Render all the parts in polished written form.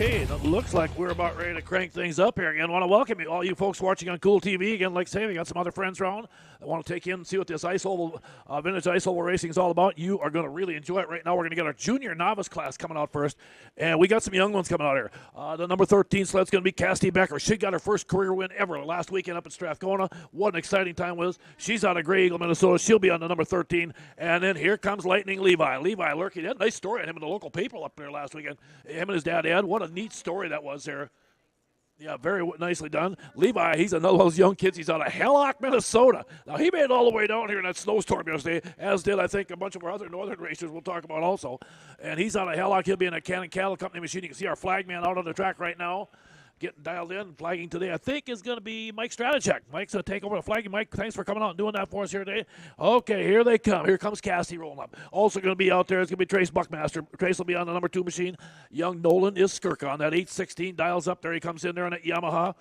Okay, it looks like we're about ready to crank things up here again. I want to welcome you, all you folks watching on Cool TV. Again, like I say, we got some other friends around. I want to take you in and see what this ice oval, vintage ice oval racing is all about. You are going to really enjoy it. Right now, we're going to get our junior novice class coming out first, and we got some young ones coming out here. The number 13 sled's going to be Cassidy Becker. She got her first career win ever last weekend up in Strathcona. What an exciting time was. She's out of Grey Eagle, Minnesota. She'll be on the number 13, and then here comes Lightning Levi. Levi Lurkey, that nice story on him in the local paper up there last weekend. Him and his dad, Ed. What a neat story that was there. Yeah, very nicely done. Levi, he's another one of those young kids. He's out of Hellock, Minnesota. Now, he made it all the way down here in that snowstorm yesterday, as did, I think, a bunch of our other northern racers we'll talk about also. And he's out of Hellock. He'll be in a Cannon Cattle Company machine. You can see our flag man out on the track right now, getting dialed in. Flagging today, I think, is going to be Mike Stratachek. Mike's going to take over the flagging. Mike, thanks for coming out and doing that for us here today. Okay, here they come. Here comes Cassie rolling up. Also going to be out there is going to be Trace Buckmaster. Trace will be on the number 2 machine. Young Nolan is Skirka on that 816. Dials up there. He comes in there on that Yamaha.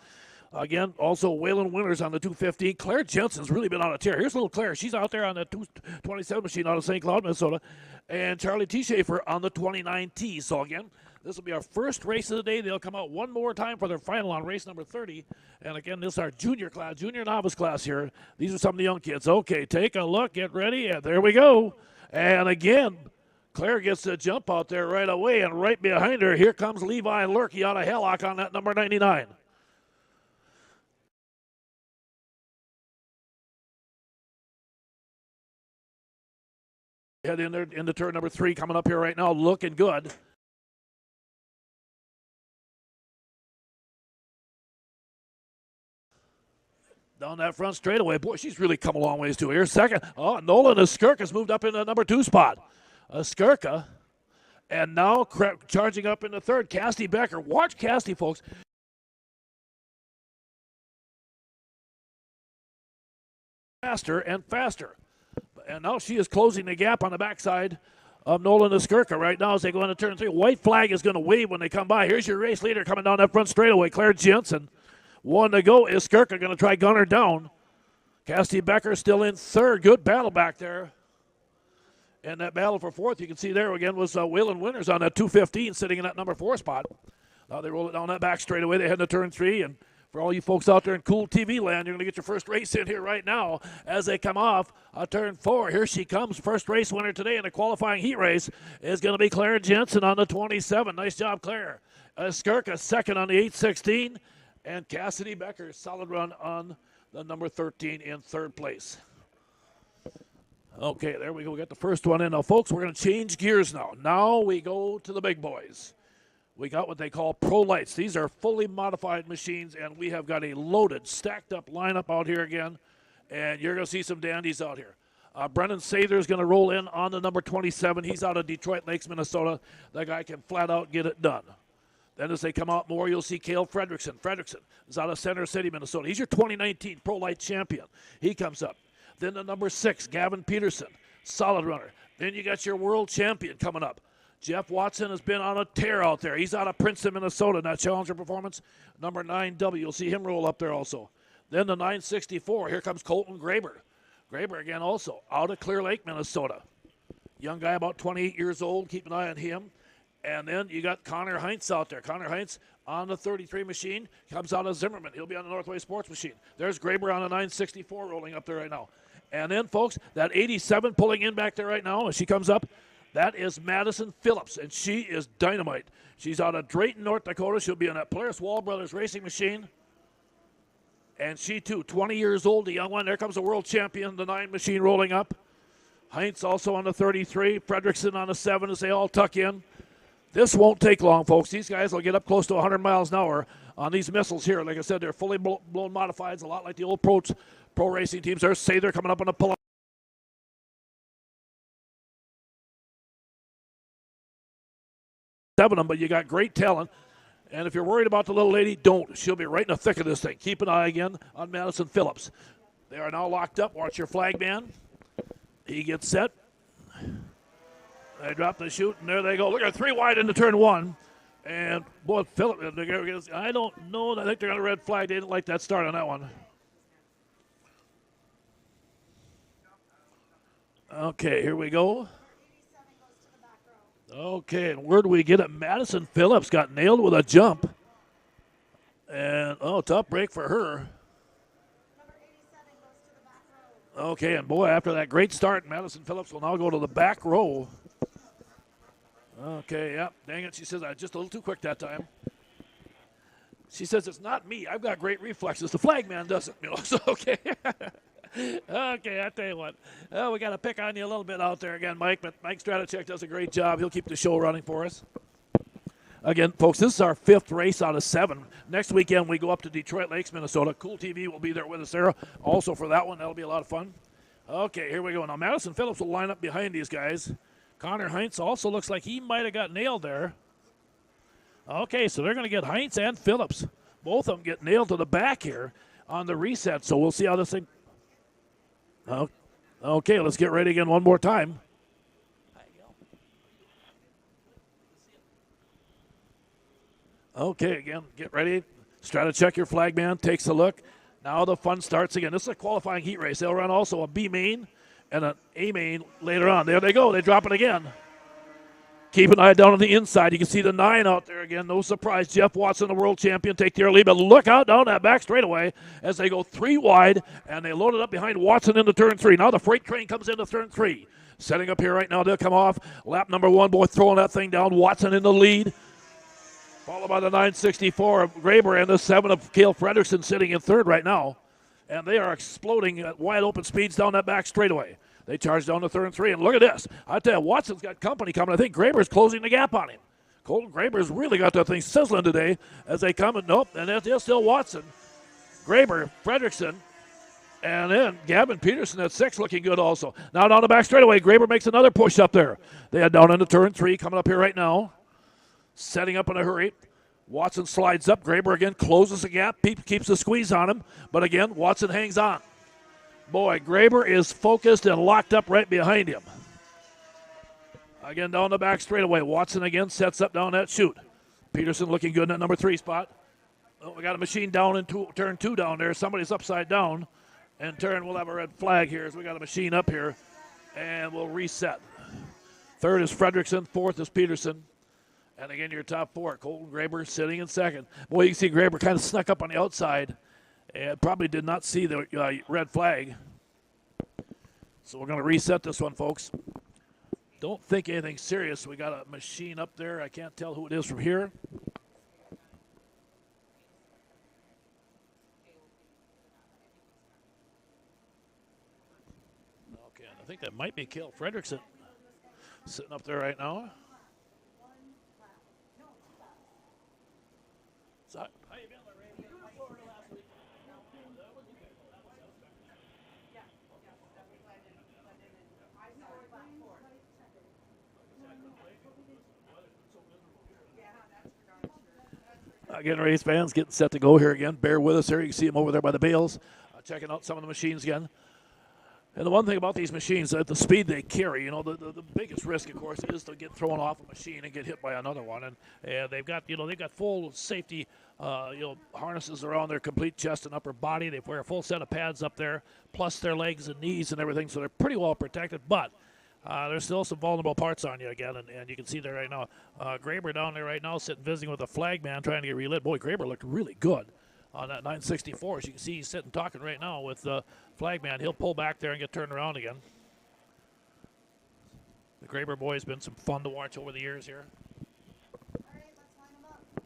Again, also Waylon Winters on the 215. Claire Jensen's really been on a tear. Here's little Claire. She's out there on the 227 machine out of St. Cloud, Minnesota. And Charlie T. Schaefer on the 29T. So again, this will be our first race of the day. They'll come out one more time for their final on race number 30. And again, this is our junior class, junior novice class here. These are some of the young kids. Okay, take a look, get ready, and there we go. And again, Claire gets the jump out there right away, and right behind her, here comes Levi Lurkey out of Hellock on that number 99. Head in there into turn number 3 coming up here right now, looking good. Down that front straightaway. Boy, she's really come a long ways too. Here, second. Oh, Nolan Skirka's moved up into the number 2 spot. Skirka. And now charging up into third, Cassidy Becker. Watch Cassidy, folks. Faster and faster. And now she is closing the gap on the backside of Nolan Skirka right now as they go into turn 3. White flag is going to wave when they come by. Here's your race leader coming down that front straightaway, Claire Jensen. 1 to go. Is Skirka going to try gunner down? Cassidy Becker still in third. Good battle back there. And that battle for fourth, you can see there again, was Waylon Winters on that 215 sitting in that number 4 spot. Now they roll it down that back straightaway. They head into turn 3. And for all you folks out there in Cool TV land, you're going to get your first race in here right now as they come off turn 4. Here she comes. First race winner today in the qualifying heat race is going to be Claire Jensen on the 27. Nice job, Claire. Skirka second on the 816. And Cassidy Becker, solid run on the number 13 in third place. Okay, there we go. We got the first one in. Now, folks, we're going to change gears now. Now we go to the big boys. We got what they call Pro Lights. These are fully modified machines, and we have got a loaded, stacked-up lineup out here again. And you're going to see some dandies out here. Brennan Sather is going to roll in on the number 27. He's out of Detroit Lakes, Minnesota. That guy can flat out get it done. Then as they come out more, you'll see Cale Fredrickson. Fredrickson is out of Center City, Minnesota. He's your 2019 Pro Light champion. He comes up. Then the number 6, Gavin Peterson, solid runner. Then you got your world champion coming up. Jeff Watson has been on a tear out there. He's out of Princeton, Minnesota in that Challenger performance. Number 9W, you'll see him roll up there also. Then the 964, here comes Colton Graber. Graber again also out of Clear Lake, Minnesota. Young guy about 28 years old. Keep an eye on him. And then you got Connor Heinz out there. Connor Heinz on the 33 machine. Comes out of Zimmerman. He'll be on the Northway Sports machine. There's Graber on the 964 rolling up there right now. And then, folks, that 87 pulling in back there right now as she comes up, that is Madison Phillips, and she is dynamite. She's out of Drayton, North Dakota. She'll be on that Polaris Wall Brothers racing machine. And she, too, 20 years old, the young one. There comes the world champion, the 9 machine rolling up. Heinz also on the 33. Fredrickson on the 7 as they all tuck in. This won't take long, folks. These guys will get up close to 100 miles an hour on these missiles here. Like I said, they're fully blown modifieds, a lot like the old pro racing teams. There's Sather coming up on the pull-up. 7 of them, but you got great talent. And if you're worried about the little lady, don't. She'll be right in the thick of this thing. Keep an eye again on Madison Phillips. They are now locked up. Watch your flag man. He gets set. They drop the chute, and there they go. Look at 3 wide into turn 1. And, boy, Phillips, I don't know. I think they're going to red flag. They didn't like that start on that one. Okay, here we go. Okay, and where do we get it? Madison Phillips got nailed with a jump. And, tough break for her. Okay, and boy, after that great start, Madison Phillips will now go to the back row. Okay, yep, dang it. She says I was just a little too quick that time. She says it's not me. I've got great reflexes. The flag man doesn't. So, okay. Okay, I tell you what. We got to pick on you a little bit out there again, Mike, but Mike Stratachek does a great job. He'll keep the show running for us. Again, folks, this is our 5th race out of 7. Next weekend, we go up to Detroit Lakes, Minnesota. Cool TV will be there with us there also for that one. That'll be a lot of fun. Okay, here we go. Now, Madison Phillips will line up behind these guys. Connor Heinz also looks like he might have got nailed there. Okay, so they're going to get Heinz and Phillips. Both of them get nailed to the back here on the reset, so we'll see how this thing... Okay, let's get ready again one more time. Okay, again, get ready. Stratachek, your flag man, takes a look. Now the fun starts again. This is a qualifying heat race. They'll run also a B main and an A main later on. There they go. They drop it again. Keep an eye down on the inside. You can see the 9 out there again. No surprise. Jeff Watson, the world champion, take the early, but look out down that back straightaway as they go 3 wide, and they load it up behind Watson into turn 3. Now the freight train comes into turn 3. Setting up here right now. They'll come off. Lap number 1, boy, throwing that thing down. Watson in the lead. Followed by the 964 of Graber and the 7 of Cale Fredrickson sitting in 3rd right now. And they are exploding at wide open speeds down that back straightaway. They charge down to turn 3, and look at this. I tell you, Watson's got company coming. I think Graber's closing the gap on him. Colton Graber's really got that thing sizzling today as they come, and nope, and it's still Watson, Graber, Fredrickson, and then Gavin Peterson at 6 looking good also. Now down the back straightaway, Graber makes another push up there. They head down into turn 3, coming up here right now. Setting up in a hurry. Watson slides up. Graber again closes the gap, keeps the squeeze on him, but again, Watson hangs on. Boy, Graber is focused and locked up right behind him. Again, down the back straightaway. Watson again sets up down that chute. Peterson looking good in that number 3 spot. Oh, we got a machine down in turn 2 down there. Somebody's upside down. And we'll have a red flag here as we got a machine up here. And we'll reset. 3rd is Fredrickson. 4th is Peterson. And again, your top 4. Colton Graber sitting in 2nd. Boy, you can see Graber kind of snuck up on the outside and probably did not see the red flag. So we're going to reset this one, folks. Don't think anything serious. We got a machine up there. I can't tell who it is from here. Okay, I think that might be Cale Fredrickson sitting up there right now. So, how you been, Lorraine? Last week. Again, race fans getting set to go here again. Bear with us here. You can see them over there by the bales, checking out some of the machines again. And the one thing about these machines, at the speed they carry, the biggest risk, of course, is to get thrown off a machine and get hit by another one. And they've got full safety, harnesses around their complete chest and upper body. They wear a full set of pads up there, plus their legs and knees and everything, so they're pretty well protected. But there's still some vulnerable parts on you again, and you can see there right now. Graber down there right now, sitting visiting with a flag man, trying to get relit. Boy, Graber looked really good on that 964. As you can see, he's sitting talking right now with the flag man. He'll pull back there and get turned around again. The Graber boy has been some fun to watch over the years here. All right, let's line them up.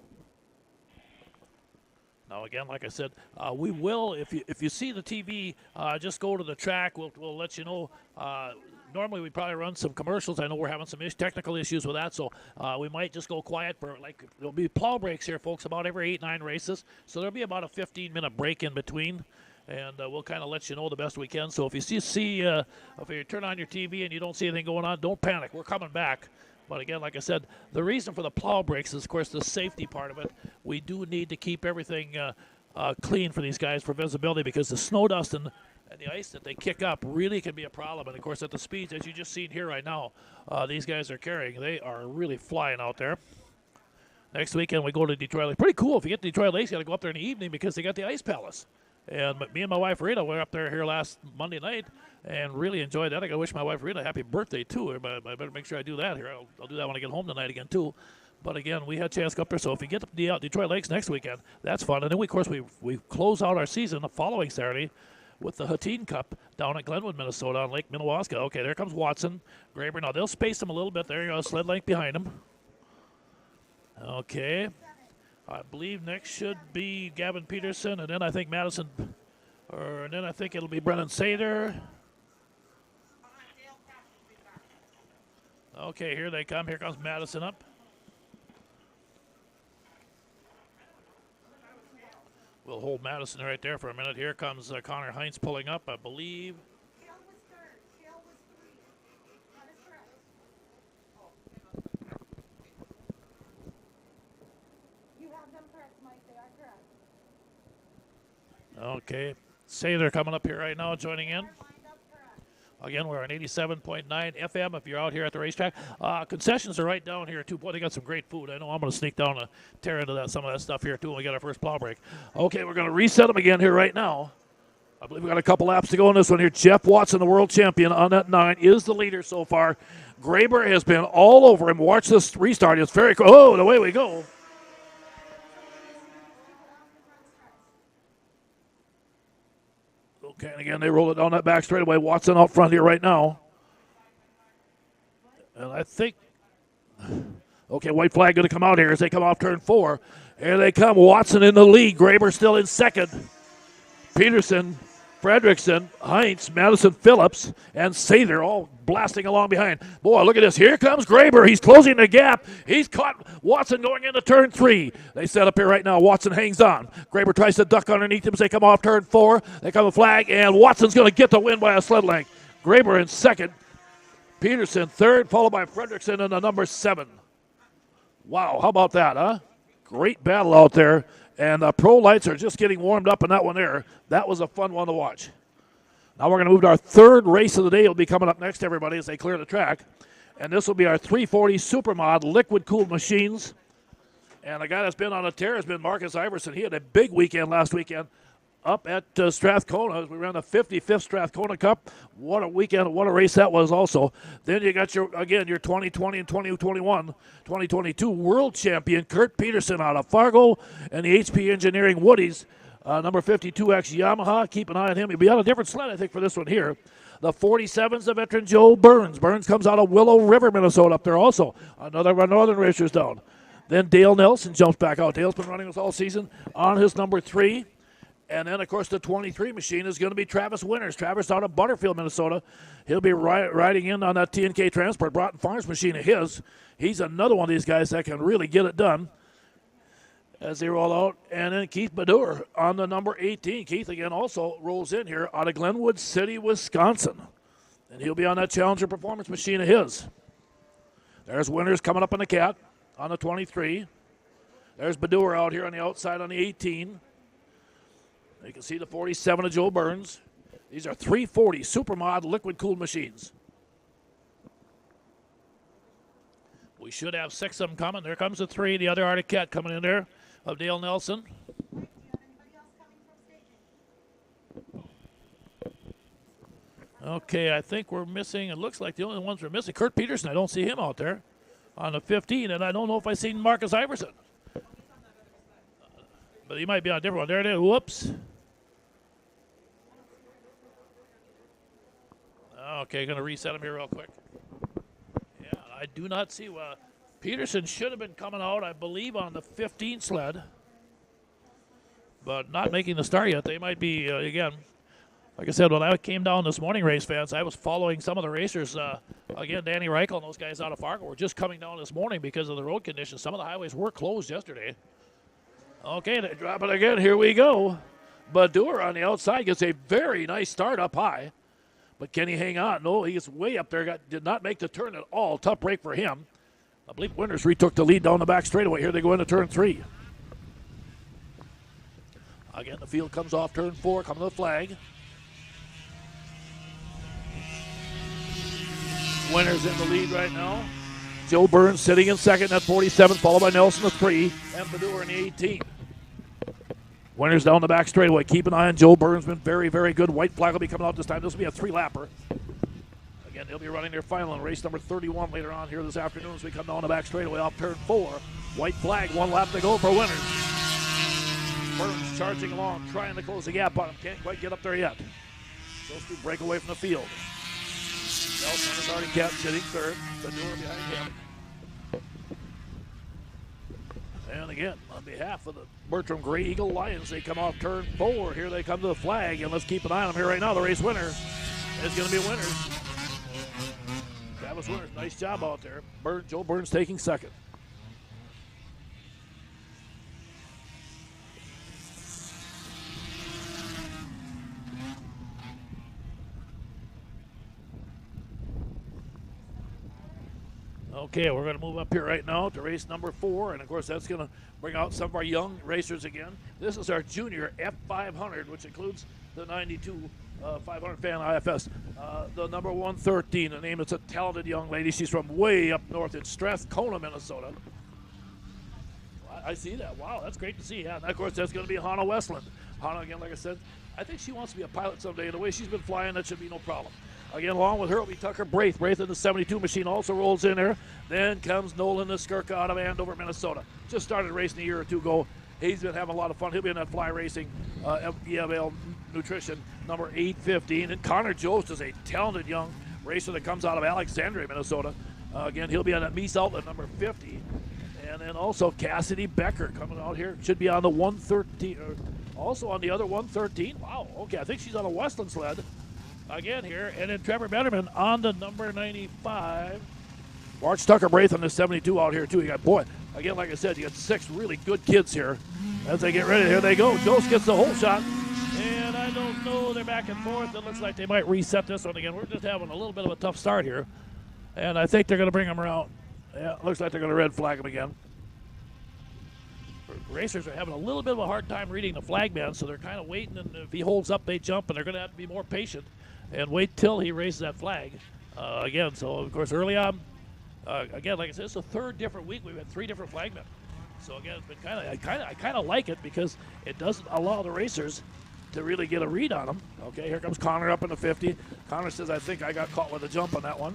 Now again, like I said, we will, if you see the TV, just go to the track. We'll let you know. Normally we probably run some commercials. I know we're having some technical issues with that, so we might just go quiet for there'll be plow breaks here, folks, about every 8-9 races. So there'll be about a 15-minute break in between, and we'll kind of let you know the best we can. So if you if you turn on your TV and you don't see anything going on, don't panic. We're coming back. But again, like I said, the reason for the plow breaks is, of course, the safety part of it. We do need to keep everything clean for these guys for visibility, because the snow dust and the ice that they kick up really can be a problem. And, of course, at the speeds, as you just seen here right now, these guys are carrying. They are really flying out there. Next weekend, we go to Detroit Lakes. Pretty cool. If you get to Detroit Lakes, you got to go up there in the evening because they got the Ice Palace. And me and my wife Rita were up there here last Monday night and really enjoyed that. I gotta wish my wife Rita a happy birthday too. I better make sure I do that here. I'll do that when I get home tonight again too. But again, we had a chance to go up there. So if you get to the Detroit Lakes next weekend, that's fun. And then of course we close out our season the following Saturday with the Hatteen Cup down at Glenwood, Minnesota on Lake Minnewaska. Okay, there comes Watson, Graber. Now they'll space them a little bit. There you go, sled length behind them. Okay. I believe next should be Gavin Peterson, and then I think Madison, and then I think it'll be Brennan Sater. Okay, here they come. Here comes Madison up. We'll hold Madison right there for a minute. Here comes Connor Heinz pulling up, I believe. Okay, Sater coming up here right now, joining in. Again, we're on 87.9 FM if you're out here at the racetrack. Concessions are right down here, too. Boy, they got some great food. I know I'm going to sneak down and tear into some of that stuff here, too, when we get our first plow break. Okay, we're going to reset them again here right now. I believe we got a couple laps to go on this one here. Jeff Watson, the world champion on that 9, is the leader so far. Graber has been all over him. Watch this restart. It's very cool. Oh, and away we go. Okay, and again, they roll it down that back straightaway. Watson out front here right now. And I think, okay, white flag going to come out here as they come off turn 4. Here they come. Watson in the lead. Graber still in second. Peterson, Fredrickson, Heinz, Madison Phillips, and Sather all blasting along behind. Boy, look at this. Here comes Graber. He's closing the gap. He's caught Watson going into turn 3. They set up here right now. Watson hangs on. Graber tries to duck underneath him as they come off turn 4. They come a flag, and Watson's going to get the win by a sled length. Graber in second. Peterson third, followed by Fredrickson in the number 7. Wow, how about that, huh? Great battle out there. And the pro lights are just getting warmed up in that one there. That was a fun one to watch. Now we're going to move to our third race of the day. It'll be coming up next, everybody, as they clear the track. And this will be our 340 Supermod liquid-cooled machines. And the guy that's been on a tear has been Marcus Iverson. He had a big weekend last weekend up at Strathcona as we ran the 55th Strathcona Cup. What a weekend, what a race that was also. Then you got your 2020 and 2022 world champion Kurt Peterson out of Fargo and the HP Engineering Woodies, number 52X Yamaha. Keep an eye on him. He'll be on a different sled, I think, for this one here. The 47's the veteran Joe Burns. Burns comes out of Willow River, Minnesota up there also. Another of our northern racers down. Then Dale Nelson jumps back out. Dale's been running us all season on his number 3. And then, of course, the 23 machine is going to be Travis Winters. Travis out of Butterfield, Minnesota. He'll be riding in on that T&K Transport Broughton Farms machine of his. He's another one of these guys that can really get it done as they roll out. And then Keith Badur on the number 18. Keith, again, also rolls in here out of Glenwood City, Wisconsin. And he'll be on that Challenger Performance machine of his. There's Winters coming up on the Cat on the 23. There's Badur out here on the outside on the 18. You can see the 47 of Joe Burns. These are 340 Supermod liquid-cooled machines. We should have 6 of them coming. There comes the 3, the other Arctic Cat coming in there of Dale Nelson. Okay, I think we're missing, it looks like the only ones we're missing, Kurt Peterson. I don't see him out there on the 15, and I don't know if I've seen Marcus Iverson. But he might be on a different one. There it is. Whoops. Okay, going to reset him here real quick. Yeah, I do not see. Peterson should have been coming out, I believe, on the 15 sled. But not making the start yet. They might be, again, like I said, when I came down this morning, race fans, I was following some of the racers. Again, Danny Reichel and those guys out of Fargo were just coming down this morning because of the road conditions. Some of the highways were closed yesterday. Okay, they drop it again. Here we go. Badur on the outside gets a very nice start up high. But can he hang on? No, he's way up there. Did not make the turn at all. Tough break for him. I believe Winters retook the lead down the back straightaway. Here they go into turn 3. Again, the field comes off turn 4. Coming to the flag. Winters in the lead right now. Joe Burns sitting in second at 47, followed by Nelson at 3, and Badur in the 18. Winners down the back straightaway. Keep an eye on Joe Burns. Been very, very good. White flag will be coming out this time. This will be a 3-lapper. Again, they'll be running their final in race number 31 later on here this afternoon as we come down the back straightaway off turn 4. White flag, 1 lap to go for winners. Burns charging along, trying to close the gap on him. Can't quite get up there yet. Those two break away from the field. Nelson is already kept, sitting third. The newer behind him. And again, on behalf of the Bertram Gray Eagle Lions, they come off turn 4. Here they come to the flag, and let's keep an eye on them here right now. The race winner is going to be Winners. Travis Winners, nice job out there. Joe Burns taking second. Okay, we're going to move up here right now to race number 4, and of course that's going to bring out some of our young racers again. This is our junior F500, which includes the 92 500 fan IFS. The number 113, the name is a talented young lady. She's from way up north in Strathcona, Minnesota. I see that. Wow, that's great to see. Yeah, and of course that's going to be Hannah Westland. Hannah, again, like I said, I think she wants to be a pilot someday. The way she's been flying, that should be no problem. Again, along with her will be Tucker Braith. Braith in the 72 machine also rolls in there. Then comes Nolan Skirka out of Andover, Minnesota. Just started racing a year or two ago. He's been having a lot of fun. He'll be in that fly racing EML Nutrition number 815. And Connor Jost is a talented young racer that comes out of Alexandria, Minnesota. Again, he'll be on that Meese Outlet number 50. And then also Cassidy Becker coming out here. Should be on the 113. Also on the other 113. Wow, okay, I think she's on a Westland sled. Again here, and then Trevor Betterman on the number 95. March Tucker Braith on the 72 out here too. You got, boy, again, like I said, you got 6 really good kids here. As they get ready, here they go. Jost gets the whole shot, and I don't know, they're back and forth. It looks like they might reset this one again. We're just having a little bit of a tough start here, and I think they're going to bring him around. Yeah, looks like they're going to red flag him again. Racers are having a little bit of a hard time reading the flag man, so they're kind of waiting, and if he holds up, they jump, and they're going to have to be more patient and wait till he raises that flag again. So, of course, early on, again, like I said, it's the 3rd different week. We've had 3 different flagmen. So, again, it's been I kind of like it because it doesn't allow the racers to really get a read on them. Okay, here comes Connor up in the 50. Connor says, I think I got caught with a jump on that one.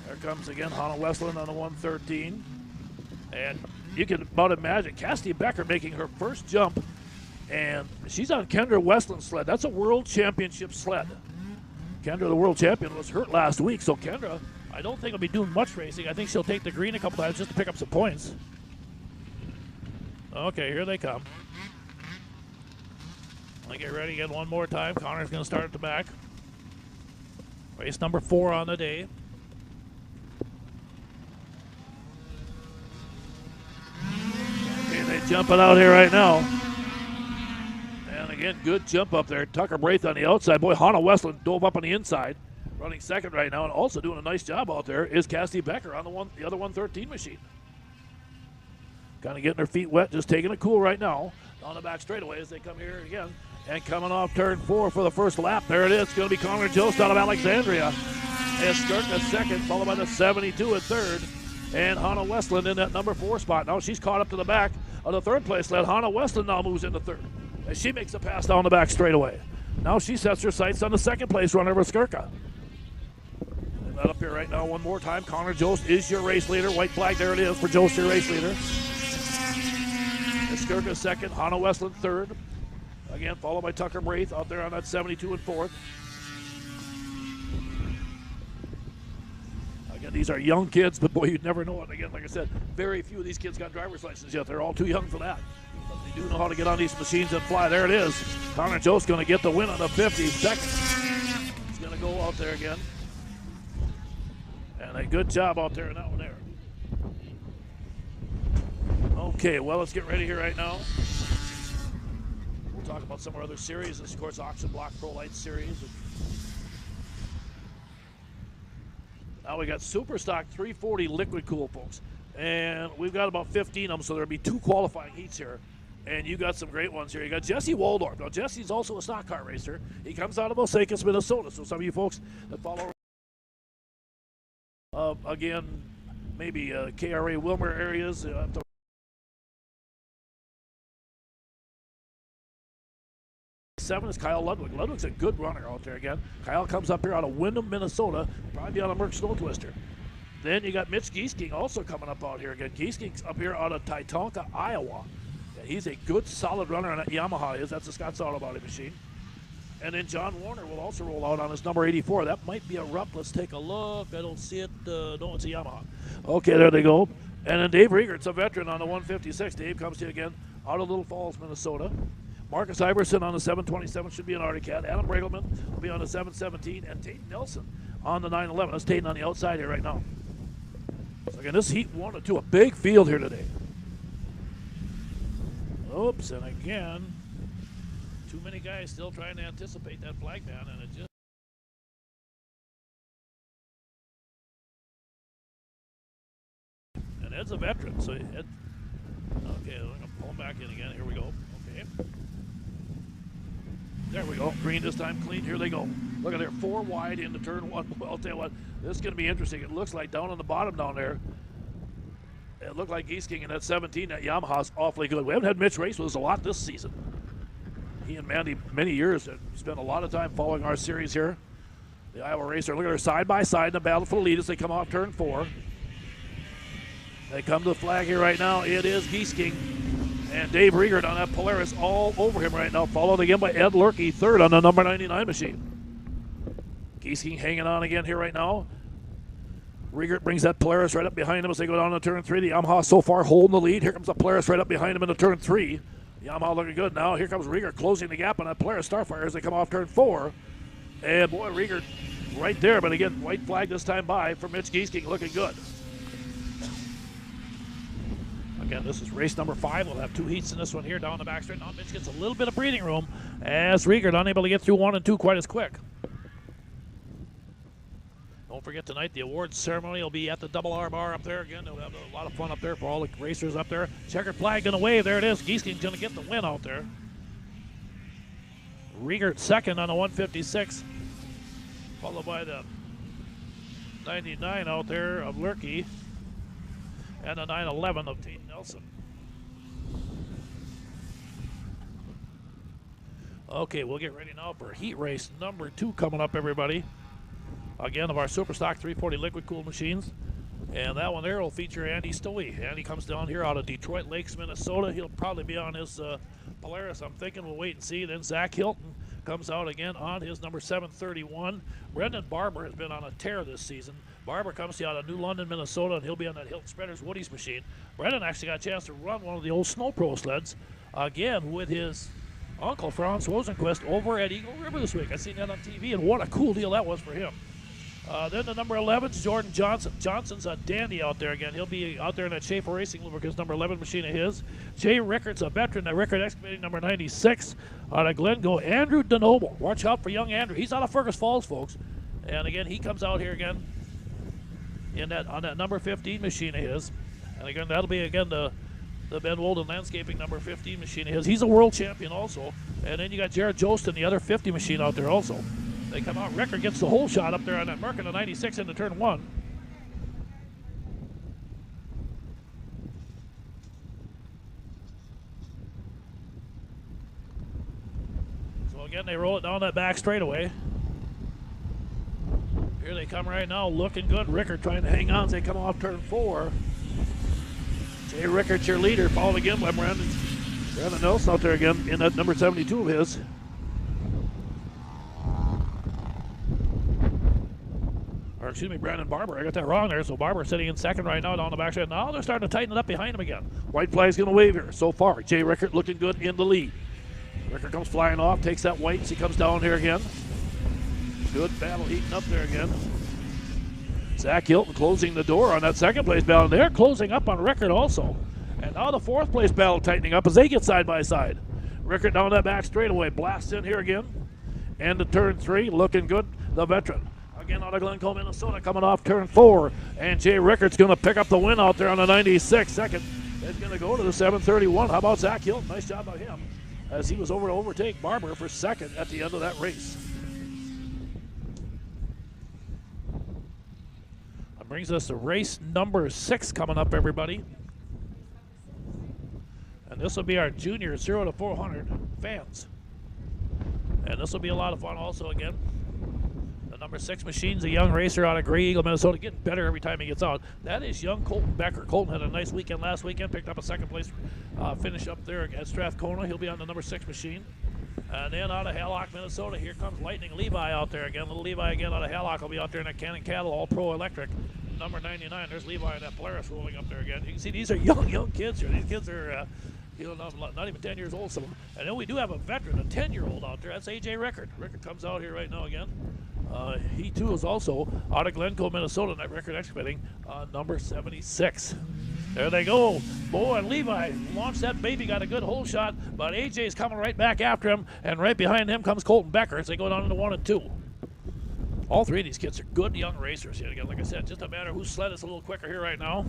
There comes, again, Hannah Westland on the 113. And you can about imagine Cassidy Becker making her first jump, and she's on Kendra Westland's sled. That's a world championship sled. Kendra, the world champion, was hurt last week, so Kendra, I don't think will be doing much racing. I think she'll take the green a couple times just to pick up some points. Okay, here they come. I get ready again one more time. Connor's going to start at the back. Race number 4 on the day. Okay, they jumping out here right now. And again, good jump up there. Tucker Braith on the outside. Boy, Hannah Westland dove up on the inside. Running second right now, and also doing a nice job out there is Cassidy Becker on the other 113 machine. Kind of getting her feet wet, just taking it cool right now. On the back straightaway as they come here again. And coming off turn 4 for the first lap. There it is. It's going to be Connor Jost out of Alexandria. And Skirka second, followed by the 72 at third. And Hannah Westland in that number 4 spot. Now she's caught up to the back of the 3rd place sled. Hannah Westland now moves into 3rd. And she makes a pass down the back straightaway. Now she sets her sights on the 2nd place runner with Skirka. And that up here right now one more time. Connor Jost is your race leader. White flag, there it is for Jost, your race leader. And Skirka second, Hannah Westland 3rd. Again, followed by Tucker Braith out there on that 72 and 4th. Again, these are young kids, but boy, you'd never know it. Again, like I said, very few of these kids got driver's licenses yet. They're all too young for that. But they do know how to get on these machines and fly. There it is. Connor Jost going to get the win on the 50. Second. He's going to go out there again. And a good job out there in that one there. Okay, well, let's get ready here right now. We'll talk about some of our other series. This, of course, Auction Block Pro Light Series. Now we got Superstock 340 Liquid Cool, folks. And we've got about 15 of them, so there'll be 2 qualifying heats here. And you got some great ones here. You got Jesse Waldorf. Now, Jesse's also a stock car racer. He comes out of Osakis, Minnesota. So some of you folks that follow, again, maybe KRA Wilmer areas, 7 is Kyle Ludwig. Ludwig's a good runner out there again. Kyle comes up here out of Windham, Minnesota, probably on a Merck Snow Twister. Then you got Mitch Giesking also coming up out here again. Giesking's up here out of Titonka, Iowa. And he's a good, solid runner on that Yamaha. That's a Scott's Auto Body machine. And then John Warner will also roll out on his number 84. That might be a Rupp. Let's take a look. I don't see it. No, it's a Yamaha. Okay, there they go. And then Dave Riegert's a veteran on the 156. Dave comes to you again out of Little Falls, Minnesota. Marcus Iverson on the 727 should be an Arctic Cat. Adam Bregelman will be on the 717. And Tate Nelson on the 911. That's Tate on the outside here right now. So again, this heat 1 and 2, a big field here today. Oops, and again, too many guys still trying to anticipate that flag ban, and it just. And Ed's a veteran, so Ed. Okay, I'm gonna pull him back in again. Here we go. Okay. There we go. Green this time, clean. Here they go. Look at there, 4 wide into turn 1. Well, I'll tell you what, this is gonna be interesting. It looks like down on the bottom down there. It looked like Giesking in that 17. That Yamaha's awfully good. We haven't had Mitch race with us a lot this season. He and Mandy, many years, have spent a lot of time following our series here. The Iowa racer. Look at her side by side in the battle for the lead as they come off turn 4. They come to the flag here right now. It is Giesking and Dave Riegert on that Polaris all over him right now, followed again by Ed Lurkey, third on the number 99 machine. Giesking hanging on again here right now. Riegert brings that Polaris right up behind him as they go down to turn 3. The Yamaha so far holding the lead. Here comes the Polaris right up behind him into turn 3. The Yamaha looking good now. Here comes Riegert closing the gap on that Polaris Starfire as they come off turn 4. And boy, Riegert right there. But again, white flag this time by for Mitch Giesking, looking good. Again, this is race number 5. We'll have 2 heats in this one here down the back straight. Now Mitch gets a little bit of breathing room as Riegert unable to get through 1 and 2 quite as quick. Don't forget tonight the awards ceremony will be at the Double R Bar up there again. They'll have a lot of fun up there for all the racers up there. Checkered flag going to wave. There it is. Giesking's going to get the win out there. Riegert second on the 156, followed by the 99 out there of Lurkey and the 911 of Tate Nelson. Okay, we'll get ready now for heat race number 2 coming up, everybody. Again, of our Superstock 340 liquid cooled machines. And that one there will feature Andy Stoey. Andy comes down here out of Detroit Lakes, Minnesota. He'll probably be on his Polaris. I'm thinking we'll wait and see. Then Zach Hilton comes out again on his number 731. Brendan Barber has been on a tear this season. Barber comes out of New London, Minnesota, and he'll be on that Hilton Spreaders Woody's machine. Brendan actually got a chance to run one of the old Snow Pro sleds again with his uncle, Franz Rosenquist, over at Eagle River this week. I seen that on TV, and what a cool deal that was for him. Then the number 11 is Jordan Johnson. Johnson's a dandy out there again. He'll be out there in that Schaefer Racing Lubricants number 11 machine of his. Jay Rickards, a veteran at Rickard Excavating number 96 out of Glencoe. Andrew DeNoble. Watch out for young Andrew. He's out of Fergus Falls, folks. And again, he comes out here again in that on that number 15 machine of his. And again, that'll be again the Ben Wolden Landscaping number 15 machine of his. He's a world champion also. And then you got Jared Jostin, the other 50 machine out there also. They come out. Rickard gets the whole shot up there on that Merc in the 96 into turn 1. So again, they roll it down that back straightaway. Here they come right now, looking good. Rickard trying to hang on as they come off turn 4. Jay Rickard's your leader, followed again by Brandon Nelson out there again in that number 72 of his. Or excuse me, Brandon Barber. I got that wrong there. So Barber sitting in second right now down the back straight. Now they're starting to tighten it up behind him again. White flag's going to wave here. So far, Jay Rickard looking good in the lead. Rickard comes flying off, takes that white as he comes down here again. Good battle heating up there again. Zach Hilton closing the door on that second place battle. They're closing up on Rickard also. And now the fourth place battle tightening up as they get side by side. Rickard down that back straightaway. Blasts in here again. And to turn 3, looking good, the veteran. Again out of Glencoe, Minnesota, coming off turn 4. And Jay Rickard's going to pick up the win out there on the 96. Second is going to go to the 731. How about Zach Hilton? Nice job by him as he was over to overtake Barber for second at the end of that race. That brings us to race number 6 coming up, everybody. And this will be our junior 0 to 400 fans. And this will be a lot of fun also again. The number 6 machine's a young racer out of Grey Eagle, Minnesota, getting better every time he gets out. That is young Colton Becker. Colton had a nice weekend last weekend, picked up a second place finish up there at Strathcona. He'll be on the number 6 machine. And then out of Hallock, Minnesota, here comes Lightning Levi out there again. Little Levi again out of Hallock will be out there in a Cannon Cattle All-Pro Electric. Number 99, there's Levi in that Polaris rolling up there again. You can see these are young kids here. These kids are not even 10 years old, some of them. And then we do have a veteran, a 10-year-old out there. That's A.J. Rickard. Rickard comes out here right now again. He, too, is also out of Glencoe, Minnesota, in that Rickard Excavating, number 76. There they go. Bo and Levi launched that baby, got a good hole shot, but A.J.'s coming right back after him, and right behind him comes Colton Becker as they go down into 1 and 2. All three of these kids are good young racers. Yet again, like I said, just a matter whose sled is a little quicker here right now.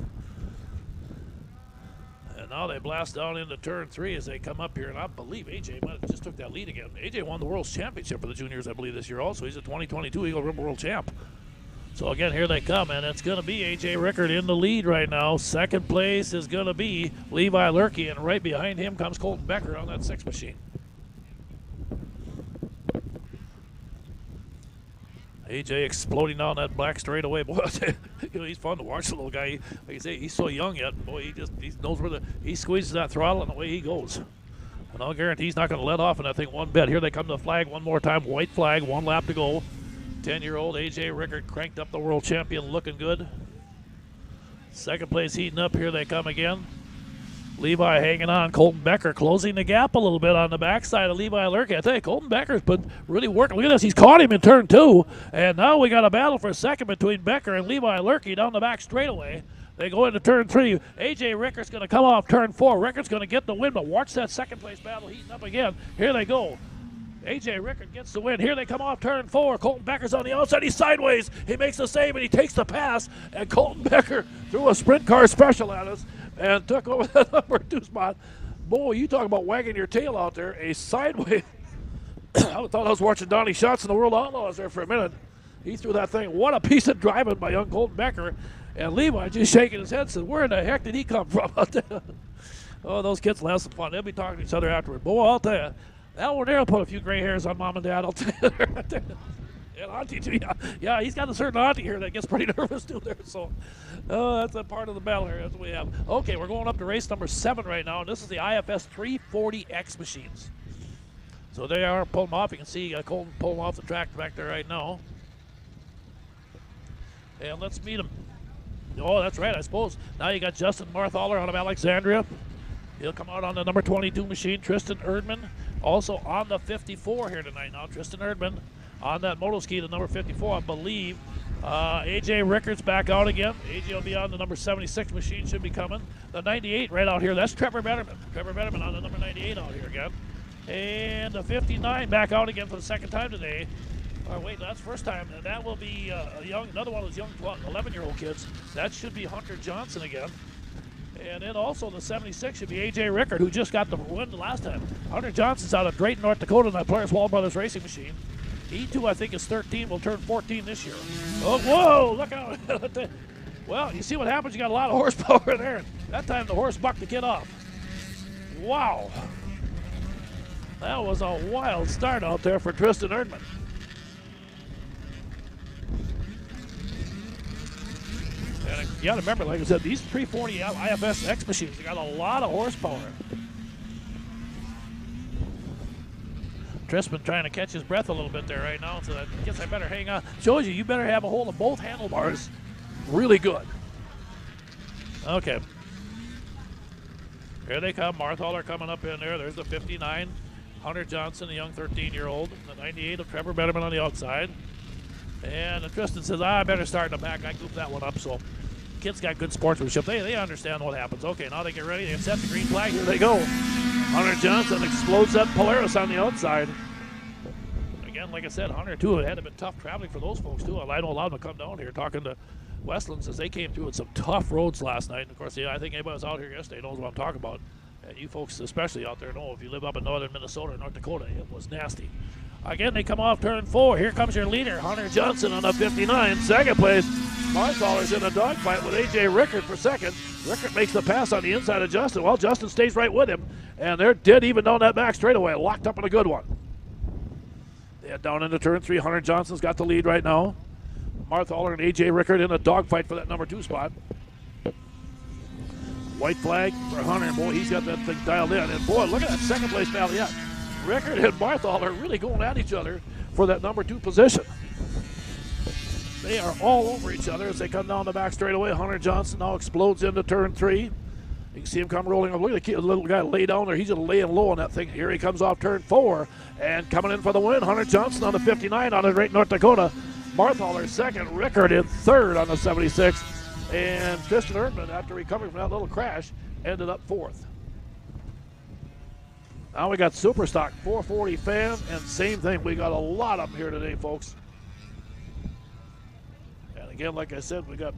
And now they blast down into turn 3 as they come up here, and I believe AJ might have just took that lead again. AJ won the World's Championship for the juniors, I believe, this year also. He's a 2022 Eagle Rim World Champ. So again, here they come, and it's going to be AJ Rickard in the lead right now. Second place is going to be Levi Lurkey, and right behind him comes Colton Becker on that 6 machine. AJ exploding down that black straightaway. Boy, he's fun to watch, the little guy. Like I say, he's so young yet. Boy, he knows where he squeezes that throttle and away he goes. And I'll guarantee he's not going to let off in that thing one bit. Here they come to the flag one more time. White flag, 1 lap to go. 10-year-old AJ Rickard cranked up the world champion, looking good. Second place heating up. Here they come again. Levi hanging on. Colton Becker closing the gap a little bit on the backside of Levi Lurkey. I tell you, Colton Becker's been really working. Look at this. He's caught him in turn 2. And now we got a battle for second between Becker and Levi Lurkey down the back straightaway. They go into turn 3. A.J. Rickard's going to come off turn 4. Rickard's going to get the win, but watch that second place battle heating up again. Here they go. A.J. Rickard gets the win. Here they come off turn 4. Colton Becker's on the outside. He's sideways. He makes the save, and he takes the pass. And Colton Becker threw a sprint car special at us and took over the number 2 spot. Boy, you talk about wagging your tail out there. A sideways. I thought I was watching Donnie Schatz in the World Outlaws there for a minute. He threw that thing. What a piece of driving by young Colton Becker. And Levi just shaking his head said, where in the heck did he come from out there? Oh, those kids will have some fun. They'll be talking to each other afterward. Boy, I'll tell you, that one there will put a few gray hairs on Mom and Dad. I'll tell you. And Auntie, too. Yeah, he's got a certain auntie here that gets pretty nervous, too, there. So, that's a part of the battle here. That's what we have. Okay, we're going up to race number 7 right now, and this is the IFS 340X machines. So they are pulling them off. You can see Colton pulling off the track back there right now. And let's meet him. Oh, that's right, I suppose. Now you got Justin Marthaler out of Alexandria. He'll come out on the number 22 machine. Tristan Erdman also on the 54 here tonight. Now Tristan Erdman on that motoski, the number 54, I believe. A.J. Rickard's back out again. A.J. will be on the number 76 machine, should be coming. The 98 right out here, that's Trevor Betterman. Trevor Betterman on the number 98 out here again. And the 59 back out again for the second time today. Oh, wait, that's first time. And that will be another one of those young 11-year-old kids. That should be Hunter Johnson again. And then also the 76 should be A.J. Rickard, who just got the win the last time. Hunter Johnson's out of Drayton, North Dakota, in that Polaris Wall Brothers racing machine. He, too, I think, is 13, will turn 14 this year. Oh, whoa, look out. Well, you see what happens? You got a lot of horsepower there. That time the horse bucked the kid off. Wow. That was a wild start out there for Tristan Erdman. And you got to remember, like I said, these 340 IFS X machines, they got a lot of horsepower. Tristan trying to catch his breath a little bit there right now, so I guess I better hang on. Shows you better have a hold of both handlebars really good. Okay. Here they come. Marthaler coming up in there. There's the 59. Hunter Johnson, a young 13-year-old. The 98 of Trevor Betterman on the outside. And Tristan says, I better start in the back. I goofed that one up, so kids got good sportsmanship. They understand what happens. Okay, now they get ready. They set the green flag. Here they go. Hunter Johnson explodes that Polaris on the outside. Again, like I said, Hunter, too, it had been tough traveling for those folks, too. I don't allow them to come down here talking to Westland since they came through with some tough roads last night. And, of course, I think anybody was out here yesterday knows what I'm talking about. And you folks, especially out there, know if you live up in northern Minnesota or North Dakota, it was nasty. Again, they come off turn 4. Here comes your leader, Hunter Johnson on the 59. Second place, Marthaler's in a dogfight with A.J. Rickard for second. Rickard makes the pass on the inside of Justin. Well, Justin stays right with him, and they're dead even down that back straightaway, locked up in a good one. And down into turn 3, Hunter Johnson's got the lead right now. Martha Aller and A.J. Rickard in a dogfight for that number 2 spot. White flag for Hunter, and boy, he's got that thing dialed in. And boy, look at that second place battle. Yeah, Rickard and Martha Aller really going at each other for that number 2 position. They are all over each other as they come down the back straightaway. Hunter Johnson now explodes into turn 3. You can see him come rolling up. Look at the little guy lay down there. He's just laying low on that thing. Here he comes off turn 4. And coming in for the win, Hunter Johnson on the 59 out of Great North Dakota. Martha Aller second. Rickard in third on the 76. And Christian Erdman, after recovering from that little crash, ended up 4th. Now we got Superstock 440 fan, and same thing. We got a lot of them here today, folks. And again, like I said, we got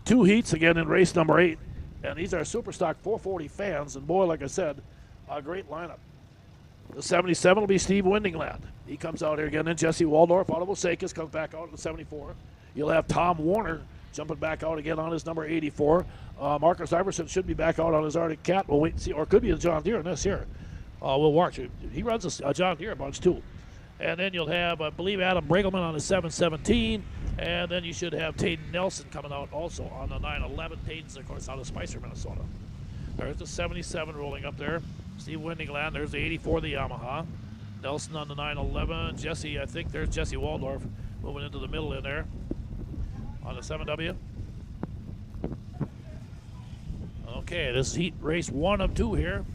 2 heats again in race number 8. And these are Superstock 440 fans. And boy, like I said, a great lineup. The 77 will be Steve Windingland. He comes out here again. Then Jesse Waldorf out of Osakis comes back out at the 74. You'll have Tom Warner jumping back out again on his number 84. Marcus Iverson should be back out on his Arctic Cat. We'll wait and see. Or it could be a John Deere in this here. We'll watch. He runs a John Deere bunch too. And then you'll have, I believe, Adam Brigelman on the 717. And then you should have Tayden Nelson coming out also on the 911. Tayden's, of course, out of Spicer, Minnesota. There's the 77 rolling up there. Steve Windingland. There's the 84, the Yamaha. Nelson on the 911. Jesse, I think there's Jesse Waldorf moving into the middle in there on the 7W. Okay, this is heat race 1 of 2 here.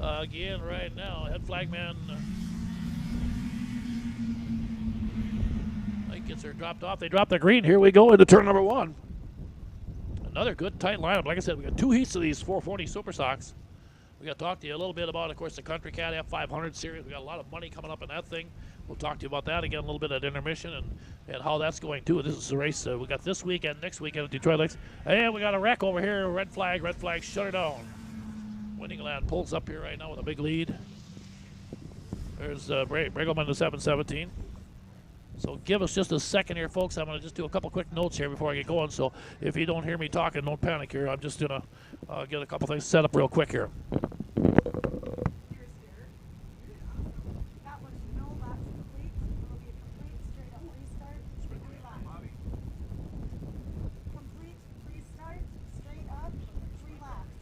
Again, right now, head flagman gets her dropped off. They drop the green. Here we go into turn number 1. Another good tight lineup. Like I said, we got 2 heats of these 440 Super Stocks. We got to talk to you a little bit about, of course, the Country Cat F500 series. We got a lot of money coming up in that thing. We'll talk to you about that again, a little bit at intermission and how that's going too. This is the race we got this weekend, next weekend at Detroit Lakes. And we got a wreck over here. Red flag, shut her down. Windingland pulls up here right now with a big lead. There's Brigelman, the 717. So give us just a second here, folks. I'm going to just do a couple quick notes here before I get going. So if you don't hear me talking, don't panic here. I'm just going to get a couple things set up real quick here. That was no laps complete. It'll be a complete straight up restart. 3 laps. Complete restart, straight up, 3 laps.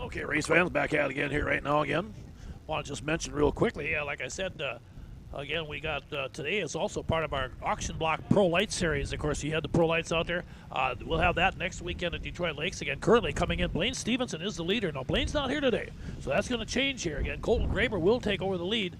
Okay, race fans, back at it again here right now again. Want to just mention real quickly, yeah, like I said, again, we got today is also part of our Auction Block Pro Light Series. Of course, you had the Pro Lights out there. We'll have that next weekend at Detroit Lakes. Again, currently coming in, Blaine Stevenson is the leader. Now, Blaine's not here today, so that's going to change here. Again, Colton Graber will take over the lead.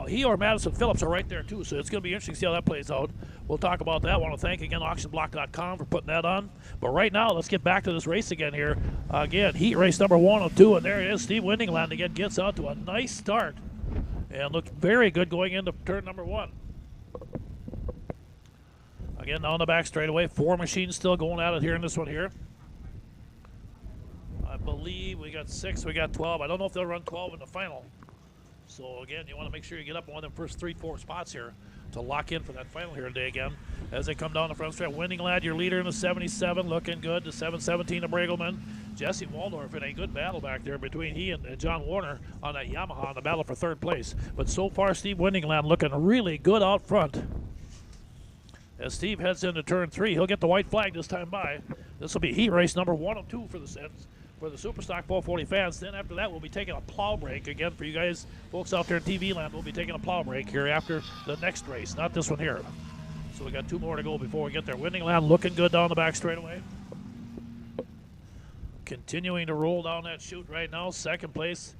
He or Madison Phillips are right there, too, so it's going to be interesting to see how that plays out. We'll talk about that. I want to thank, again, auctionblock.com for putting that on. But right now, let's get back to this race again here. Again, heat race number 1 of 2, and there it is. Steve Windingland again gets out to a nice start and looked very good going into turn number 1. Again, on the back straightaway, 4 machines still going at it here in this one here. I believe we got 6, we got 12. I don't know if they'll run 12 in the final. So again, you want to make sure you get up on one of them first 3-4 spots here to lock in for that final here today again. As they come down the front stretch, Windingland, your leader in the 77, looking good. The 717 of Brigelman. Jesse Waldorf in a good battle back there between he and John Warner on that Yamaha in the battle for 3rd place. But so far, Steve Windingland looking really good out front. As Steve heads into turn 3, he'll get the white flag this time by. This will be heat race number 1 of 2 for the Superstock 440 fans. Then after that, we'll be taking a plow break. Again, for you guys, folks out there in TV land, we'll be taking a plow break here after the next race, not this one here. So we got 2 more to go before we get there. Windingland looking good down the back straightaway. Continuing to roll down that chute right now. 2nd place,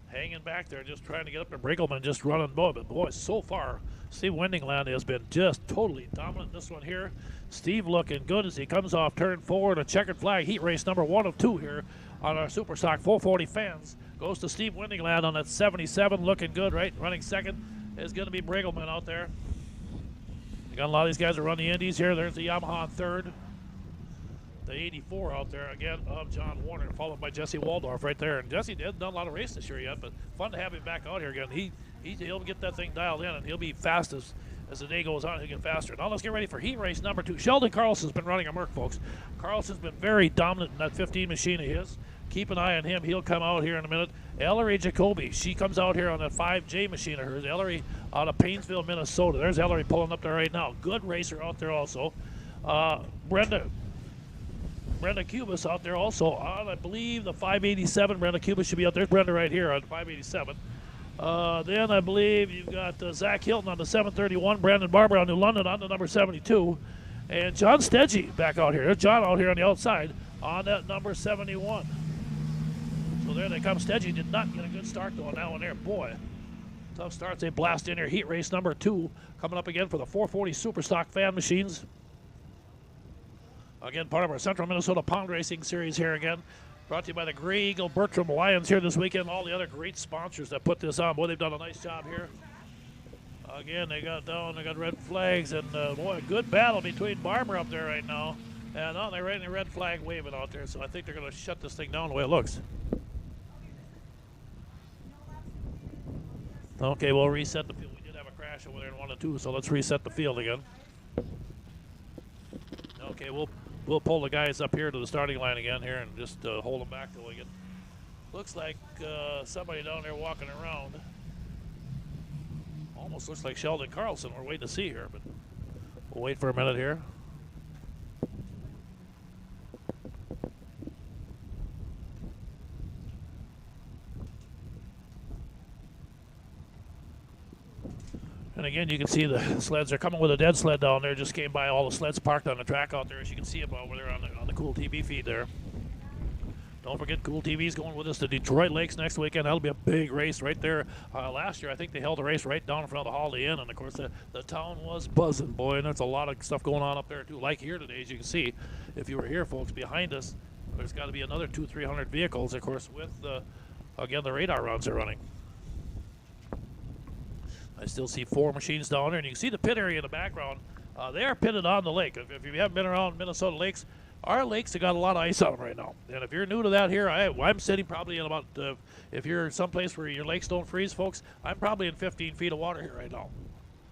hanging back there, just trying to get up to Brigelman, just running. But boy, so far, Steve Wendingland has been just totally dominant in this one here. Steve looking good as he comes off turn forward. A checkered flag heat race number 1 of 2 here on our Super Stock 440 fans. Goes to Steve Wendingland on that 77, looking good, right? Running second is going to be Brigelman out there. You got a lot of these guys that run the Indies here. There's the Yamaha on third. The 84 out there again of John Warner, followed by Jesse Waldorf right there. And Jesse did done a lot of race this year yet, but fun to have him back out here again. He'll get that thing dialed in, and he'll be fast as the day goes on. He'll get faster. Now let's get ready for heat race number 2. Sheldon Carlson's been running a Merc, folks. Carlson's been very dominant in that 15 machine of his. Keep an eye on him. He'll come out here in a minute. Ellery Jacoby, she comes out here on that 5J machine of hers. Ellery out of Painesville, Minnesota. There's Ellery pulling up there right now. Good racer out there also. Brenda Cubas out there also on, I believe, the 587. Brenda Cubas should be out there. Brenda right here on 587. Then I believe you've got Zach Hilton on the 731. Brandon Barber on New London on the number 72. And John Stedgy back out here. There's John out here on the outside on that number 71. So there they come. Stedgy did not get a good start though on that one there. Boy, tough starts. They blast in here. Heat race number 2 coming up again for the 440 Super Stock fan machines. Again, part of our Central Minnesota Pound Racing Series here again. Brought to you by the Grey Eagle Bertram Lions here this weekend. All the other great sponsors that put this on. Boy, they've done a nice job here. Again, they got red flags, and boy, a good battle between Barber up there right now. And they're right in the red flag waving out there, so I think they're going to shut this thing down the way it looks. Okay, we'll reset the field. We did have a crash over there in 1 and 2, so let's reset the field again. Okay, we'll pull the guys up here to the starting line again here and just hold them back till we get. Looks like somebody down there walking around. Almost looks like Sheldon Carlson. We're waiting to see here, but we'll wait for a minute here. And again, you can see the sleds. They're coming with a dead sled down there. Just came by all the sleds parked on the track out there, as you can see them over there on the Cool TV feed there. Don't forget, Cool TV's going with us to Detroit Lakes next weekend. That'll be a big race right there. Last year, I think they held a race right down in front of the Holiday Inn, and of course, the town was buzzing, boy. And there's a lot of stuff going on up there too. Like here today, as you can see, if you were here, folks, behind us, there's got to be another 200-300 vehicles, of course, with again the radar runs are running. I still see 4 machines down there, and you can see the pit area in the background. They are pitted on the lake. If you haven't been around Minnesota lakes, our lakes have got a lot of ice on them right now. And if you're new to that here, I'm sitting probably in about, if you're someplace where your lakes don't freeze, folks, I'm probably in 15 feet of water here right now.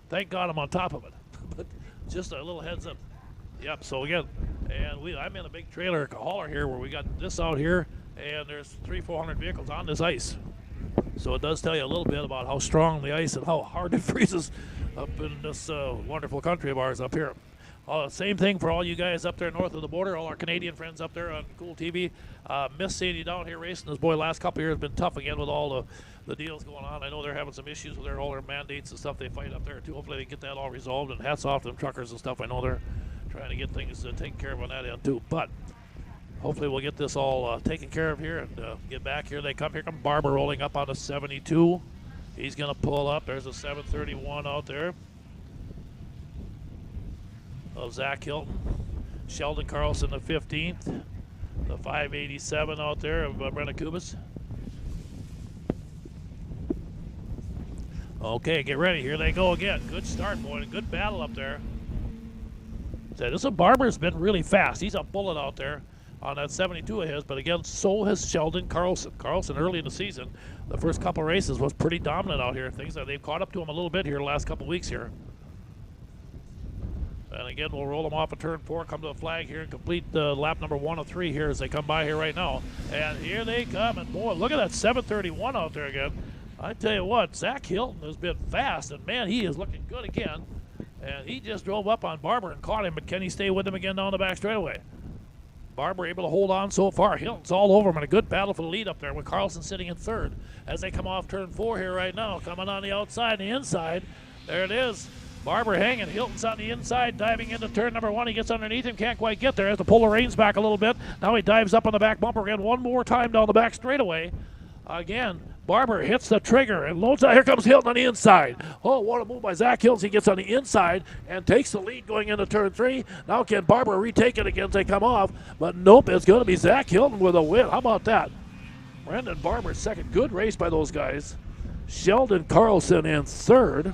Thank God I'm on top of it. But just a little heads up. Yep, so again, and I'm in a big trailer hauler here where we got this out here, and there's 300-400 vehicles on this ice. So it does tell you a little bit about how strong the ice and how hard it freezes up in this wonderful country of ours up here. Same thing for all you guys up there north of the border, all our Canadian friends up there on Cool TV. Miss seeing you down here racing. This boy last couple of years has been tough again with all the deals going on. I know they're having some issues with all their mandates and stuff they fight up there too. Hopefully they get that all resolved, and hats off to them truckers and stuff. I know they're trying to get things taken care of on that end too. But hopefully we'll get this all taken care of here and get back. Here they come. Here come Barber rolling up on a 72. He's going to pull up. There's a 731 out there of Zach Hilton. Sheldon Carlson, the 15th. The 587 out there of Brenda Kubas. Okay, get ready. Here they go again. Good start, boy. Good battle up there. This Barber's been really fast. He's a bullet out there on that 72 of his, but again, so has Sheldon Carlson. Carlson early in the season, the first couple races was pretty dominant out here. They've caught up to him a little bit here the last couple weeks here. And again, we'll roll them off at turn 4, come to the flag here, and complete lap number 1 of 3 here as they come by here right now. And here they come, and boy, look at that 731 out there again. I tell you what, Zach Hilton has been fast, and man, he is looking good again. And he just drove up on Barber and caught him, but can he stay with him again down the back straightaway? Barber able to hold on so far. Hilton's all over him in a good battle for the lead up there with Carlson sitting in 3rd as they come off turn 4 here right now. Coming on the outside and the inside. There it is. Barber hanging. Hilton's on the inside, diving into turn number 1. He gets underneath him, can't quite get there. Has to pull the reins back a little bit. Now he dives up on the back bumper again one more time down the back straightaway. Again, Barber hits the trigger and loads out. Here comes Hilton on the inside. Oh, what a move by Zach Hilton. He gets on the inside and takes the lead going into turn 3. Now can Barber retake it again as they come off? But nope, it's going to be Zach Hilton with a win. How about that? Brendan Barber second. Good race by those guys. Sheldon Carlson in third.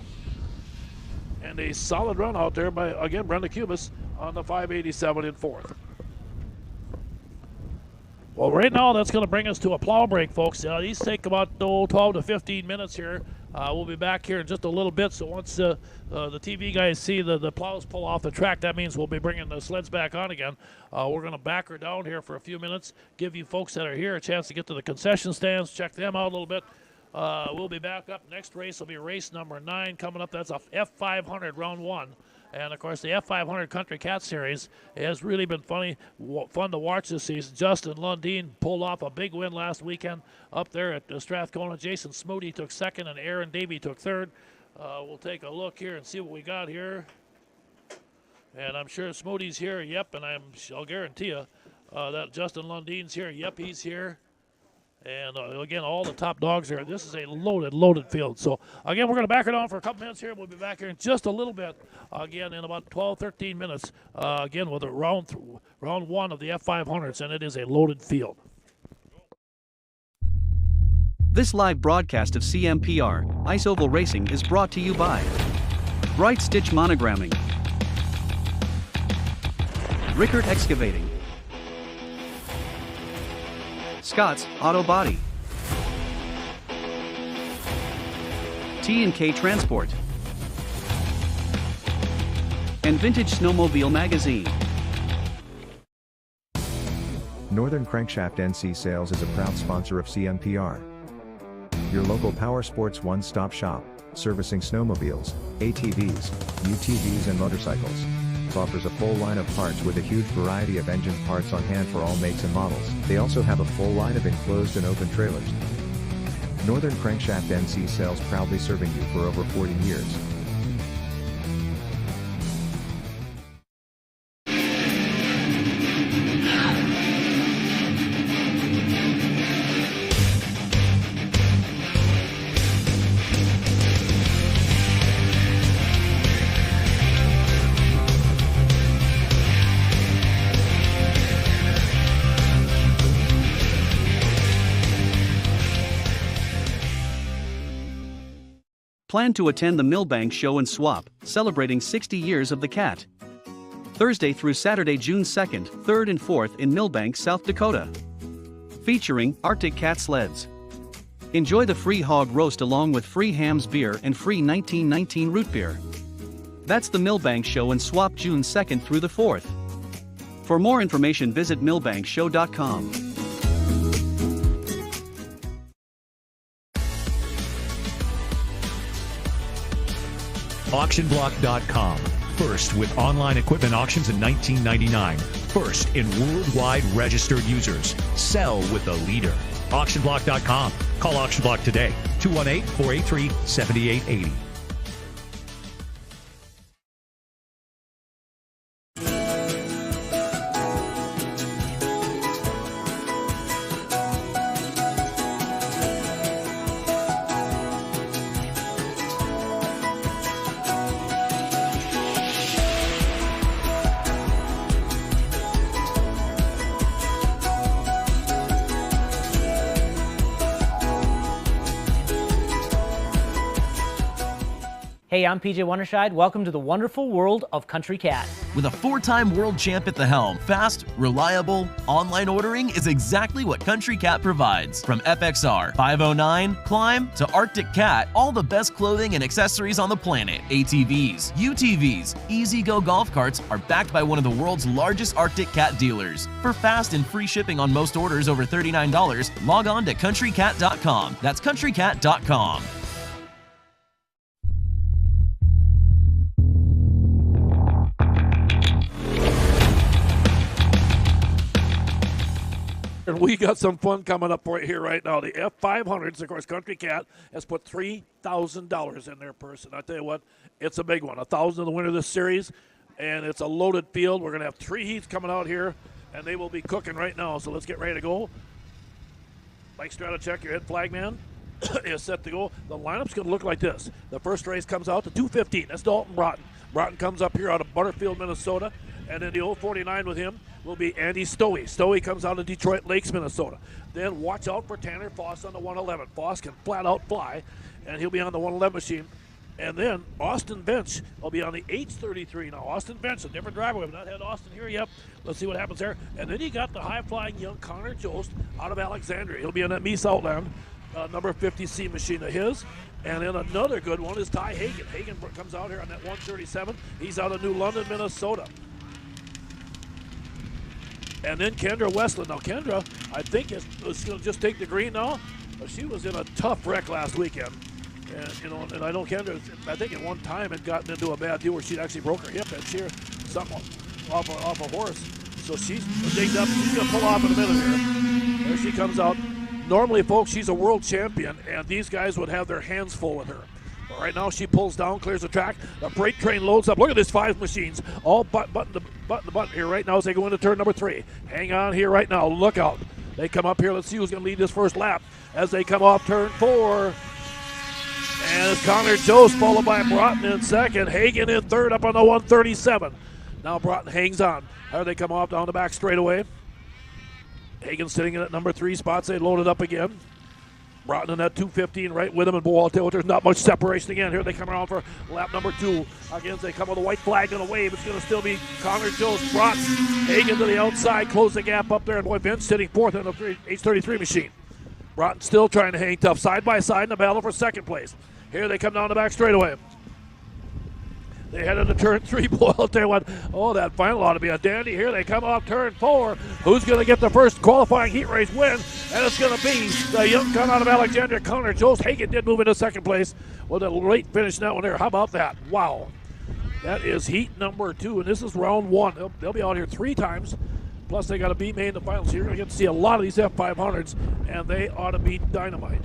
And a solid run out there by, again, Brendan Cubis on the 587 in fourth. Well, right now, that's going to bring us to a plow break, folks. These take about 12 to 15 minutes here. We'll be back here in just a little bit. So once the TV guys see the plows pull off the track, that means we'll be bringing the sleds back on again. We're going to back her down here for a few minutes, give you folks that are here a chance to get to the concession stands, check them out a little bit. We'll be back up. Next race will be race number 9 coming up. That's a F500 round 1. And, of course, the F500 Country Cat Series has really been fun to watch this season. Justin Lundeen pulled off a big win last weekend up there at Strathcona. Jason Smoody took second, and Aaron Davey took third. We'll take a look here and see what we got here. And I'm sure Smoody's here. Yep, and I'll guarantee you that Justin Lundeen's here. Yep, he's here. And, again, all the top dogs are. This is a loaded field. So, again, we're going to back it on for a couple minutes here. We'll be back here in just a little bit, again, in about 12, 13 minutes, again, with a round 1 of the F500s, and it is a loaded field. This live broadcast of CMPR, Ice Oval Racing, is brought to you by Bright Stitch Monogramming, Rickert Excavating, Scott's Auto Body, T&K Transport, and Vintage Snowmobile Magazine. Northern Crankshaft NC Sales is a proud sponsor of CMPR. Your local power sports one-stop shop, servicing snowmobiles, ATVs, UTVs and motorcycles. Offers a full line of parts with a huge variety of engine parts on hand for all makes and models. They also have a full line of enclosed and open trailers. Northern Crankshaft NC Sales, proudly serving you for over 40 years. Plan to attend the Millbank Show and Swap, celebrating 60 years of the cat. Thursday through Saturday, June 2nd, 3rd and 4th in Millbank, South Dakota. Featuring Arctic Cat sleds. Enjoy the free hog roast along with free hams beer and free 1919 root beer. That's the Millbank Show and Swap, June 2nd through the 4th. For more information, visit millbankshow.com. AuctionBlock.com. First with online equipment auctions in 1999. First in worldwide registered users. Sell with the leader. AuctionBlock.com. Call AuctionBlock today. 218-483-7880. Hey, I'm PJ Wonderscheid. Welcome to the wonderful world of Country Cat. With a 4-time world champ at the helm, fast, reliable, online ordering is exactly what Country Cat provides. From FXR, 509, Climb, to Arctic Cat, all the best clothing and accessories on the planet. ATVs, UTVs, Easy-Go golf carts are backed by one of the world's largest Arctic Cat dealers. For fast and free shipping on most orders over $39, log on to countrycat.com. That's countrycat.com. And we got some fun coming up right here right now. The F500s, of course, Country Cat has put $3,000 in their purse. And I tell you what, it's a big one. $1,000 in the winner of this series, and it's a loaded field. We're going to have 3 heats coming out here, and they will be cooking right now. So let's get ready to go. Mike Stratachek, your head flag man, is set to go. The lineup's going to look like this. The first race comes out to 2:15. That's Dalton Broughton. Broughton comes up here out of Butterfield, Minnesota. And then the 049 with him will be Andy Stowey. Stowey comes out of Detroit Lakes, Minnesota. Then watch out for Tanner Foss on the 111. Foss can flat out fly, and he'll be on the 111 machine. And then Austin Bench will be on the H33. Now, Austin Bench, a different driver. We've not had Austin here yet. Let's see what happens there. And then you got the high-flying young Connor Jost out of Alexandria. He'll be on that Mies Outland number 50C machine of his. And then another good one is Ty Hagen. Hagen comes out here on that 137. He's out of New London, Minnesota. And then Kendra Westland. Now, Kendra, I think is going to just take the green now. She was in a tough wreck last weekend. And, and I know Kendra, I think at one time had gotten into a bad deal where she'd actually broke her hip and shear something off a horse. So she's dinged up. She's going to pull off in a minute here. There she comes out. Normally, folks, she's a world champion, and these guys would have their hands full with her. But right now, she pulls down, clears the track. The freight train loads up. Look at these 5 machines, all button to button here right now as they go into turn number 3. Hang on here right now. Look out. They come up here. Let's see who's going to lead this first lap as they come off turn 4. And it's Connor Jost followed by Broughton in second. Hagen in third up on the 137. Now Broughton hangs on. How do they come off down the back straightaway? Hagen sitting in at number 3 spots. They load it up again. Broughton in that 215 right with him, and Boaltail. There's not much separation again. Here they come around for lap number 2. Again, they come with a white flag and a wave. It's going to still be Connor Jost, Broughton, Hagen to the outside, close the gap up there, and boy, Vince sitting 4th in the H33 machine. Broughton still trying to hang tough, side by side in the battle for second place. Here they come down the back straightaway. They head into turn 3. Boaltail went, oh, that final ought to be a dandy. Here they come off turn 4. Who's going to get the first qualifying heat race win? And it's going to be the young gun out of Alexandria, Connor Jost. Hagen did move into second place with a late finish in that one there. How about that? Wow. That is heat number 2, and this is round 1. They'll be out here 3 times. Plus, they got a B main in the finals. So you're going to get to see a lot of these F500s, and they ought to be dynamite.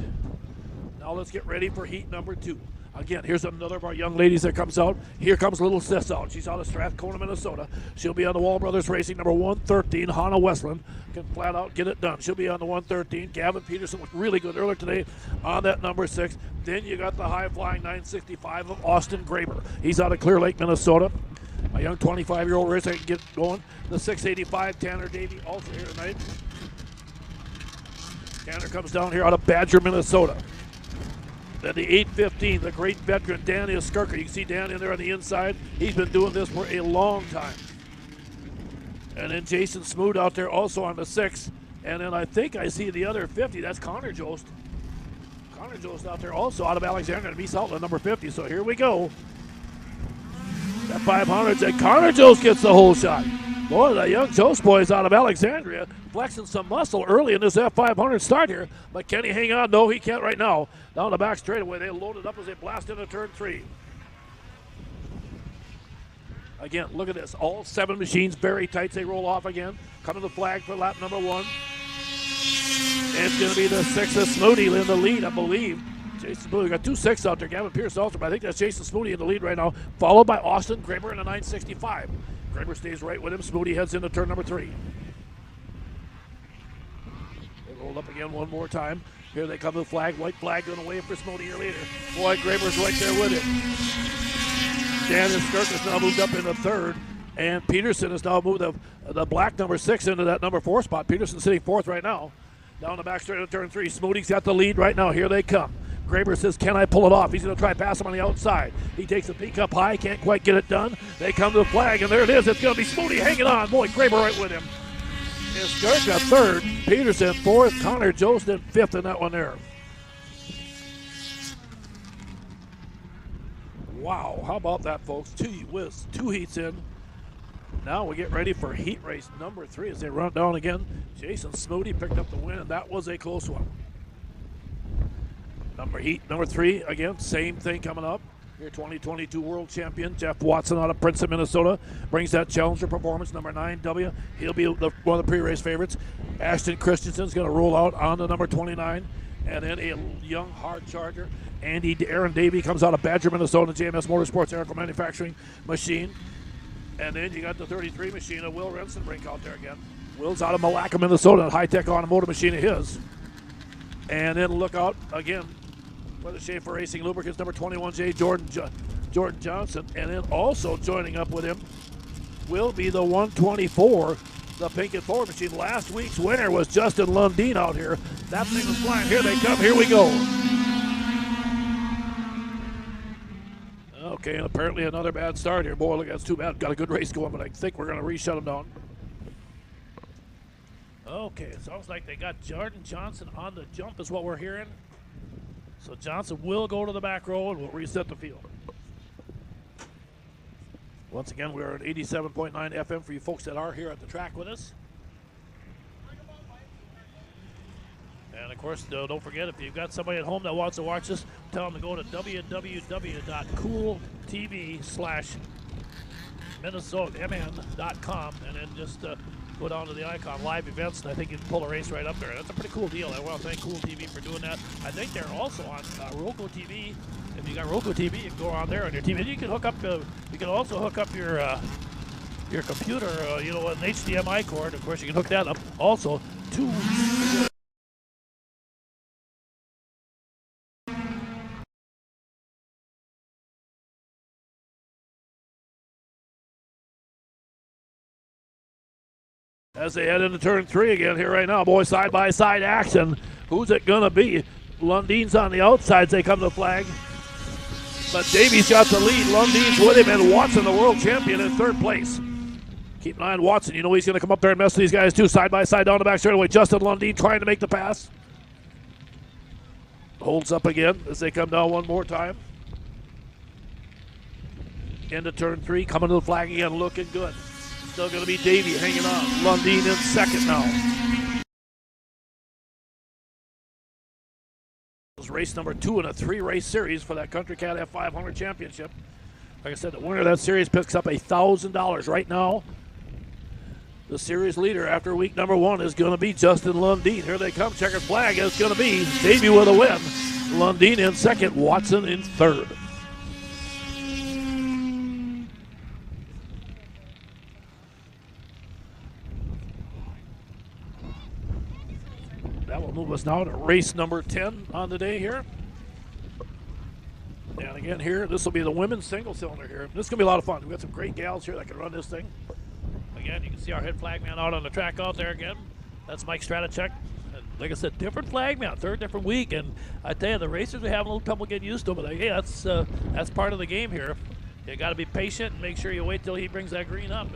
Now let's get ready for heat number 2. Again, here's another of our young ladies that comes out. Here comes little sis out. She's out of Strathcona, Minnesota. She'll be on the Wall Brothers Racing number 113. Hannah Westland can flat out get it done. She'll be on the 113. Gavin Peterson looked really good earlier today on that number 6. Then you got the high-flying 965 of Austin Graber. He's out of Clear Lake, Minnesota. A young 25-year-old racer can get going. The 685, Tanner Davey, also here tonight. Tanner comes down here out of Badger, Minnesota. Then the 815, the great veteran Danny Skirker. You can see Dan in there on the inside. He's been doing this for a long time. And then Jason Smoot out there also on the 6. And then I think I see the other 50. That's Connor Jost. Connor Jost out there also out of Alexandria, Mies Outland, number 50. So here we go. That 500, and Connor Jost gets the whole shot. Boy, the young Jost boys out of Alexandria flexing some muscle early in this F500 start here. But can he hang on? No, he can't right now. Down the back straightaway, they load it up as they blast into turn 3. Again, look at this. All 7 machines very tight. They roll off again. Coming to the flag for lap number 1. It's going to be the 6 of Snooty in the lead, I believe. Jason Smoody, we got 2 6 out there. Gavin Pierce also, but I think that's Jason Smoody in the lead right now, followed by Austin Graber in the 965. Graber stays right with him. Smoody heads into turn number 3. They roll up again one more time. Here they come to the flag. White flag going away for Smoody here later. Boy, Graber's right there with him. Dan Skirk has now moved up in the 3rd. And Peterson has now moved the black number 6 into that number 4 spot. Peterson sitting 4th right now. Down the back straight of turn 3. Smoody's got the lead right now. Here they come. Graber says, can I pull it off? He's going to try to pass him on the outside. He takes a peek up high, can't quite get it done. They come to the flag, and there it is. It's going to be Smoody hanging on. Boy, Graber right with him. It's Skirk 3rd, Peterson 4th, Connor Jost in 5th in that one there. Wow, how about that, folks? 2 heats in. Now we get ready for heat race number 3 as they run down again. Jason Smoody picked up the win, and that was a close one. Heat number 3, again, same thing coming up. Your 2022 world champion, Jeff Watson out of Princeton, Minnesota, brings that challenger performance, number 9W. He'll be one of the pre-race favorites. Ashton Christensen's going to roll out on the number 29. And then a young hard charger, Aaron Davey, comes out of Badger, Minnesota, JMS Motorsports Aerial Manufacturing machine. And then you got the 33 machine of Will Rensenbrink out there again. Will's out of Malacca, Minnesota, a high-tech automotive machine of his. And then look out again for the Schaefer Racing Lubricants number 21J, Jordan Johnson. And then also joining up with him will be the 124, the Pinkett Ford machine. Last week's winner was Justin Lundeen out here. That thing was flying. Here they come. Here we go. Okay, and apparently another bad start here. Boy, look, that's too bad. Got a good race going, but I think we're going to re-shut them down. Okay, it sounds like they got Jordan Johnson on the jump is what we're hearing. So Johnson will go to the back row and we'll reset the field. Once again, we're at 87.9 FM for you folks that are here at the track with us. And of course, don't forget, if you've got somebody at home that wants to watch this, tell them to go to www.cooltv/minnesotamn.com and then just go down to the icon live events, and I think you can pull a race right up there. That's a pretty cool deal. I want to thank Cool TV for doing that. I think they're also on Roku TV. If you got Roku TV, you can go on there on your TV. And you can hook up. You can also hook up your computer. An HDMI cord. Of course, you can hook that up also to. As they head into turn 3 again here right now, boy, side-by-side action. Who's it going to be? Lundeen's on the outsides. They come to the flag. But Davies got the lead. Lundeen's with him, and Watson, the world champion, in third place. Keep an eye on Watson. You know he's going to come up there and mess with these guys, too. Side-by-side down the back straightaway. Justin Lundeen trying to make the pass. Holds up again as they come down one more time. Into turn 3, coming to the flag again, looking good. Still going to be Davey hanging on. Lundeen in second now. This is race number 2 in a 3-race series for that Country Cat F500 Championship. Like I said, the winner of that series picks up $1,000 right now. The series leader after week number 1 is going to be Justin Lundeen. Here they come. Checkered flag. It's going to be Davey with a win. Lundeen in second. Watson in third. That will move us now to race number 10 on the day here. And again here, this will be the women's single cylinder here. This is going to be a lot of fun. We've got some great gals here that can run this thing. Again, you can see our head flagman out on the track out there again. That's Mike Stratachek. And like I said, different flagman, third different week. And I tell you, the racers, we have a little trouble getting used to them. But hey, that's part of the game here. You got to be patient and make sure you wait till he brings that green up.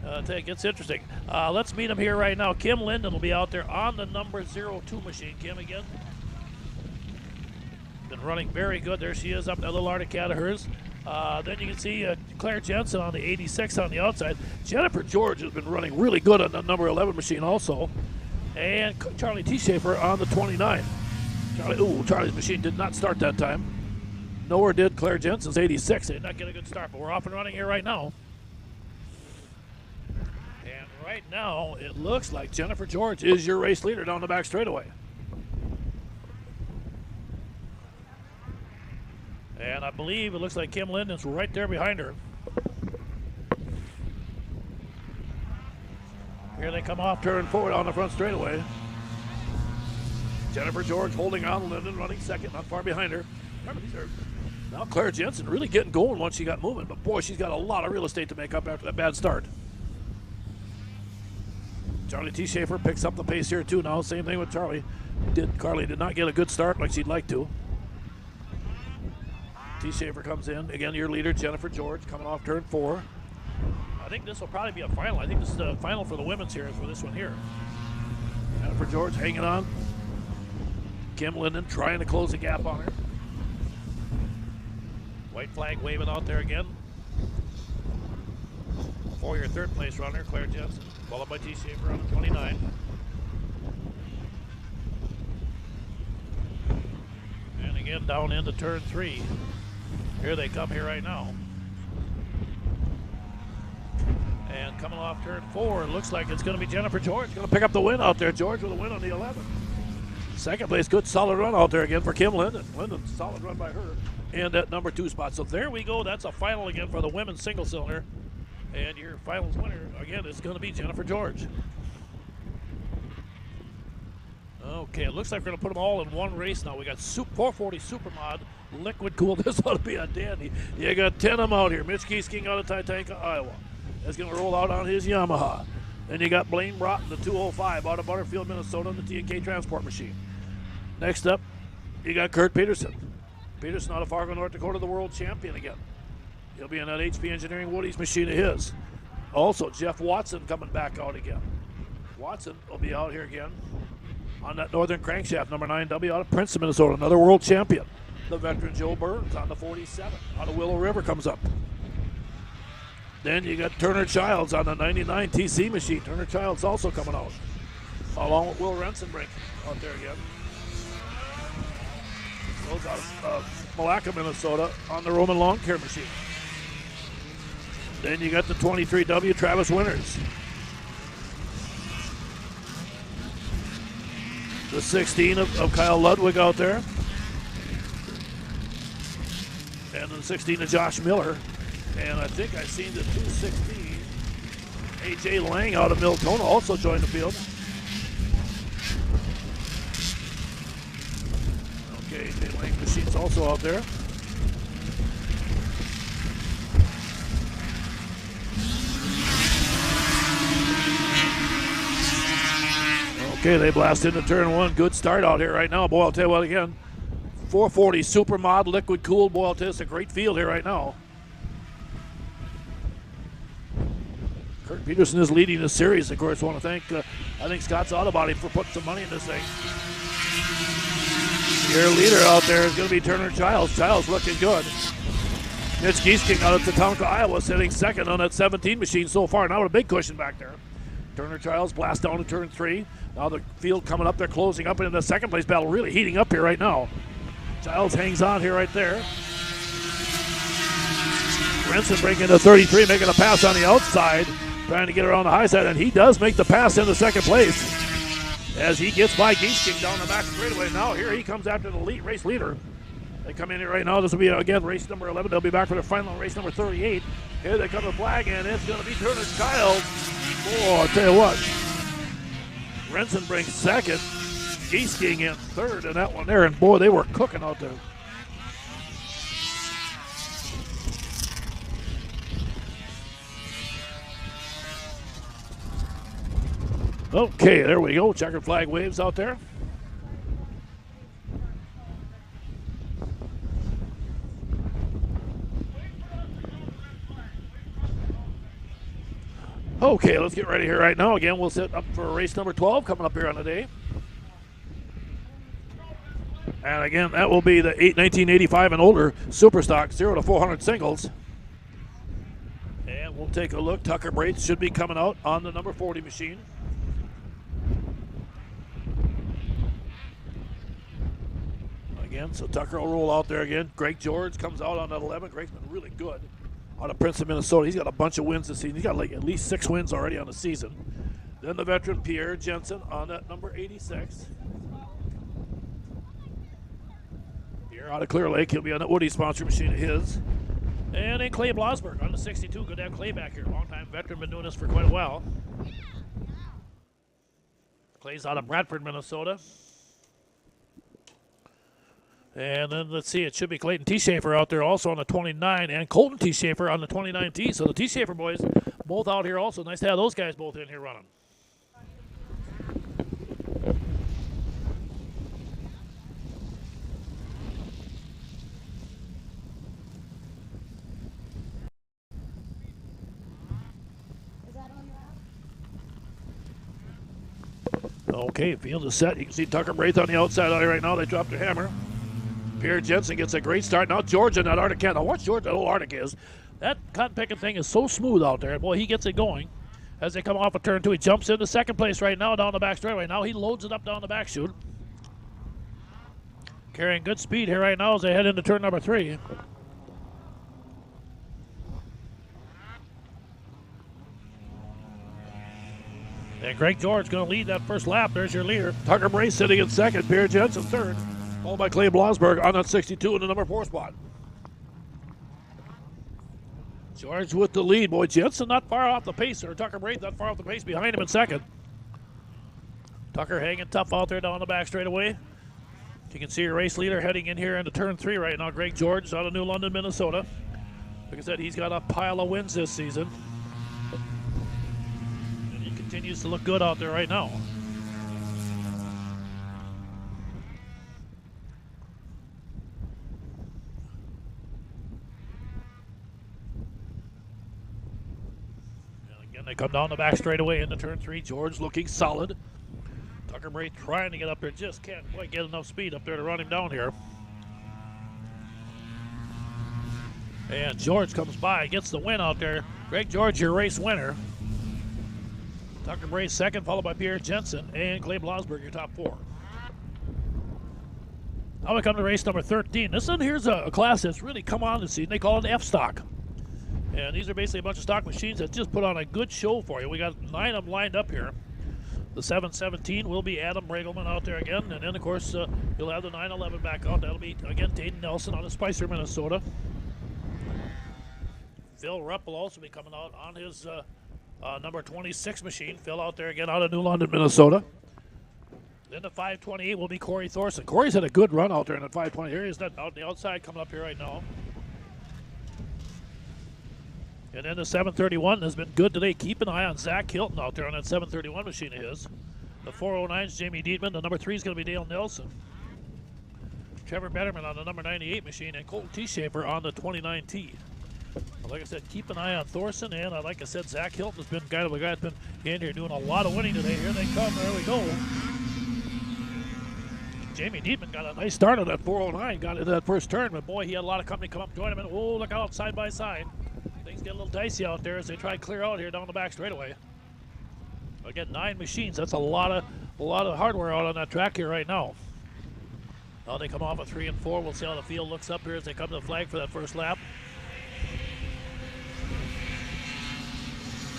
And it gets interesting. Let's meet him here right now. Kim Linden will be out there on the number 02 machine. Kim again. Been running very good. There she is up in that little Arctic Cat of hers. Then you can see Claire Jensen on the 86 on the outside. Jennifer George has been running really good on the number 11 machine also. And Charlie T. Schaefer on the 29. Charlie's machine did not start that time. Nor did Claire Jensen's 86. They did not get a good start, but we're off and running here right now. Right now, it looks like Jennifer George is your race leader down the back straightaway. And I believe it looks like Kim Linden's right there behind her. Here they come off turn forward on the front straightaway. Jennifer George holding on, Linden running second, not far behind her. Remember, these are now Claire Jensen really getting going once she got moving, but boy, she's got a lot of real estate to make up after that bad start. Charlie T. Schaefer picks up the pace here too now. Same thing with Charlie. Carly did not get a good start like she'd like to. T. Schaefer comes in. Again, your leader, Jennifer George, coming off turn 4. I think this will probably be a final. I think this is the final for the women's here for this one here. Jennifer George hanging on. Kim Linden trying to close the gap on her. White flag waving out there again. For your third place runner, Claire Jensen, followed by T. Schaefer on the 29. And again, down into turn 3. Here they come here right now. And coming off turn 4, it looks like it's going to be Jennifer George. Going to pick up the win out there. George with a win on the 11. Second place, good solid run out there again for Kim Linden. Linden, solid run by her. And at number 2 spot. So there we go. That's a final again for the women's single cylinder. And your finals winner, again, is going to be Jennifer George. Okay, it looks like we're going to put them all in one race now. We got 440 Supermod, liquid cool. This ought to be a dandy. You got 10 of them out here. Mitch Kiesking out of Titanca, Iowa, is going to roll out on his Yamaha. Then you got Blaine Broughton, the 205, out of Butterfield, Minnesota, on the T&K Transport Machine. Next up, you got Kurt Peterson. Peterson out of Fargo, North Dakota, the world champion again. He'll be in that HP Engineering Woody's machine of his. Also, Jeff Watson coming back out again. Watson will be out here again on that Northern Crankshaft, number 9W, out of Princeton, Minnesota, another world champion. The veteran Joe Burns on the 47, out of Willow River, comes up. Then you got Turner Childs on the 99 TC machine. Turner Childs also coming out, along with Will Rensenbrink out there again. Those out of Malacca, Minnesota, on the Roman Lawn Care machine. Then you got the 23W Travis Winters. The 16 of Kyle Ludwig out there. And the 16 of Josh Miller. And I think I've seen the 216 AJ Lang out of Miltona also joined the field. Okay, AJ Lang machine's also out there. Okay, they blast into turn one. Good start out here right now. Boy, I'll tell you what again. 440 Supermod, liquid cooled. Boy, I'll tell you, it's a great field here right now. Kurt Peterson is leading the series. Of course, I want to thank, I think, Scott's Auto Body for putting some money in this thing. Your leader out there is going to be Turner Childs. Childs looking good. Mitch Giesking out of Tatanka, Iowa, sitting second on that 17 machine so far. Now with a big cushion back there. Turner Childs blast down to turn 3. Now the field coming up, they're closing up into the second place battle, really heating up here right now. Childs hangs on here right there. Renson breaking to 33, making a pass on the outside, trying to get around the high side, and he does make the pass into second place as he gets by Giesking down the back straightaway. Now here he comes after the race leader. They come in here right now. This will be, again, race number 11. They'll be back for their final race number 38. Here they come to flag, and it's going to be Turner Childs. Oh, I'll tell you what. Renson brings second. Giesking in third in that one there, and boy, they were cooking out there. Okay, there we go. Checkered flag waves out there. Okay, let's get ready here right now. Again, we'll set up for race number 12 coming up here on the day. And again, that will be the 1985 and older Superstock 0 to 400 singles. And we'll take a look. Tucker Braith should be coming out on the number 40 machine. Again, so Tucker will roll out there again. Greg George comes out on that 11. Greg's been really good out of Princeton, Minnesota. He's got a bunch of wins this season. He's got like at least 6 wins already on the season. Then the veteran Pierre Jensen on that number 86. Pierre out of Clear Lake. He'll be on that Woody sponsor machine of his. And then Clay Blosberg on the 62. Good to have Clay back here. Long-time veteran, been doing this for quite a while. Clay's out of Bradford, Minnesota. And then let's see, it should be Clayton T. Schaefer out there also on the 29 and Colton T. Schaefer on the 29T. So the T. Schaefer boys both out here also. Nice to have those guys both in here running. Is that on your app? Okay, field is set. You can see Tucker Braith on the outside out here right now. They dropped their hammer. Pierre Jensen gets a great start. Now George in that Arctic cat. Now watch George, that old Arctic is. That cotton picking thing is so smooth out there. Boy, he gets it going. As they come off of turn 2, he jumps into second place right now down the back straightaway. Now he loads it up down the back chute. Carrying good speed here right now as they head into turn number 3. And Greg George going to lead that first lap. There's your leader. Tucker Braith sitting in second. Pierre Jensen third. Followed by Clay Blosberg on that 62 in the number 4 spot. George with the lead. Boy, Jensen not far off the pace, or Tucker Braith not far off the pace behind him in second. Tucker hanging tough out there down the back straightaway. You can see your race leader heading in here into turn 3 right now, Greg George out of New London, Minnesota. Like I said, he's got a pile of wins this season. And he continues to look good out there right now. And again, they come down the back straightaway into turn 3. George looking solid. Tucker Bray trying to get up there, just can't quite get enough speed up there to run him down here. And George comes by, gets the win out there. Greg George, your race winner. Tucker Bray second, followed by Pierre Jensen and Clay Blosberg, your top 4. Now we come to race number 13. This one here's a class that's really come on this season. They call it F-Stock. And these are basically a bunch of stock machines that just put on a good show for you. We got 9 of them lined up here. The 717 will be Adam Regelman out there again. And then, of course, you'll have the 911 back out. That'll be, again, Dayton Nelson out of Spicer, Minnesota. Phil Rupp will also be coming out on his number 26 machine. Phil out there again out of New London, Minnesota. Then the 528 will be Corey Thorson. Corey's had a good run out there in the 520. Here he is out the outside coming up here right now. And then the 731 has been good today. Keep an eye on Zach Hilton out there on that 731 machine of his. The 409 is Jamie Dietman. The number 3 is going to be Dale Nelson. Trevor Betterman on the number 98 machine, and Colton T. Schaefer on the 29T. Like I said, keep an eye on Thorson, and like I said, Zach Hilton has been kind of a guy that's been in here doing a lot of winning today. Here they come. There we go. Jamie Dietman got a nice start on that 409, got into that first turn, but boy, he had a lot of company come up join him, and oh, look out, side by side. Things get a little dicey out there as they try to clear out here down the back straightaway. Again, 9 machines. That's a lot of hardware out on that track here right now. Now they come off of 3 and 4. We'll see how the field looks up here as they come to the flag for that first lap.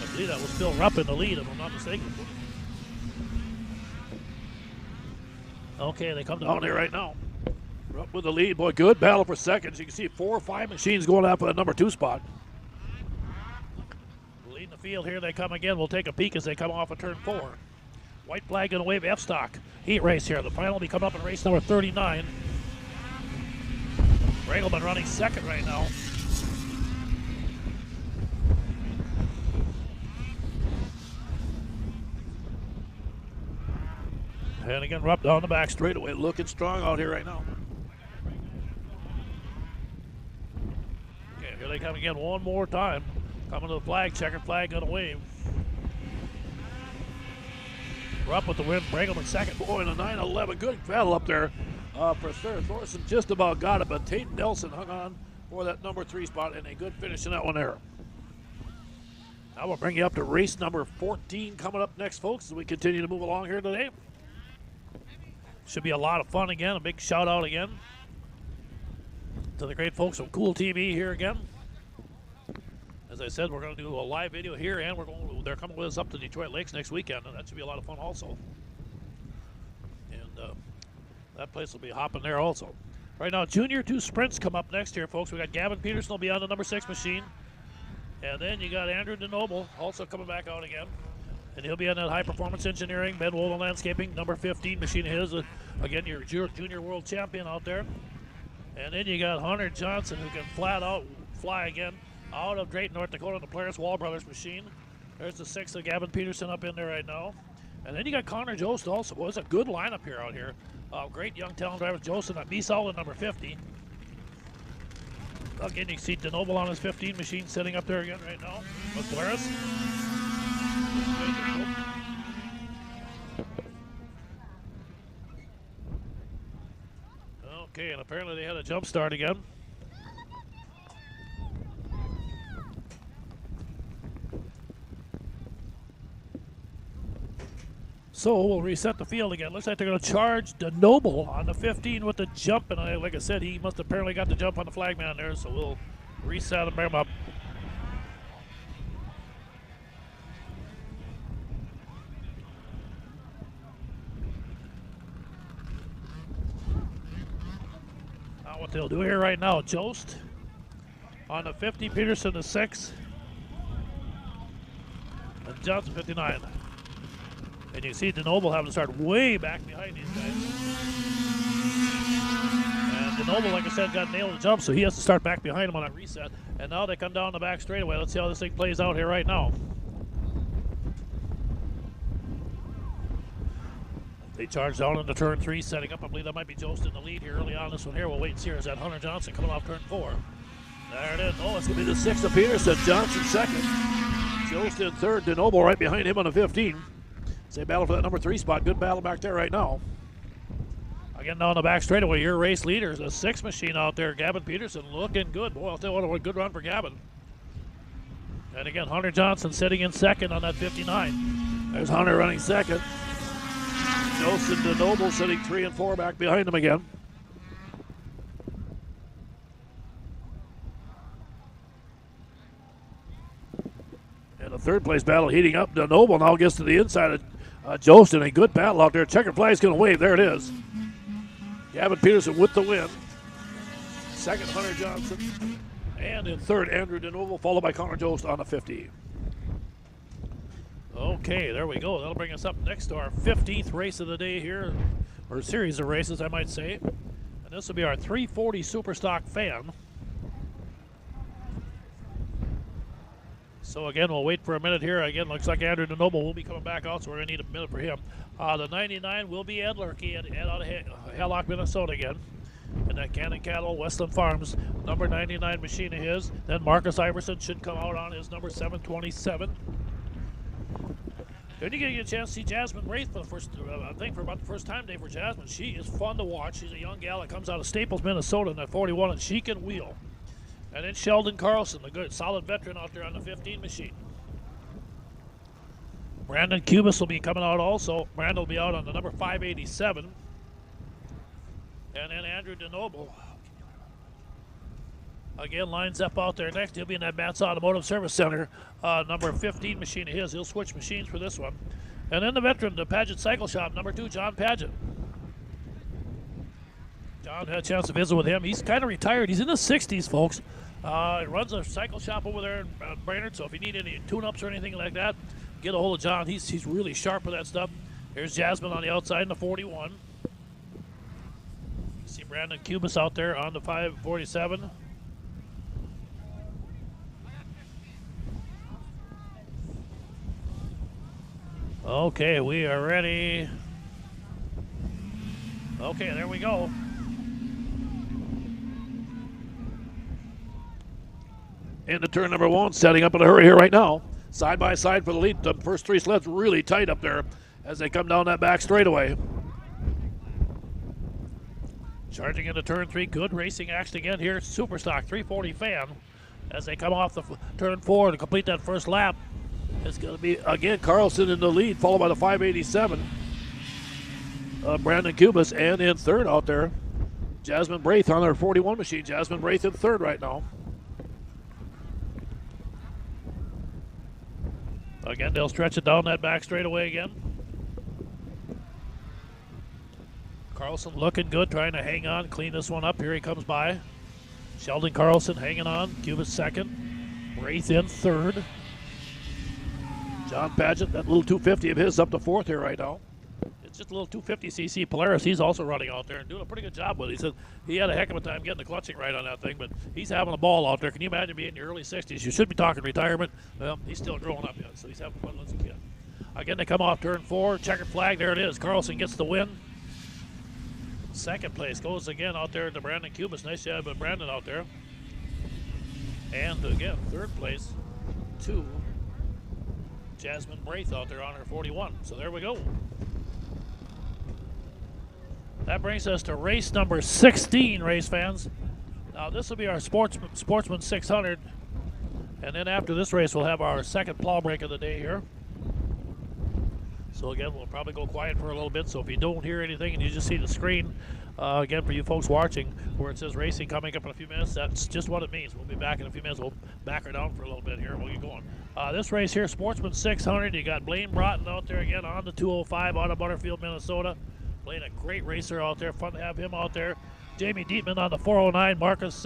I believe that was Phil Rupp in the lead, if I'm not mistaken. Okay, they come down here right now. Rupp with the lead. Boy, good battle for seconds. You can see 4 or 5 machines going after that number 2 spot. Leading the field, here they come again. We'll take a peek as they come off of turn 4. White flag going to wave F-Stock. Heat race here. The final will be coming up in race number 39. Regelman running second right now. And again, Rupp down the back straightaway, looking strong out here right now. Okay, here they come again one more time. Coming to the flag, checkered flag going to wave. Rupp with the win, Regelman second. Boy, in a 9-11, good battle up there for Sir Thorson. Just about got it, but Tate Nelson hung on for that number 3 spot, and a good finish in that one there. Now we'll bring you up to race number 14 coming up next, folks, as we continue to move along here today. Should be a lot of fun again. A big shout out again to the great folks from Cool TV here again. As I said, we're going to do a live video here, and they're coming with us up to Detroit Lakes next weekend, and that should be a lot of fun also. And that place will be hopping there also. Right now, Junior 2 sprints come up next here, folks. We got Gavin Peterson will be on the number 6 machine, and then you got Andrew DeNoble also coming back out again. And he'll be on that high-performance engineering, Ben Wolven Landscaping, number 15 machine of his. Again, your junior world champion out there. And then you got Hunter Johnson, who can flat out fly again out of Drayton, North Dakota, the Polaris Wall Brothers machine. There's the 6th of Gavin Peterson up in there right now. And then you got Connor Jost also. Well, it's a good lineup here out here. Great young talent driver, Jost and Misal at number 50. Again, you can see DeNoble on his 15 machine sitting up there again right now with Polaris. Okay, and apparently they had a jump start again. So we'll reset the field again. Looks like they're going to charge DeNoble on the 15 with the jump, and like I said, he must have apparently got the jump on the flagman there, so we'll reset and bring him up. What they'll do here right now, Jost on the 50, Peterson the 6, and Johnson 59. And you see DeNoble having to start way back behind these guys. And DeNoble, like I said, got nailed to jump, so he has to start back behind him on that reset. And now they come down the back straightaway. Let's see how this thing plays out here right now. They charge down into turn 3, setting up. I believe that might be Jost in the lead here early on this one here. We'll wait and see. Is that Hunter Johnson coming off turn 4? There it is. Oh, it's going to be the 6th of Peterson. Johnson second. Jost in third. DeNoble right behind him on the 15. They battle for that number 3 spot. Good battle back there right now. Again, down the back straightaway, your race leader is a 6 machine out there. Gavin Peterson looking good. Boy, I'll tell you what a good run for Gavin. And again, Hunter Johnson sitting in second on that 59. There's Hunter running second. Jost and DeNoble sitting 3 and 4 back behind him again. And the third place battle heating up. DeNoble now gets to the inside of Jost in a good battle out there. Checkered flag's going to wave. There it is. Gavin Peterson with the win. Second, Hunter Johnson. And in third, Andrew DeNoble, followed by Connor Jost on the 50. Okay, there we go. That'll bring us up next to our 15th race of the day here, or series of races, I might say. And this will be our 340 Superstock Fan. So again, we'll wait for a minute here. Again, looks like Andrew DeNoble will be coming back out, so we're going to need a minute for him. The 99 will be Ed Lurkey out of Hallock, Minnesota again. And that Cannon Cattle, Westland Farms, number 99 machine of his. Then Marcus Iverson should come out on his number 727. Then you get a chance to see Jasmine Wraith for the first, I think for about the first time today for Jasmine. She is fun to watch. She's a young gal that comes out of Staples, Minnesota in that 41, and she can wheel. And then Sheldon Carlson, the good, solid veteran out there on the 15 machine. Brandon Cubis will be coming out also. Brandon will be out on the number 587. And then Andrew DeNoble, again, lines up out there next. He'll be in that Mats Automotive Service Center, number 15 machine of his. He'll switch machines for this one. And then the veteran, the Paget Cycle Shop, number 2, John Paget. John had a chance to visit with him. He's kind of retired. He's in the 60s, folks. He runs a cycle shop over there in Brainerd, so if you need any tune-ups or anything like that, get a hold of John. He's really sharp with that stuff. Here's Jasmine on the outside in the 41. See Brandon Cubis out there on the 547. Okay, we are ready. Okay, there we go. Into turn number 1, setting up in a hurry here right now. Side by side for the lead. The first 3 sleds really tight up there as they come down that back straightaway. Charging into turn 3, good racing action again here. Superstock 340 Fan as they come off the turn 4 to complete that first lap. It's going to be, again, Carlson in the lead, followed by the 587. Brandon Cubis, and in third out there, Jasmine Wraith on their 41 machine. Jasmine Wraith in third right now. Again, they'll stretch it down that back straightaway again. Carlson looking good, trying to hang on, clean this one up. Here he comes by. Sheldon Carlson hanging on. Cubis second. Wraith in third. John Paget, that little 250 of his, up to fourth here right now. It's just a little 250cc Polaris. He's also running out there and doing a pretty good job with it. He said he had a heck of a time getting the clutching right on that thing, but he's having a ball out there. Can you imagine being in your early 60s? You should be talking retirement. Well, he's still growing up yet, so he's having fun as a kid. Again, they come off turn 4. Checkered flag. There it is. Carlson gets the win. Second place goes again out there to Brandon Cubis. Nice job with Brandon out there. And again, third place to Jasmine Wraith out there on her 41. So there we go. That brings us to race number 16, race fans. Now this will be our Sportsman 600. And then after this race, we'll have our second plow break of the day here. So again, we'll probably go quiet for a little bit. So if you don't hear anything and you just see the screen, again, for you folks watching, where it says racing coming up in a few minutes, that's just what it means. We'll be back in a few minutes. We'll back her down for a little bit here and we'll get going. This race here, Sportsman 600, you got Blaine Broughton out there again on the 205 out of Butterfield, Minnesota. Blaine, a great racer out there. Fun to have him out there. Jamie Dietman on the 409. Marcus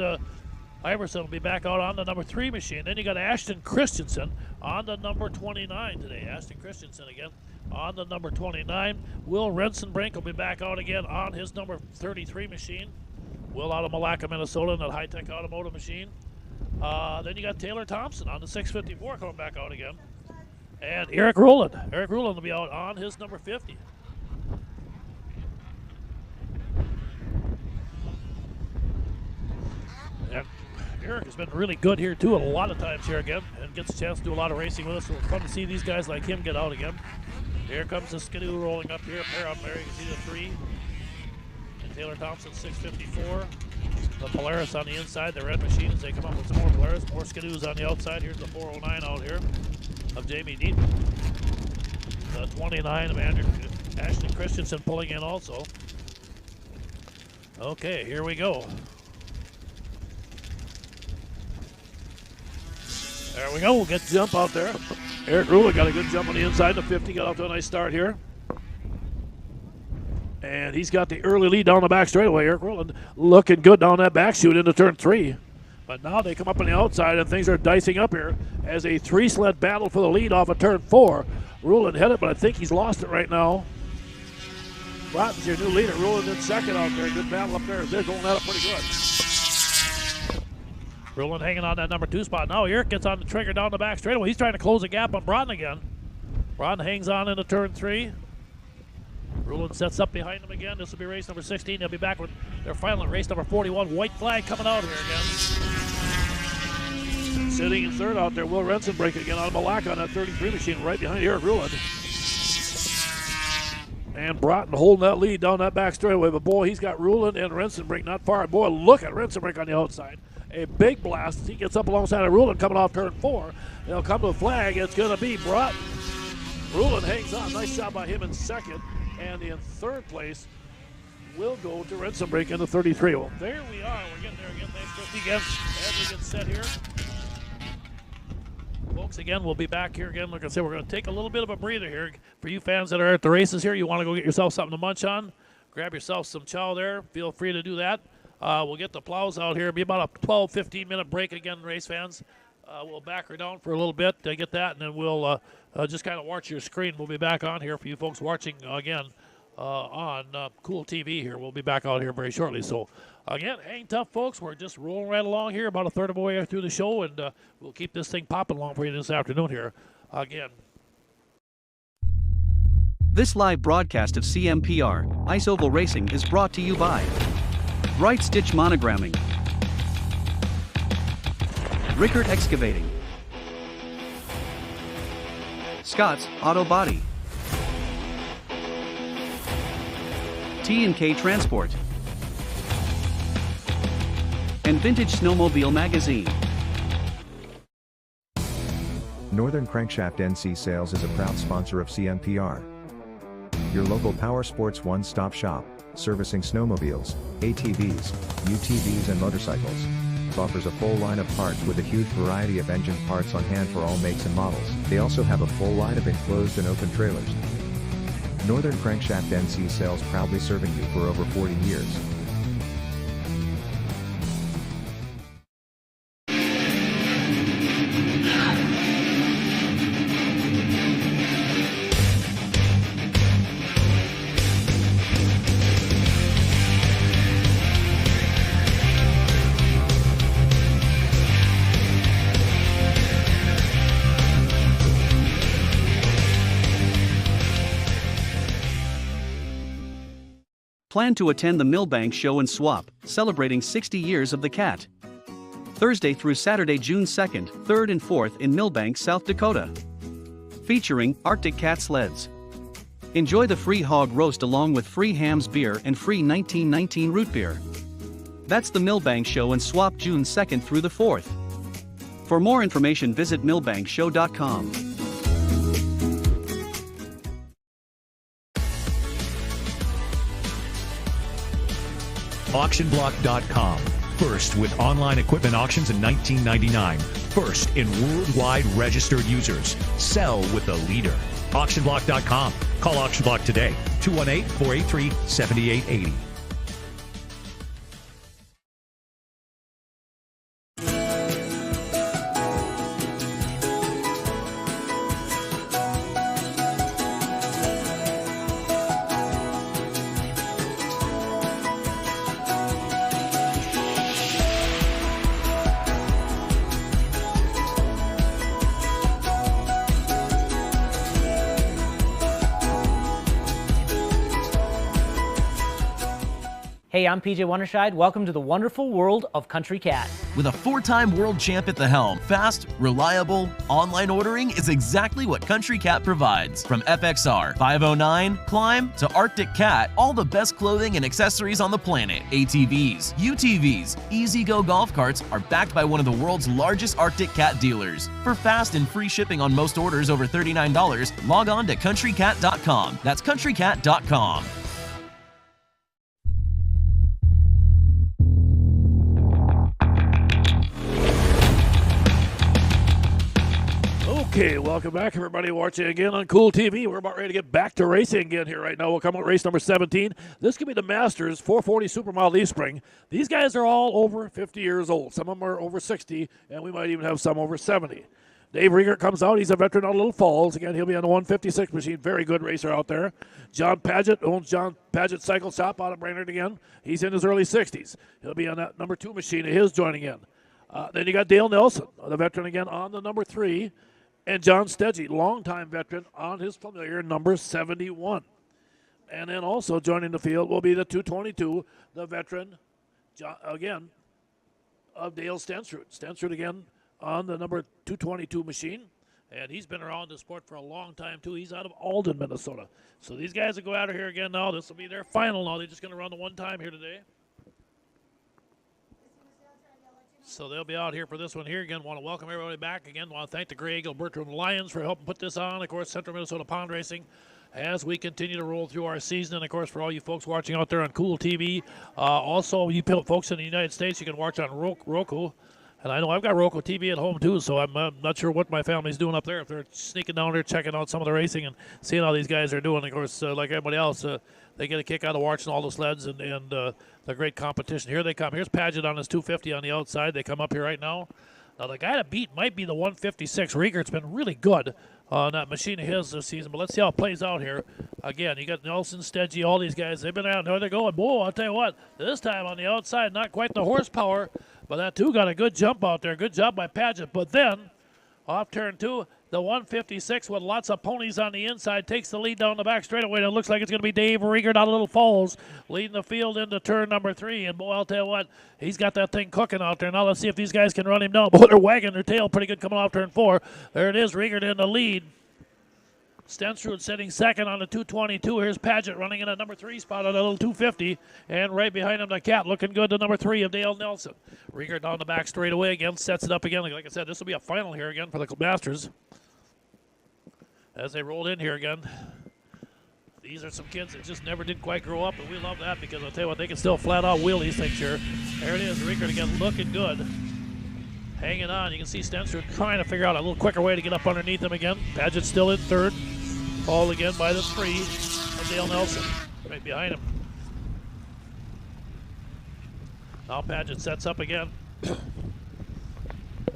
Iverson will be back out on the number 3 machine. Then you got Ashton Christensen on the number 29 today. Ashton Christensen again. on the number 29. Will Rensenbrink will be back out again on his number 33 machine. Will out of Malacca, Minnesota, in that high-tech automotive machine. Then you got Taylor Thompson on the 654 coming back out again. And Eric Rowland. Eric Rowland will be out on his number 50. And Eric has been really good here too, a lot of times here again, and gets a chance to do a lot of racing with us. So it's fun to see these guys like him get out again. Here comes the Skidoo rolling up here. Pair up there, you can see the 3. And Taylor Thompson 654. The Polaris on the inside, the red machine as they come up with some more Polaris, more Skidoos on the outside. Here's the 409 out here of Jamie Deaton. The 29 of Ashley Christensen pulling in also. Okay, here we go. There we go, we'll get the jump out there. Eric Rula got a good jump on the inside. The 50 got off to a nice start here. And he's got the early lead down the back straightaway. Eric Rowland looking good down that back chute into turn 3. But now they come up on the outside and things are dicing up here as a 3-sled battle for the lead off of turn 4. Rowland headed, but I think he's lost it right now. Broughton's your new leader. Rowland in second out there. Good battle up there. They're going at it pretty good. Rowland hanging on that number 2 spot. Now Eric gets on the trigger down the back straightaway. He's trying to close the gap on Broughton again. Broughton hangs on into turn 3. Rowland sets up behind him again. This will be race number 16. They'll be back with their final race number 41. White flag coming out here again. Sitting in third out there, Will Rensenbrink again out of Malacca on that 33 machine right behind Eric Rowland. And Broughton holding that lead down that back straightaway. But boy, he's got Rowland and Rensenbrink not far. Boy, look at Rensenbrink on the outside. A big blast. He gets up alongside of Rowland coming off turn 4. They'll come to the flag. It's going to be Broughton. Rowland hangs on. Nice job by him in second. And in third place will go to Rensenbrink in the 33. Well, there we are. We're getting there again. Thanks, Christy, again, as we get set here. Folks, again, we'll be back here again. Like I said, we're going to take a little bit of a breather here. For you fans that are at the races here, you want to go get yourself something to munch on, grab yourself some chow there. Feel free to do that. We'll get the plows out here. It'll be about a 12, 15-minute break again, race fans. We'll back her down for a little bit to get that, and then we'll just kind of watch your screen. We'll be back on here for you folks watching again on Cool TV here. We'll be back out here very shortly. So, again, hang tough, folks. We're just rolling right along here, about a third of the way through the show, and we'll keep this thing popping along for you this afternoon here. Again. This live broadcast of CMPR, Ice Oval Racing is brought to you by Bright Stitch Monogramming, Rickert Excavating, Scott's Auto Body, T&K Transport, and Vintage Snowmobile Magazine. Northern Crankshaft NC Sales is a proud sponsor of CMPR. Your local power sports one-stop shop, servicing snowmobiles, ATVs, UTVs and motorcycles. Offers a full line of parts with a huge variety of engine parts on hand for all makes and models. They also have a full line of enclosed and open trailers. Northern Crankshaft NC Sales, proudly serving you for over 40 years. Plan to attend the Millbank Show and Swap, celebrating 60 years of the cat. Thursday through Saturday, June 2nd, 3rd and 4th in Millbank, South Dakota. Featuring Arctic Cat sleds. Enjoy the free hog roast along with free hams beer and free 1919 root beer. That's the Millbank Show and Swap, June 2nd through the 4th. For more information, visit millbankshow.com. Auctionblock.com. First with online equipment auctions in 1999. First in worldwide registered users. Sell with the leader. Auctionblock.com. Call Auctionblock today. 218-483-7880. Hey, I'm PJ Wondershide. Welcome to the wonderful world of Country Cat. With a 4-time world champ at the helm, fast, reliable, online ordering is exactly what Country Cat provides. From FXR, 509, Climb, to Arctic Cat, all the best clothing and accessories on the planet. ATVs, UTVs, Easy-Go golf carts are backed by one of the world's largest Arctic Cat dealers. For fast and free shipping on most orders over $39, log on to countrycat.com. That's countrycat.com. Okay, welcome back, everybody watching again on Cool TV. We're about ready to get back to racing again here right now. We'll come out race number 17. This could be the Masters 440 Supermile Leaf Spring. These guys are all over 50 years old. Some of them are over 60, and we might even have some over 70. Dave Riegert comes out. He's a veteran out of Little Falls. Again, he'll be on the 156 machine. Very good racer out there. John Paget owns John Paget Cycle Shop out of Brainerd again. He's in his early 60s. He'll be on that number 2 machine of his joining in. Then you got Dale Nelson, the veteran again on the number 3. And John Stedgy, longtime veteran, on his familiar number 71. And then also joining the field will be the 222, the veteran, John, again, of Dale Stensrud. Stensrud again on the number 222 machine. And he's been around the sport for a long time, too. He's out of Alden, Minnesota. So these guys will go out of here again now. This will be their final now. They're just going to run the one time here today. So they'll be out here for this one here. Again, want to welcome everybody back. Again, want to thank the Grey Eagle Bertram Lions for helping put this on. Of course, Central Minnesota Pond Racing as we continue to roll through our season. And, of course, for all you folks watching out there on Cool TV, also you folks in the United States, you can watch on Roku. And I know I've got Roku TV at home, too, so I'm not sure what my family's doing up there. If they're sneaking down there, checking out some of the racing and seeing how these guys are doing. Of course, like everybody else, they get a kick out of watching all the sleds and the great competition. Here they come. Here's Paget on his 250 on the outside. They come up here right now. Now, the guy to beat might be the 156. Riegert's been really good on that machine of his this season, but let's see how it plays out here. Again, you got Nelson, Stedgy, all these guys. They've been out there. They're going. Whoa, I'll tell you what, this time on the outside, not quite the horsepower, but that 2 got a good jump out there. Good job by Paget. But then, off turn 2, the 156 with lots of ponies on the inside takes the lead down the back straightaway. And it looks like it's going to be Dave Riegert out of Little Falls leading the field into turn number 3. And, boy, I'll tell you what, he's got that thing cooking out there. Now let's see if these guys can run him down. Boy, they're wagging their tail pretty good coming off turn 4. There it is, Riegert in the lead. Stensrud sitting second on the 222. Here's Paget running in at number 3 spot on a little 250. And right behind him, the Cat looking good, the number 3 of Dale Nelson. Riegert down the back straight away again, sets it up again. Like I said, this will be a final here again for the Masters. As they rolled in here again. These are some kids that just never did quite grow up, and we love that because I'll tell you what, they can still flat out wheel these things here. There it is, Riegert again looking good. Hanging on. You can see Stensrud trying to figure out a little quicker way to get up underneath him again. Paget still in third. Followed again by the 3 of Dale Nelson, right behind him. Now Paget sets up again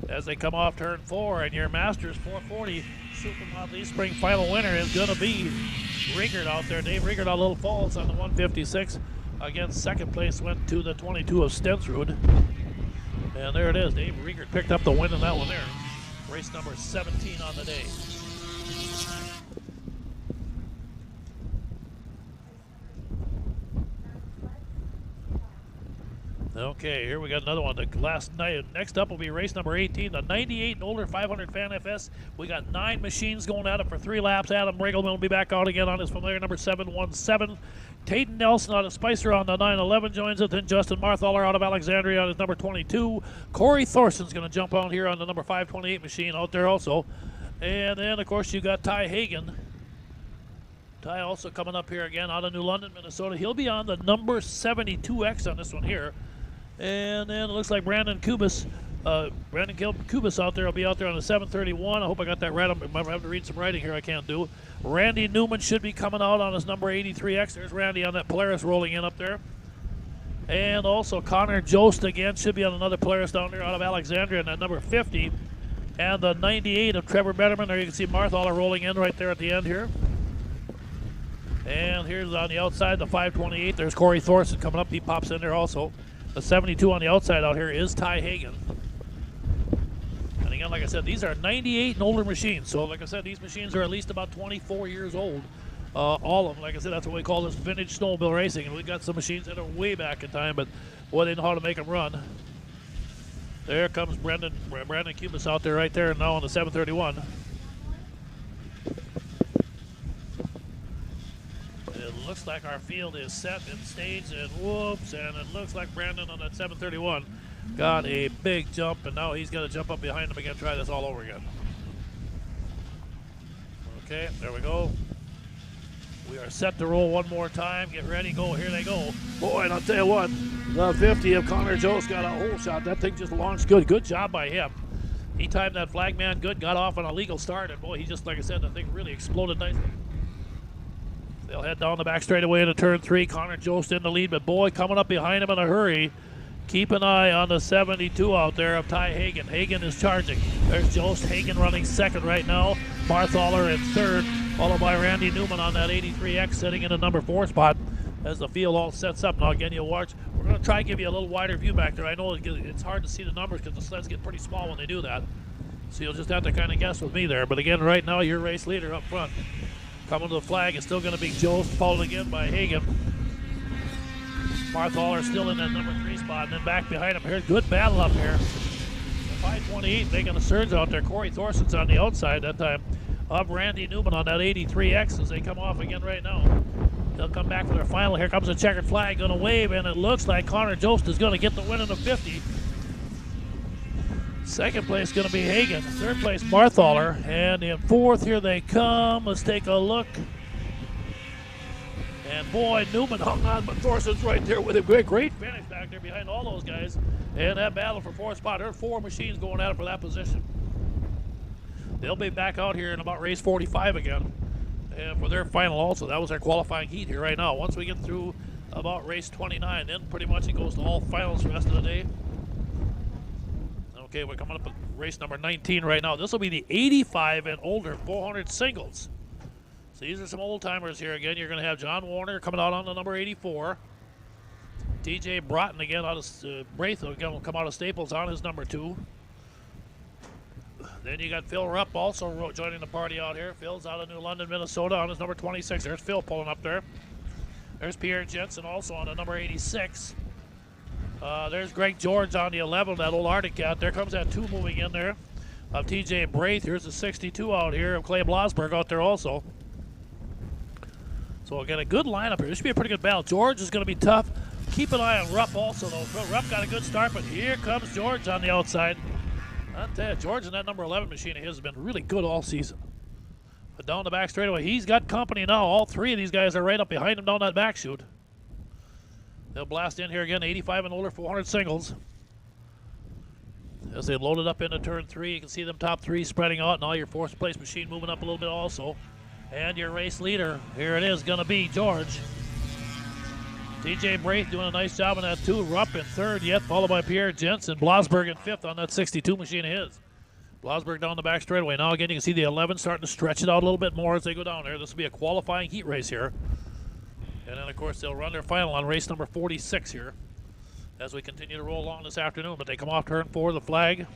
as they come off turn 4, and your Masters 440 Supermile Leaf Spring final winner is going to be Riegert out there. Dave Riegert on Little Falls on the 156. Again, second place went to the 22 of Stensrud. And there it is. Dave Riegert picked up the win in that one there. Race number 17 on the day. Okay, here we got another one. The last night. Next up will be race number 18, the 98 and older 500 Fan FS. We got 9 machines going at it for 3 laps. Adam Riggleman will be back out again on his familiar number 717. Tayden Nelson out of Spicer on the 911 joins it. Then Justin Marthaler out of Alexandria on his number 22. Corey Thorson's going to jump on here on the number 528 machine out there also. And then, of course, you got Ty Hagan. Ty also coming up here again out of New London, Minnesota. He'll be on the number 72X on this one here. And then it looks like Brandon Kubis out there will be out there on the 731. I hope I got that right. I have to read some writing here I can't do. Randy Newman should be coming out on his number 83X. There's Randy on that Polaris rolling in up there. And also Connor Jost again should be on another Polaris down there out of Alexandria on that number 50. And the 98 of Trevor Betterman. There you can see Marthaler rolling in right there at the end here. And here's on the outside the 528. There's Corey Thorson coming up. He pops in there also. The 72 on the outside out here is Ty Hagan. And again, like I said, these are 98 and older machines. So like I said, these machines are at least about 24 years old. all of them. Like I said, that's what we call this vintage snowmobile racing. And we got some machines that are way back in time, but boy, they know how to make them run. There comes Brandon Cubas out there right there now on the 731. It looks like our field is set and staged, and whoops, and it looks like Brandon on that 731 got a big jump, and now he's going to jump up behind him again, try this all over again. Okay, there we go. We are set to roll one more time. Get ready, go, here they go. Boy, and I'll tell you what, the 50 of Connor Jost got a hole shot. That thing just launched good. Good job by him. He timed that flag man good, got off on a legal start, and boy, he just, like I said, the thing really exploded nicely. They'll head down the back straightaway into turn 3. Connor Jost in the lead, but boy, coming up behind him in a hurry. Keep an eye on the 72 out there of Ty Hagen. Hagen is charging. There's Jost. Hagen running second right now. Bartholer in third, followed by Randy Newman on that 83X sitting in the number 4 spot as the field all sets up. Now again, you'll watch. We're going to try to give you a little wider view back there. I know it's hard to see the numbers because the sleds get pretty small when they do that. So you'll just have to kind of guess with me there. But again, right now, your race leader up front. Coming to the flag is still going to be Jost, followed again by Hagen. Bartholer still in that number 3 spot, and then back behind him here. Good battle up here. The 528 making a surge out there. Corey Thorson's on the outside that time of Randy Newman on that 83X as they come off again right now. They'll come back for their final. Here comes the checkered flag, going to wave, and it looks like Connor Jost is going to get the win in the 50. Second place going to be Hagen. Third place, Bartholer. And in fourth, here they come. Let's take a look. And boy, Newman hung on, but Thorson's right there with a great finish back there behind all those guys. And that battle for 4th spot. There are 4 machines going at it for that position. They'll be back out here in about race 45 again. And for their final also, that was their qualifying heat here right now. Once we get through about race 29, then pretty much it goes to all finals the rest of the day. Okay, we're coming up with race number 19 right now. This will be the 85 and older 400 singles. So these are some old timers here again. You're going to have John Warner coming out on the number 84. TJ Broughton again out of Braith will come out of Staples on his number 2. Then you got Phil Rupp also joining the party out here. Phil's out of New London, Minnesota on his number 26. There's Phil pulling up there. There's Pierre Jensen also on the number 86. There's Greg George on the 11, that old Arctic cat. There comes that 2 moving in there of TJ Braith. Here's the 62 out here of Clay Blasberg out there also. So again, a good lineup here. This should be a pretty good battle. George is going to be tough. Keep an eye on Rupp also, though. Rupp got a good start, but here comes George on the outside. I'll tell you, George in that number 11 machine of his has been really good all season. But down the back straightaway, he's got company now. All 3 of these guys are right up behind him down that back chute. They'll blast in here again, 85 and older 400 singles. As they load it up into turn 3, you can see them top 3 spreading out. Now your 4th place machine moving up a little bit also. And your race leader, here it is, going to be George. TJ Braith doing a nice job on that 2. Rupp in 3rd yet, followed by Pierre Jensen. Blasberg in 5th on that 62 machine of his. Blasberg down the back straightaway. Now again, you can see the 11 starting to stretch it out a little bit more as they go down there. This will be a qualifying heat race here. And then, of course, they'll run their final on race number 46 here as we continue to roll along this afternoon. But they come off turn 4, the flag.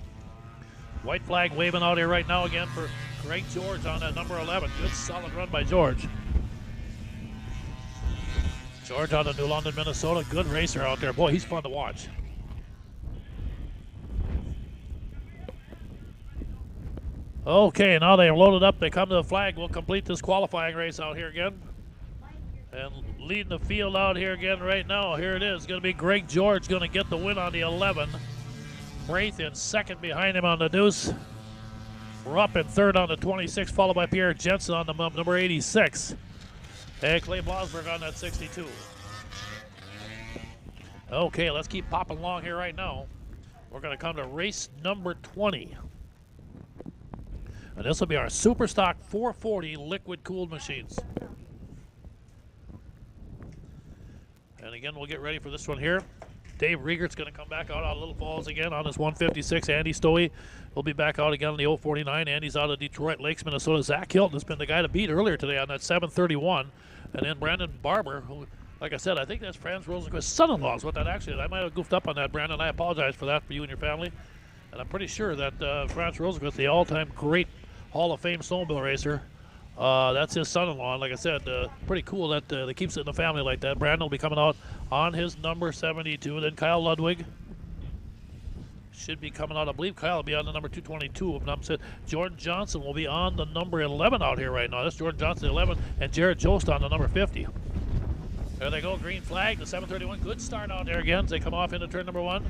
White flag waving out here right now again for Greg George on that number 11. Good solid run by George. George out of New London, Minnesota. Good racer out there. Boy, he's fun to watch. Okay, now they're loaded up. They come to the flag. We'll complete this qualifying race out here again. And leading the field out here again right now, here it is. Going to be Greg George going to get the win on the 11. Braith in 2nd behind him on the deuce. Rupp in 3rd on the 26, followed by Pierre Jensen on the number 86. And Clay Blasberg on that 62. Okay, let's keep popping along here right now. We're going to come to race number 20. And this will be our Super Stock 440 liquid-cooled machines. And again, we'll get ready for this one here. Dave Riegert's going to come back out of Little Falls again on his 156. Andy Stowe will be back out again on the 049. Andy's out of Detroit Lakes, Minnesota. Zach Hilton has been the guy to beat earlier today on that 731. And then Brandon Barber, who, like I said, I think that's Franz Rosenquist's son-in-law is what that actually is. I might have goofed up on that, Brandon. I apologize for that for you and your family. And I'm pretty sure that Franz Rosenquist, the all-time great Hall of Fame snowmobile racer, That's his son-in-law. And like I said, pretty cool that they keeps it in the family like that. Brandon will be coming out on his number 72. Then Kyle Ludwig should be coming out. I believe Kyle will be on the number 222. If I'm not mistaken. Jordan Johnson will be on the number 11 out here right now. That's Jordan Johnson, 11, and Jared Jost on the number 50. There they go, green flag, the 731. Good start out there again as they come off into turn number 1.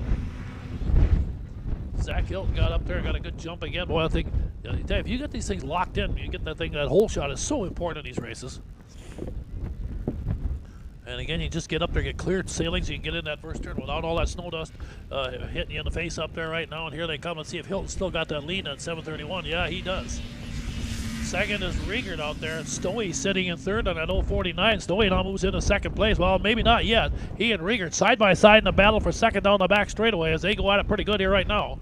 Zach Hilton got up there, got a good jump again. Boy, I think, if you get these things locked in, you get that thing, that hole shot is so important in these races. And again, you just get up there, get cleared sailing, so you can get in that first turn without all that snow dust hitting you in the face up there right now. And here they come. Let's see if Hilton still got that lead at 731. Yeah, he does. Second is Riegert out there. Stowey sitting in third on that 049. Stowey now moves into second place. Well, maybe not yet. He and Riegert side by side in the battle for second down the back straightaway as they go at it pretty good here right now.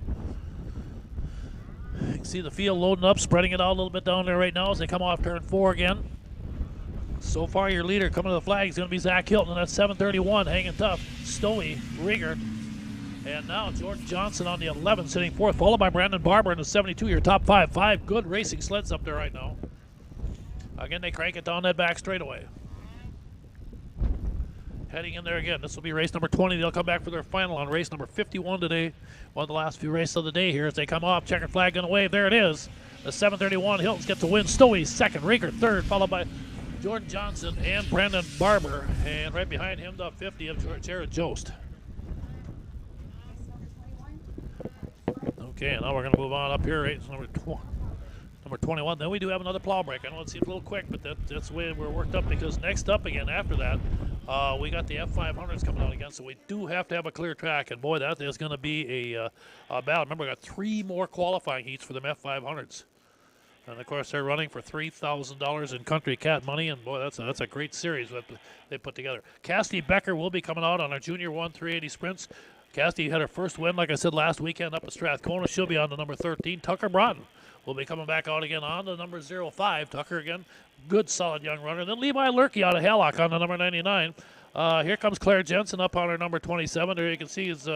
You can see the field loading up, spreading it out a little bit down there right now as they come off turn 4 again. So far, your leader coming to the flag is going to be Zach Hilton, and that's 731, hanging tough. Stowey, Riegert, and now Jordan Johnson on the 11, sitting fourth, followed by Brandon Barber in the 72, your top 5. 5 good racing sleds up there right now. Again, they crank it down that back straightaway. Heading in there again. This will be race number 20. They'll come back for their final on race number 51 today. One of the last few races of the day here as they come off. Checkered flag going to wave. There it is. The 731. Hilton's gets the win. Stowey second. Riegert third, followed by Jordan Johnson and Brandon Barber. And right behind him, the 50 of Jared Jost. Okay, now we're going to move on up here. Race number 21. Then we do have another plow break. I know it seems a little quick, but that's the way we're worked up because next up again after that, we got the F500s coming out again, so we do have to have a clear track. And boy, that is going to be a battle. Remember, we got 3 more qualifying heats for them F500s. And of course, they're running for $3,000 in Country Cat money, and boy, that's a great series that they put together. Cassidy Becker will be coming out on our Junior 1 380 sprints. Cassidy had her first win, like I said, last weekend up at Strathcona. She'll be on the number 13. Tucker Broughton will be coming back out again on the number 05. Tucker again, good solid young runner. Then Levi Lurkey out of Hallock on the number 99. Here comes Claire Jensen up on her number 27. There you can see is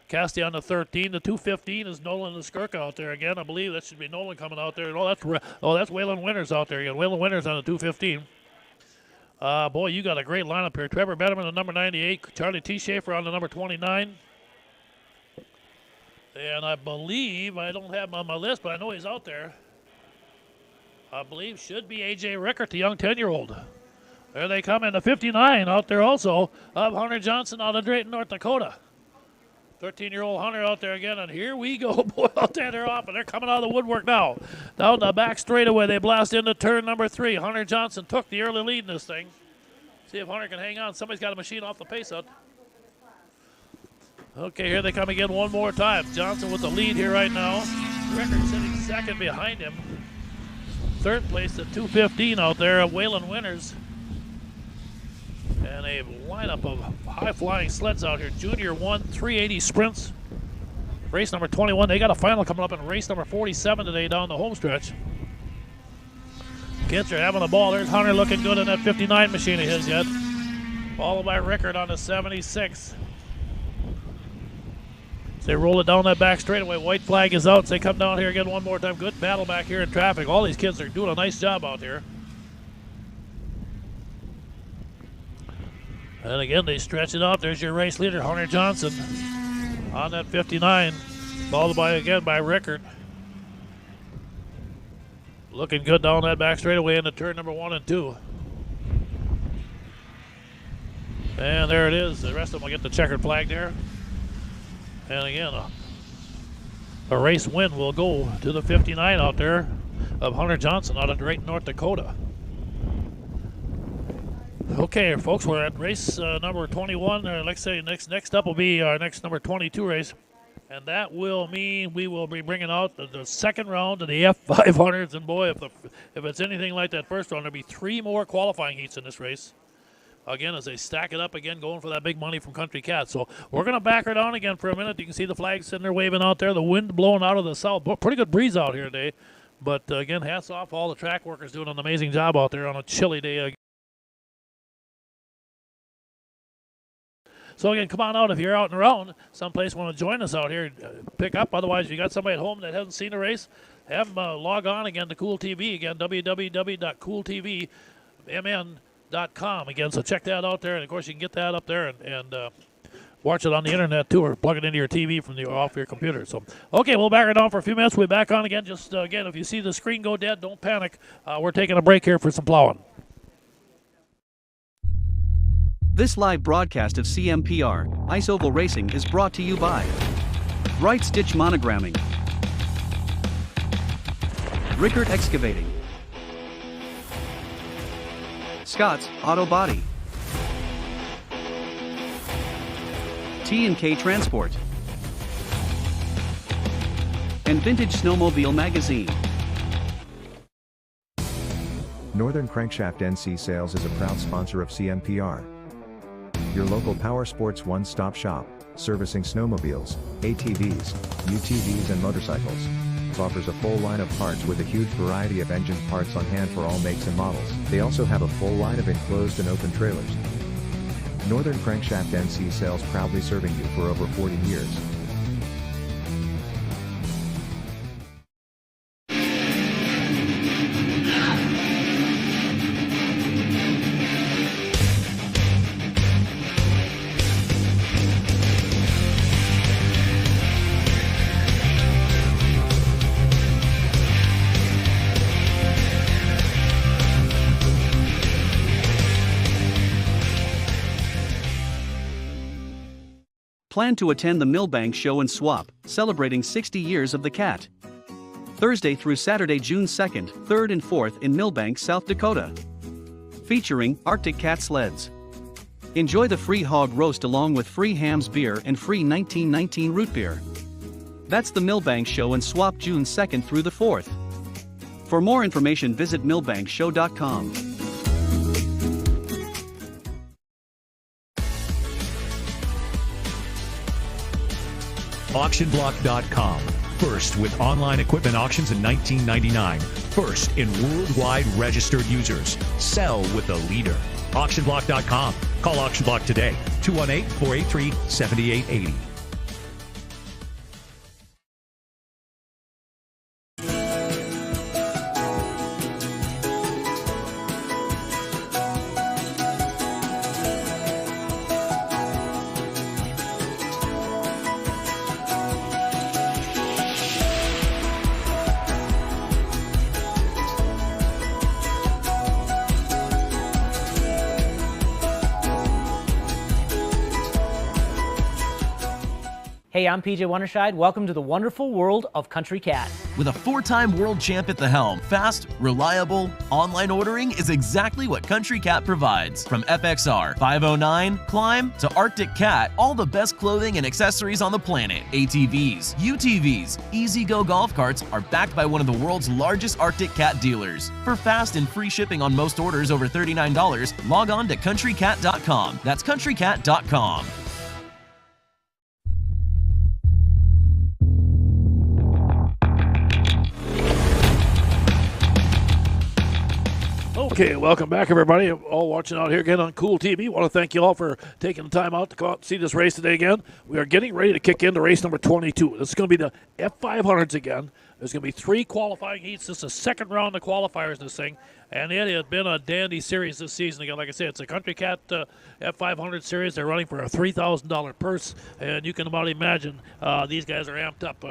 Cassidy on the 13. The 215 is Nolan Skirka out there again. I believe that should be Nolan coming out there. That's Waylon Winters out there again. Waylon Winters on the 215. Boy, you got a great lineup here. Trevor Betterman, the number 98. Charlie T. Schaefer on the number 29. And I believe, I don't have him on my list, but I know he's out there. I believe should be A.J. Rickert, the young 10-year-old. There they come in the 59 out there also of Hunter Johnson out of Drayton, North Dakota. 13-year-old Hunter out there again, and here we go. Boy, out there they're off, and they're coming out of the woodwork now. Down the back straightaway, they blast into turn number 3. Hunter Johnson took the early lead in this thing. See if Hunter can hang on. Somebody's got a machine off the pace out. Okay, here they come again one more time. Johnson with the lead here right now. Rickert sitting second behind him. Third place at 215 out there of Waylon Winters. And a lineup of high-flying sleds out here. Junior 1 380 sprints. Race number 21. They got a final coming up in race number 47 today down the home stretch. Kids are having the ball. There's Hunter looking good in that 59 machine of his yet. Followed by Rickert on the 76. They roll it down that back straightaway. White flag is out. So they come down here again one more time. Good battle back here in traffic. All these kids are doing a nice job out here. And again, they stretch it out. There's your race leader, Hunter Johnson, on that 59. Followed by, again, by Rickert. Looking good down that back straightaway into turn number 1 and 2. And there it is. The rest of them will get the checkered flag there. And again, a race win will go to the 59 out there of Hunter Johnson out of Drayton, North Dakota. Okay, folks, we're at race number 21. Let's say next up will be our next number 22 race. And that will mean we will be bringing out the second round of the F500s. And boy, if it's anything like that first round, there'll be 3 more qualifying heats in this race. Again, as they stack it up again, going for that big money from Country Cat. So we're going to back her down again for a minute. You can see the flags sitting there waving out there. The wind blowing out of the south. Pretty good breeze out here today. But again, hats off all the track workers doing an amazing job out there on a chilly day. So again, come on out if you're out and around. Someplace want to join us out here, pick up. Otherwise, if you got somebody at home that hasn't seen a race, have them log on again to Cool TV again, www.cooltvmn.com again. So check that out there, and of course you can get that up there and watch it on the internet too, or plug it into your TV from off your computer. So, okay, we'll back it down for a few minutes. We'll be back on again. Just again, if you see the screen go dead, don't panic. We're taking a break here for some plowing. This live broadcast of CMPR, Ice Oval Racing is brought to you by Bright Stitch Monogramming, Rickard Excavating, Scott's Auto Body, T&K Transport, and Vintage Snowmobile Magazine. Northern Crankshaft NC Sales is a proud sponsor of CMPR. Your local power sports one-stop shop, servicing snowmobiles, ATVs, UTVs and motorcycles. Offers a full line of parts with a huge variety of engine parts on hand for all makes and models. They also have a full line of enclosed and open trailers. Northern Crankshaft NC Sales, proudly serving you for over 40 years. Plan to attend the Millbank Show and Swap, celebrating 60 years of the cat. Thursday through Saturday, June 2nd, 3rd and 4th in Millbank, South Dakota. Featuring Arctic Cat sleds. Enjoy the free hog roast along with free hams beer and free 1919 root beer. That's the Millbank Show and Swap, June 2nd through the 4th. For more information, visit millbankshow.com. Auctionblock.com. First with online equipment auctions in 1999. First in worldwide registered users. Sell with a leader. Auctionblock.com. Call Auctionblock today. 218-483-7880. Hey, I'm PJ Wonderscheid. Welcome to the wonderful world of Country Cat. With a 4-time world champ at the helm, fast, reliable, online ordering is exactly what Country Cat provides. From FXR, 509, Climb, to Arctic Cat, all the best clothing and accessories on the planet. ATVs, UTVs, Easy-Go golf carts are backed by one of the world's largest Arctic Cat dealers. For fast and free shipping on most orders over $39, log on to countrycat.com. That's countrycat.com. Okay, welcome back, everybody. All watching out here again on Cool TV. Want to thank you all for taking the time out to go out and see this race today again. We are getting ready to kick into race number 22. This is going to be the F500s again. There's going to be 3 qualifying heats. This is the second round of qualifiers in this thing, and it has been a dandy series this season. Again, like I said, it's a Country Cat F500 series. They're running for a $3,000 purse, and you can about imagine these guys are amped up.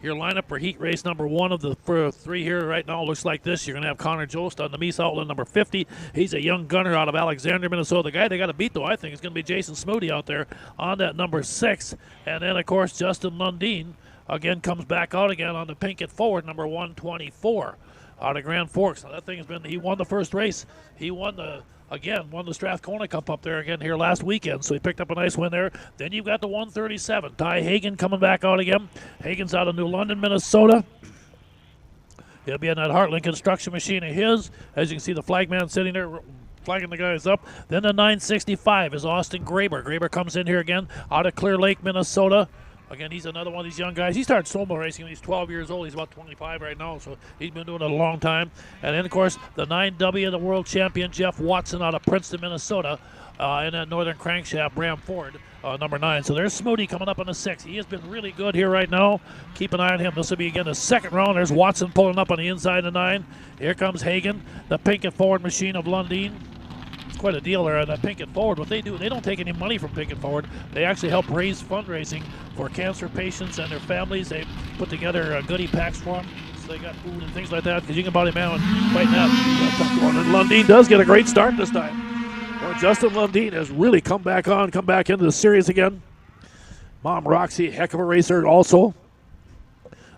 Your lineup for heat race number 1 of the 3 here right now looks like this. You're going to have Connor Jost on the Meese Outland number 50. He's a young gunner out of Alexander, Minnesota. The guy they got to beat, though, I think, is going to be Jason Smoody out there on that number 6. And then, of course, Justin Lundeen again comes back out again on the Pinkett Forward, number 124, out of Grand Forks. Now, that thing has been, he won the first race. He won the Strathcona Cup up there again here last weekend, so he picked up a nice win there. Then you've got the 137, Ty Hagen coming back out again. Hagen's out of New London, Minnesota. He'll be in that Heartland construction machine of his. As you can see, the flagman sitting there flagging the guys up. Then the 965 is Austin Graber. Graber comes in here again out of Clear Lake, Minnesota. Again, he's another one of these young guys. He started snowmobile racing when he's 12 years old. He's about 25 right now, so he's been doing it a long time. And then, of course, the 9W, the world champion, Jeff Watson out of Princeton, Minnesota. in that Northern Crankshaft, Bram Ford, number 9. So there's Smoody coming up on the 6. He has been really good here right now. Keep an eye on him. This will be, again, the second round. There's Watson pulling up on the inside of 9. Here comes Hagen, the Pinkett Forward machine of Lundin. It's quite a deal there on that Pinkett Forward. What they do, they don't take any money from Pinkett Forward. They actually help raise fundraising for cancer patients and their families. They put together goodie packs for them. So they got food and things like that, because you can buy a man right now. And Lundin does get a great start this time. Well, Justin Lundin has really come back into the series again. Mom Roxy, heck of a racer also.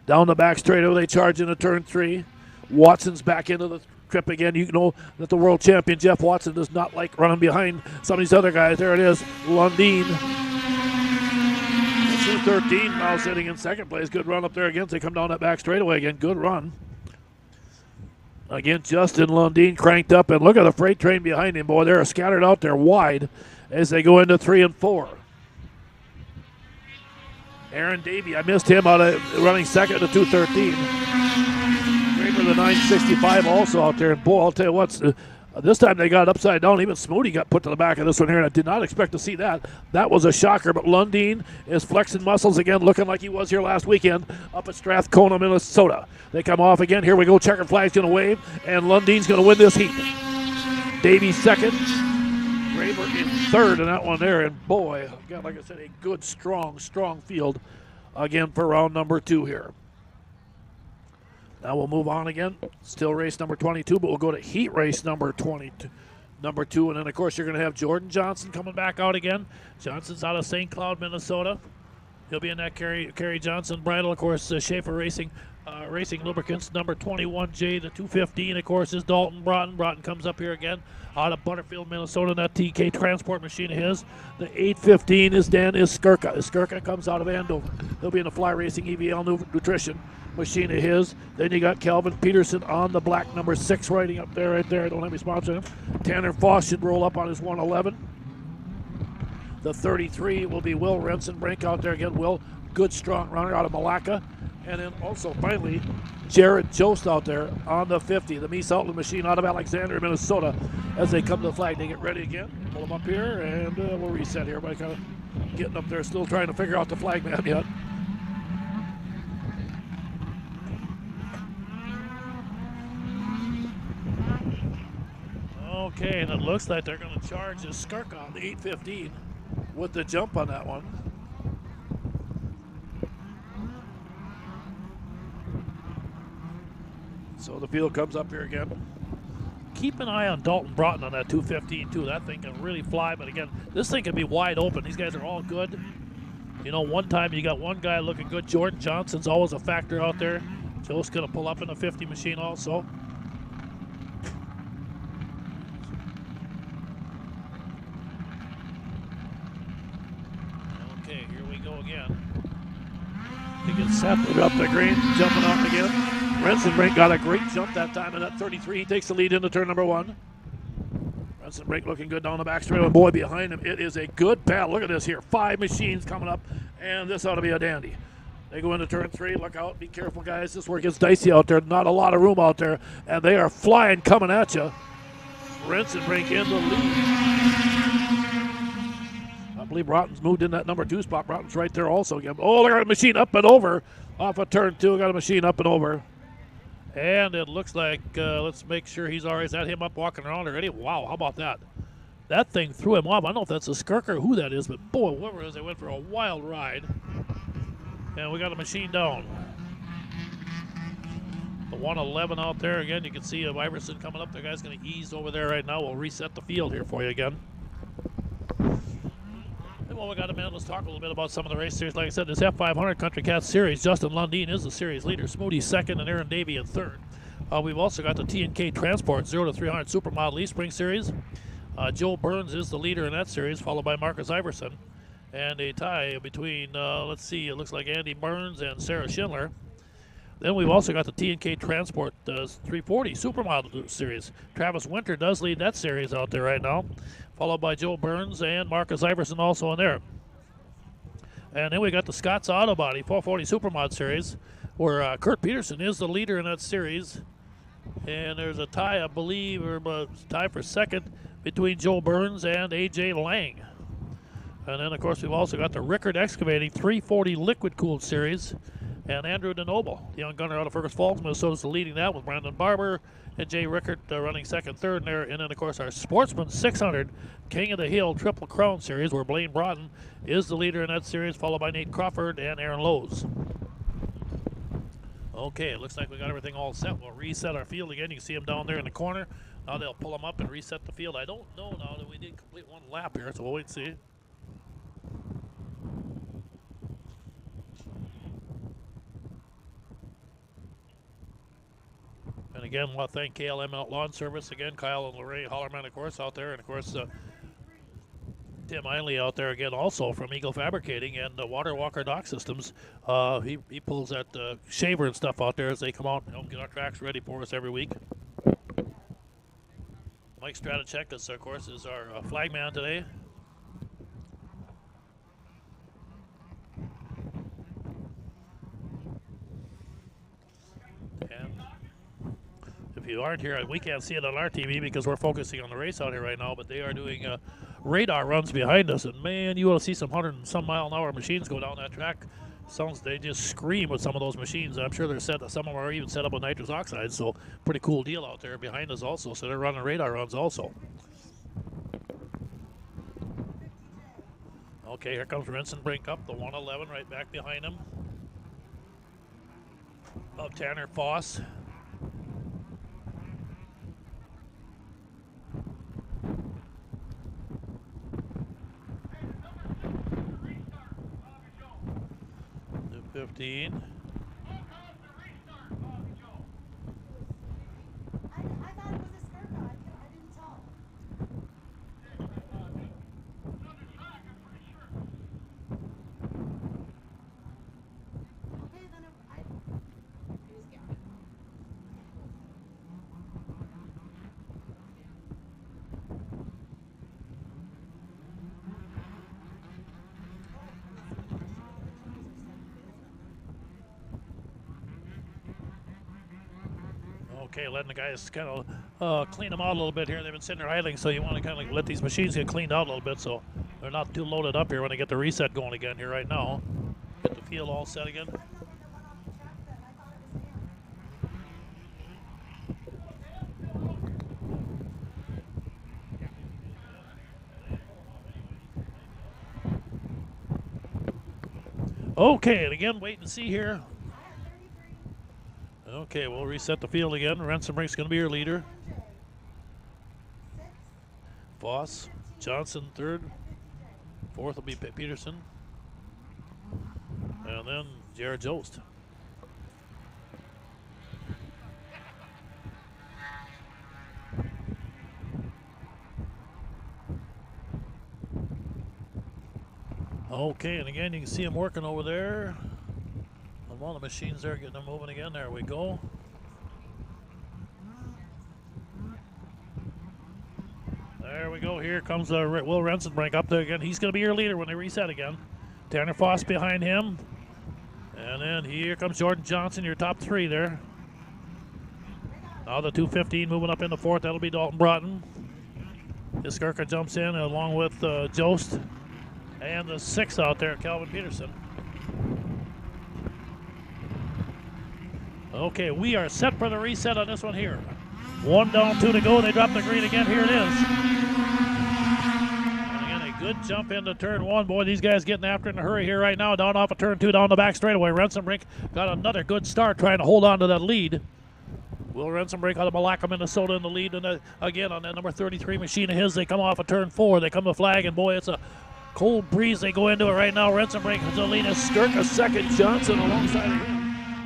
Down the back straightaway, they charge into turn 3. Watson's back into the trip again. You know that the world champion Jeff Watson does not like running behind some of these other guys. There it is, Lundin. 213 now sitting in second place. Good run up there again. They come down that back straightaway again. Good run. Again, Justin Lundin cranked up, and look at the freight train behind him, boy. They're scattered out there wide as they go into 3 and 4. Aaron Davey, I missed him out of running second to 213. Kramer, the 965, also out there. And boy, I'll tell you what, this time they got it upside down. Even Smoody got put to the back of this one here, and I did not expect to see that. That was a shocker, but Lundin is flexing muscles again, looking like he was here last weekend up at Strathcona, Minnesota. They come off again. Here we go. Checker flag's going to wave, and Lundin's going to win this heat. Davey second. Kramer in third in that one there, and boy, got, like I said, a good, strong field again for round number 2 here. Now we'll move on again. Still race number 22, but we'll go to heat race number 22. Number 2, and then of course you're going to have Jordan Johnson coming back out again. Johnson's out of St. Cloud, Minnesota. He'll be in that Kerry Johnson bridle. Of course, Schaefer Racing Lubricants, number 21J, the 215, of course, is Dalton Broughton. Broughton comes up here again out of Butterfield, Minnesota, in that TK transport machine of his. The 815 is Dan Iskirka. Iskirka comes out of Andover. He'll be in the Fly Racing EVL Nutrition machine of his. Then you got Calvin Peterson on the black number 6 riding up there, right there. Don't have me sponsor him. Tanner Foss should roll up on his 111. The 33 will be Will Rensenbrink out there again. Will, good strong runner out of Malacca. And then also finally Jared Jost out there on the 50, the Mies Outland machine out of Alexandria, Minnesota. As they come to the flag, they get ready again. Pull them up here, and we'll reset here. Everybody kind of getting up there, still trying to figure out the flag man yet. Okay, and it looks like they're going to charge this Skirka on the 815 with the jump on that one. So the field comes up here again. Keep an eye on Dalton Broughton on that 215 too. That thing can really fly, but again, this thing can be wide open. These guys are all good. You know, one time you got one guy looking good. Jordan Johnson's always a factor out there. Joe's going to pull up in a 50 machine also. Okay, here we go again. He gets set, put up the green, jumping off again. Rensenbrink got a great jump that time in that 33. He takes the lead into turn number 1. Rensenbrink looking good down the back straight. And boy, behind him, it is a good battle. Look at this here. 5 machines coming up, and this ought to be a dandy. They go into turn 3. Look out. Be careful, guys. This where it gets dicey out there. Not a lot of room out there, and they are flying coming at you. Rensenbrink in the lead. I believe Broughton's moved in that number 2 spot. Broughton's right there also again. Oh, look at a machine up and over off of turn 2. Got a machine up and over. And it looks like, let's make sure he's all right. Is that him up walking around already? Wow, how about that? That thing threw him off. I don't know if that's a Skirker or who that is, but boy, whoever it is, they went for a wild ride. And we got a machine down. The 111 out there again. You can see Iverson coming up. The guy's going to ease over there right now. We'll reset the field here for you again. And while we got a minute, let's talk a little bit about some of the race series. Like I said, this F500 Country Cat Series, Justin Lundin is the series leader. Smoody second and Aaron Davey in third. We've also got the T&K Transport 0 to 300 Supermodel E-Spring Series. Joe Burns is the leader in that series, followed by Marcus Iverson. And a tie between, let's see, it looks like Andy Burns and Sarah Schindler. Then we've also got the T&K Transport 340 Supermodel Series. Travis Winter does lead that series out there right now, followed by Joe Burns and Marcus Iverson also in there. And then we got the Scott's Auto Body 440 Supermod Series, where Kurt Peterson is the leader in that series. And there's a tie, I believe, or a tie for second between Joe Burns and A.J. Lang. And then, of course, we've also got the Rickard Excavating 340 Liquid Cooled Series. And Andrew DeNoble, the young gunner out of Fergus Falls, Minnesota, is leading that with Brandon Barber and Jay Rickard running second, third in there. And then, of course, our Sportsman 600 King of the Hill Triple Crown Series, where Blaine Broughton is the leader in that series, followed by Nate Crawford and Aaron Lowe's. Okay, it looks like we got everything all set. We'll reset our field again. You can see them down there in the corner. Now they'll pull them up and reset the field. I don't know now that we did complete one lap here, so we'll wait and see. And again, I want to thank KLM Lawn Service again, Kyle and Lorraine Hollerman, of course, out there, and of course Tim Einley out there again, also from Eagle Fabricating and Water Walker Dock Systems. He pulls that shaver and stuff out there as they come out and help get our tracks ready for us every week. Mike Stratachek, of course, is our flagman today. And if you aren't here, we can't see it on our TV because we're focusing on the race out here right now, but they are doing radar runs behind us, and man, you will see some 100 and some mile an hour machines go down that track. Sounds they just scream with some of those machines. I'm sure they're set. Some of them are even set up with nitrous oxide, so pretty cool deal out there behind us also. So they're running radar runs also. Okay, here comes Vincent Brink up the 111 right back behind him. Up Tanner Foss. The 15. I thought it was a skirt guy. I didn't tell. Okay, then I just got it. Okay, letting the guys kind of clean them out a little bit here. They've been sitting there idling, so you want to kind of let these machines get cleaned out a little bit so they're not too loaded up here when they get the reset going again here right now. Get the field all set again. Okay, and again, wait and see here. Okay, we'll reset the field again. Rensenbrink's going to be your leader. Voss, Johnson third. Fourth will be Peterson. And then Jared Jost. Okay, and again, you can see him working over there. On one of the machines there, getting them moving again. There we go. There we go. Here comes Will Rensenbrink up there again. He's going to be your leader when they reset again. Tanner Foss behind him. And then here comes Jordan Johnson, your top three there. Now the 215 moving up in the fourth. That'll be Dalton Broughton. Iskirka jumps in along with Jost. And the sixth out there, Calvin Peterson. Okay, we are set for the reset on this one here. One down, two to go. They drop the green again. Here it is. And again, a good jump into turn one. Boy, these guys getting after it in a hurry here right now. Down off of turn two, down the back straightaway. Rensenbrink got another good start trying to hold on to that lead. Will Rensenbrink out of Malacca, Minnesota in the lead. And again, on that number 33 machine of his, they come off of turn four. They come to flag, and boy, it's a cold breeze they go into it right now. Rensenbrink, Zelina Skirka second, Johnson alongside of him.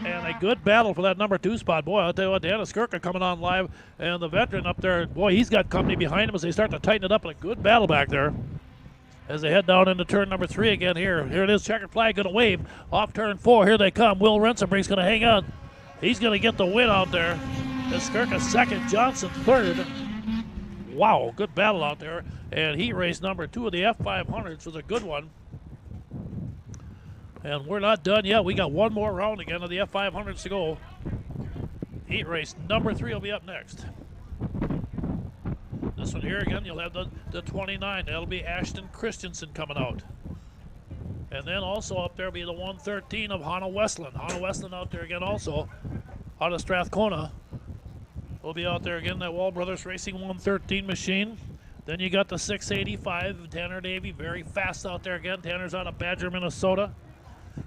And a good battle for that number two spot. Boy, I'll tell you what, Deanna Skirka coming on live. And the veteran up there, boy, he's got company behind him as they start to tighten it up. And a good battle back there as they head down into turn number three again here. Here it is, checkered flag going to wave. Off turn four, here they come. Will Rensenbrink's going to hang on. He's going to get the win out there. Skirka second, Johnson third. Wow, good battle out there. And heat race number two of the F500s was a good one. And we're not done yet. We got one more round again of the F500s to go. Heat race number three will be up next. The This one here again, you'll have the 29. That'll be Ashton Christensen coming out. And then also up there will be the 113 of Hannah Westland. Hannah Westland out there again also, out of Strathcona. Will be out there again, that Wall Brothers Racing 113 machine. Then you got the 685 of Tanner Davey, very fast out there again. Tanner's out of Badger, Minnesota.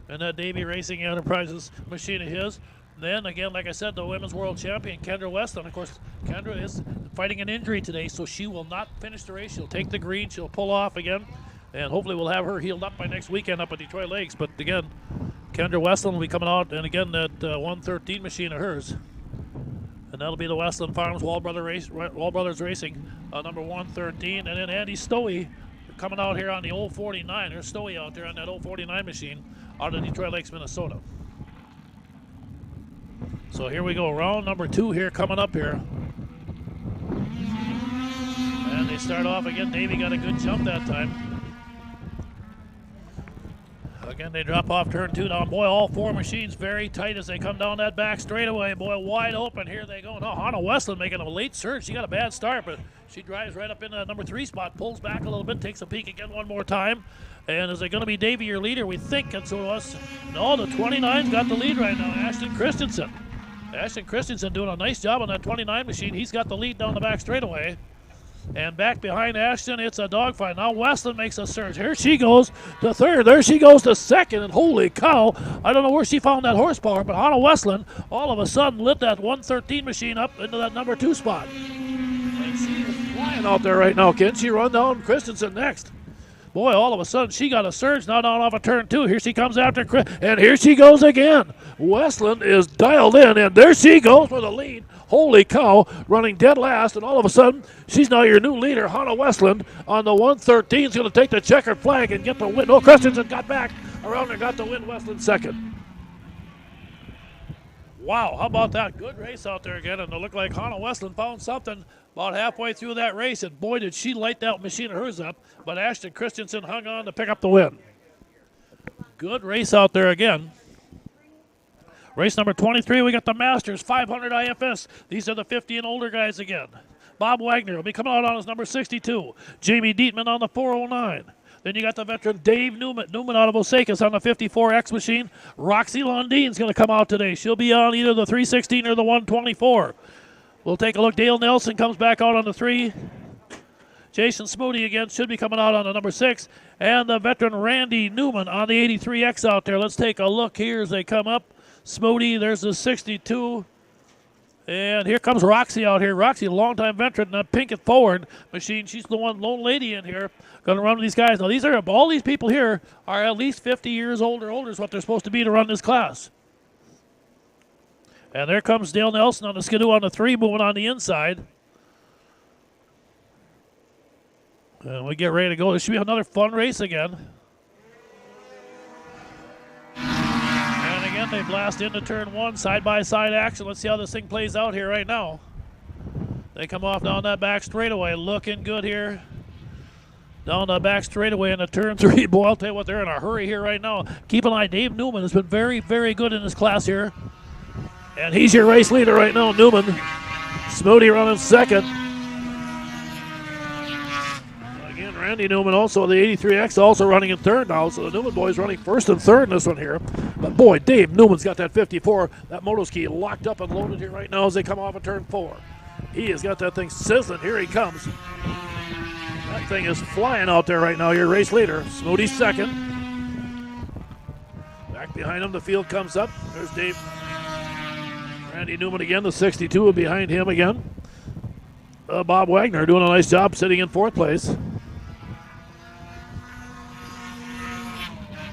And that Davey Racing Enterprises machine of his. Then again, like I said, the women's world champion, Kendra Weston. Of course, Kendra is fighting an injury today, so she will not finish the race. She'll take the green, she'll pull off again, and hopefully we'll have her healed up by next weekend up at Detroit Lakes. But again, Kendra Weston will be coming out, and again, that 113 machine of hers. And that'll be the Westland Farms Wall Brothers Racing, number 113. And then Andy Stowey coming out here on the old 49. There's Stowey out there on that old 49 machine out of Detroit Lakes, Minnesota. So here we go, round number 2 here coming up here. And they start off again. Davey got a good jump that time. Again, they drop off turn 2 now. Boy, all 4 machines very tight as they come down that back straightaway. Boy, wide open. Here they go. Now, Hannah Westland making a late surge. She got a bad start, but she drives right up into that number 3 spot, pulls back a little bit, takes a peek again one more time. And is it going to be Davey, your leader? We think it's us. No, the 29's got the lead right now. Ashton Christensen. Ashton Christensen doing a nice job on that 29 machine. He's got the lead down the back straightaway. And back behind Ashton, it's a dogfight. Now Westland makes a surge. Here she goes to third. There she goes to second. And holy cow, I don't know where she found that horsepower, but Hannah Westland all of a sudden lit that 113 machine up into that number 2 spot. And she is flying out there right now. Can she run down Christensen next? Boy, all of a sudden, she got a surge now down off of turn 2. Here she comes after Chris, and here she goes again. Westland is dialed in, and there she goes for the lead. Holy cow, running dead last, and all of a sudden, she's now your new leader, Hannah Westland, on the 113. Is going to take the checkered flag and get the win. No, Christensen got back around and got the win. Westland second. Wow, how about that? Good race out there again, and it looked like Hannah Westland found something about halfway through that race, and boy, did she light that machine of hers up, but Ashton Christensen hung on to pick up the win. Good race out there again. Race number 23, we got the Masters 500 IFS. These are the 50 and older guys again. Bob Wagner will be coming out on his number 62. Jamie Dietman on the 409. Then you got the veteran Dave Newman out of Osakis on the 54X machine. Roxy Londine's going to come out today. She'll be on either the 316 or the 124. We'll take a look. Dale Nelson comes back out on the 3. Jason Smoody again should be coming out on the number 6. And the veteran Randy Newman on the 83X out there. Let's take a look here as they come up. Smoody, there's the 62. And here comes Roxy out here. Roxy, a longtime veteran, that Pinkett Forward machine. She's the one lone lady in here going to run with these guys. Now, these are all these people here are at least 50 years old or older is what they're supposed to be to run this class. And there comes Dale Nelson on the Skidoo on the 3, moving on the inside. And we get ready to go. This should be another fun race again. And again, they blast into turn 1, side-by-side action. Let's see how this thing plays out here right now. They come off down that back straightaway, looking good here. Down the back straightaway into turn 3. Boy, I'll tell you what, they're in a hurry here right now. Keep an eye. Dave Newman has been very, very good in this class here. And he's your race leader right now, Newman. Smoody running second. Again, Randy Newman also, the 83X, also running in third now. So the Newman boys running first and third in this one here. But boy, Dave Newman's got that 54. That motoski locked up and loaded here right now as they come off of turn 4. He has got that thing sizzling. Here he comes. That thing is flying out there right now, your race leader. Smoody second. Back behind him, the field comes up. There's Dave. Randy Newman again, the 62 behind him again. Bob Wagner doing a nice job sitting in 4th place.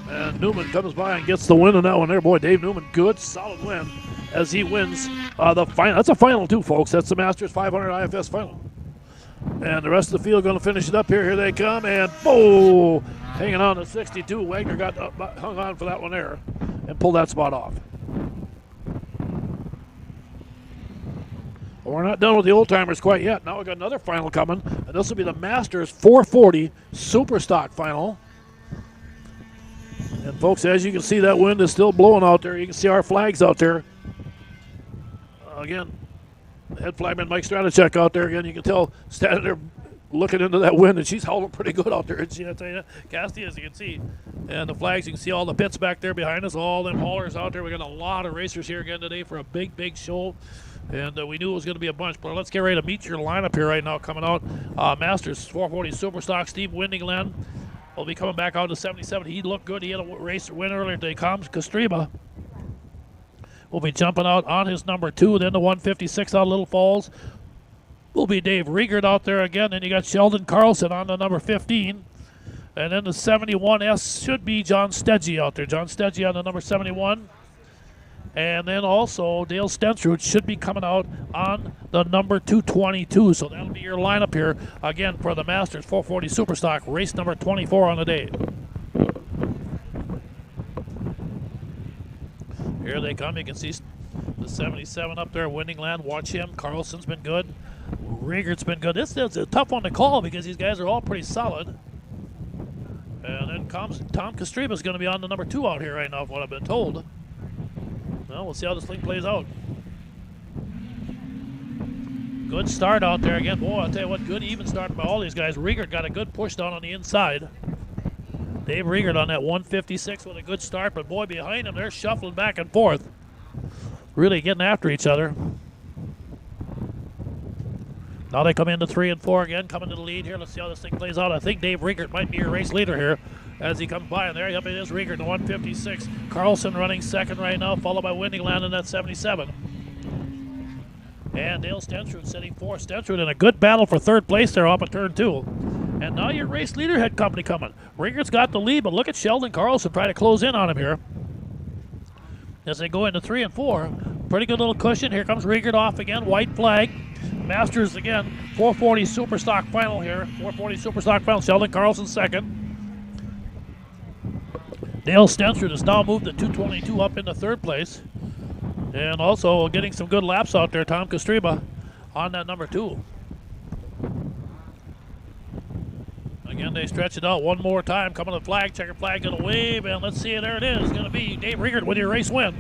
And Newman comes by and gets the win on that one there. Boy, Dave Newman, good, solid win as he wins the final. That's a final too, folks. That's the Masters 500 IFS final. And the rest of the field going to finish it up here. Here they come, and oh, hanging on to 62. Wagner got hung on for that one there and pulled that spot off. Well, we're not done with the old timers quite yet. Now we've got another final coming, and this will be the Masters 440 Super Stock final. And folks, as you can see, that wind is still blowing out there. You can see our flags out there. Again, head flagman Mike Stratachek out there again. You can tell standing there looking into that wind, and she's howling pretty good out there. And she, I tell you, Casty, as you can see, and the flags, you can see all the pits back there behind us, all them haulers out there. We got a lot of racers here again today for a big, big show. And we knew it was going to be a bunch, but let's get ready to meet your lineup here right now. Coming out, Masters 440 Superstock, Steve Windingland will be coming back out to 77. He looked good. He had a race win earlier today. Comes Castreba will be jumping out on his number 2. Then the 156 out of Little Falls will be Dave Riegert out there again. Then you got Sheldon Carlson on the number 15. And then the 71S should be John Stedgy out there. John Stedgy on the number 71. And then also Dale Stensrud should be coming out on the number 222. So that'll be your lineup here again for the Masters 440 Superstock, race number 24 on the day. Here they come. You can see the 77 up there, Windingland. Watch him. Carlson's been good. Riegert's been good. This is a tough one to call because these guys are all pretty solid. And then comes Tom Castreba's going to be on the number 2 out here right now, from what I've been told. Well, we'll see how this thing plays out. Good start out there again. Boy, I'll tell you what, good even start by all these guys. Riegert got a good push down on the inside. Dave Riegert on that 156 with a good start, but boy, behind him, they're shuffling back and forth. Really getting after each other. Now they come into 3 and 4 again, coming to the lead here. Let's see how this thing plays out. I think Dave Riegert might be your race leader here as he comes by. And there, yep, it is Riegert, the 156. Carlson running second right now, followed by Windingland in that 77. And Dale Stensrud sitting 4th. Stensrud in a good battle for 3rd place there off of turn 2. And now your race leader head company coming. Riegert's got the lead, but look at Sheldon Carlson trying to close in on him here as they go into 3 and 4. Pretty good little cushion. Here comes Riegert off again, white flag. Masters again, 440 Superstock final here. 440 Superstock final, Sheldon Carlson second. Dale Stensrud has now moved the 222 up into 3rd place. And also getting some good laps out there, Tom Castreba on that number 2. Again, they stretch it out one more time. Coming to the flag, checker flag going to wave, and let's see, there it is. It's going to be Dave Riegert with your race win.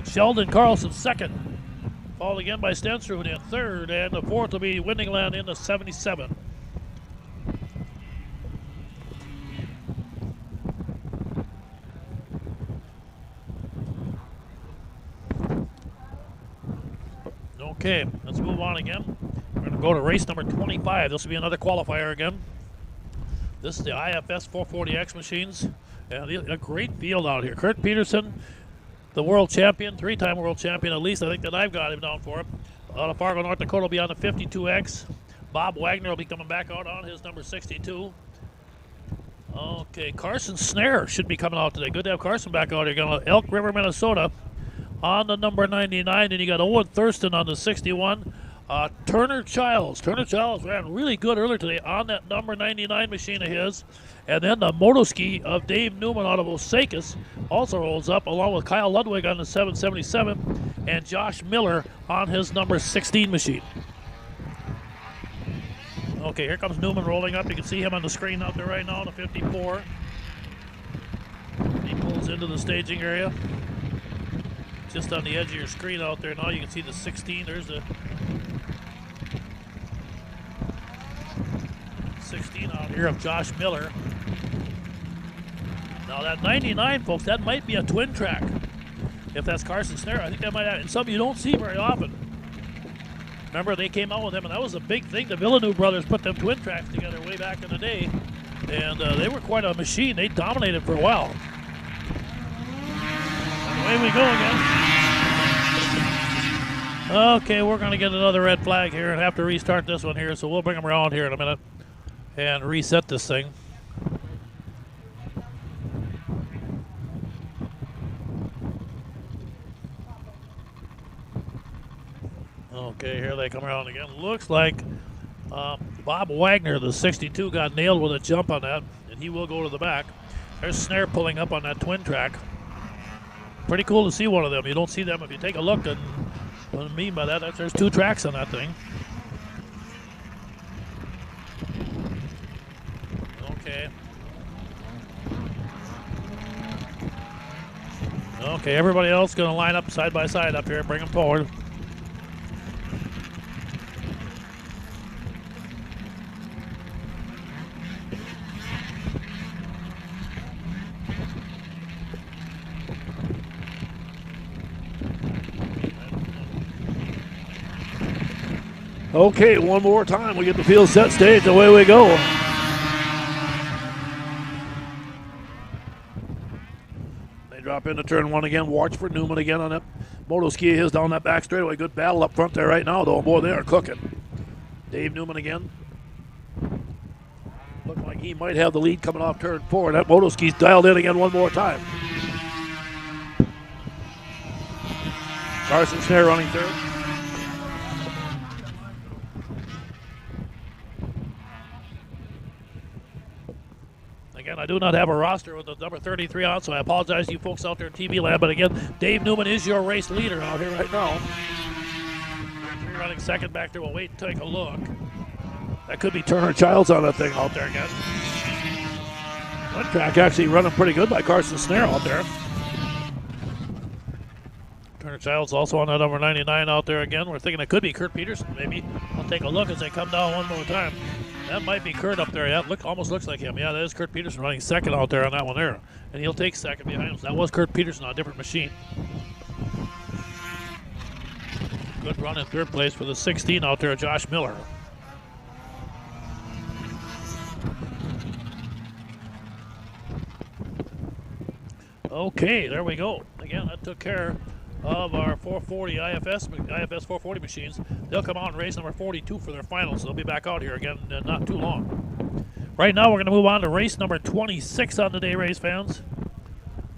Sheldon Carlson second. Followed again by Stensrud in 3rd, and the 4th will be Windingland in the 77. Okay, let's move on again. We're going to go to race number 25. This will be another qualifier again. This is the IFS 440X machines. And a great field out here. Kurt Peterson, the world champion, 3-time world champion at least, I think that I've got him down for it. Out of Fargo, North Dakota will be on the 52X. Bob Wagner will be coming back out on his number 62. Okay, Carson Snare should be coming out today. Good to have Carson back out here. Going to Elk River, Minnesota on the number 99. And you got Owen Thurston on the 61. Turner Childs ran really good earlier today on that number 99 machine of his. And then the motoski of Dave Newman out of Osakis also rolls up, along with Kyle Ludwig on the 777 and Josh Miller on his number 16 machine. Okay, here comes Newman rolling up. You can see him on the screen out there right now, the 54. He pulls into the staging area. Just on the edge of your screen out there now, you can see the 16. There's the 16 out here of Josh Miller. Now that 99, folks, that might be a twin track. If that's Carson Snare, I think that might have, and some you don't see very often. Remember, they came out with them, and that was a big thing. The Villeneuve brothers put them twin tracks together way back in the day, and they were quite a machine. They dominated for a while. And away we go again. Okay, we're going to get another red flag here and have to restart this one here, so we'll bring them around here in a minute and reset this thing. Okay, here they come around again. Looks like Bob Wagner, the 62, got nailed with a jump on that, and he will go to the back. There's Snare pulling up on that twin track. Pretty cool to see one of them. You don't see them if you take a look, and what I mean by that, there's 2 tracks on that thing. Okay. Okay, everybody else going to line up side by side up here and bring them forward. Okay, one more time. We get the field set stage. Away we go. They drop into turn one again. Watch for Newman again on that moto ski of his down that back straightaway. Good battle up front there right now, though. Boy, they are cooking. Dave Newman again. Looking like he might have the lead coming off turn four. That moto ski's dialed in again one more time. Carson Snare running third. Again, I do not have a roster with the number 33 on, so I apologize to you folks out there in TV land. But again, Dave Newman is your race leader out here right now. Running second back there. We'll wait and take a look. That could be Turner Childs on that thing out there again. That track actually running pretty good by Carson Snare out there. Turner Childs also on that number 99 out there again. We're thinking it could be Kurt Peterson maybe. I'll take a look as they come down one more time. That might be Kurt up there. Yeah, almost looks like him. Yeah, that is Kurt Peterson running second out there on that one there. And he'll take second behind him. So that was Kurt Peterson on a different machine. Good run in third place for the 16 out there, Josh Miller. Okay, there we go. Again, that took care of our 440 IFS 440 machines. They'll come out and race number 42 for their finals. They'll be back out here again in not too long. Right now, we're going to move on to race number 26 on the day, race fans.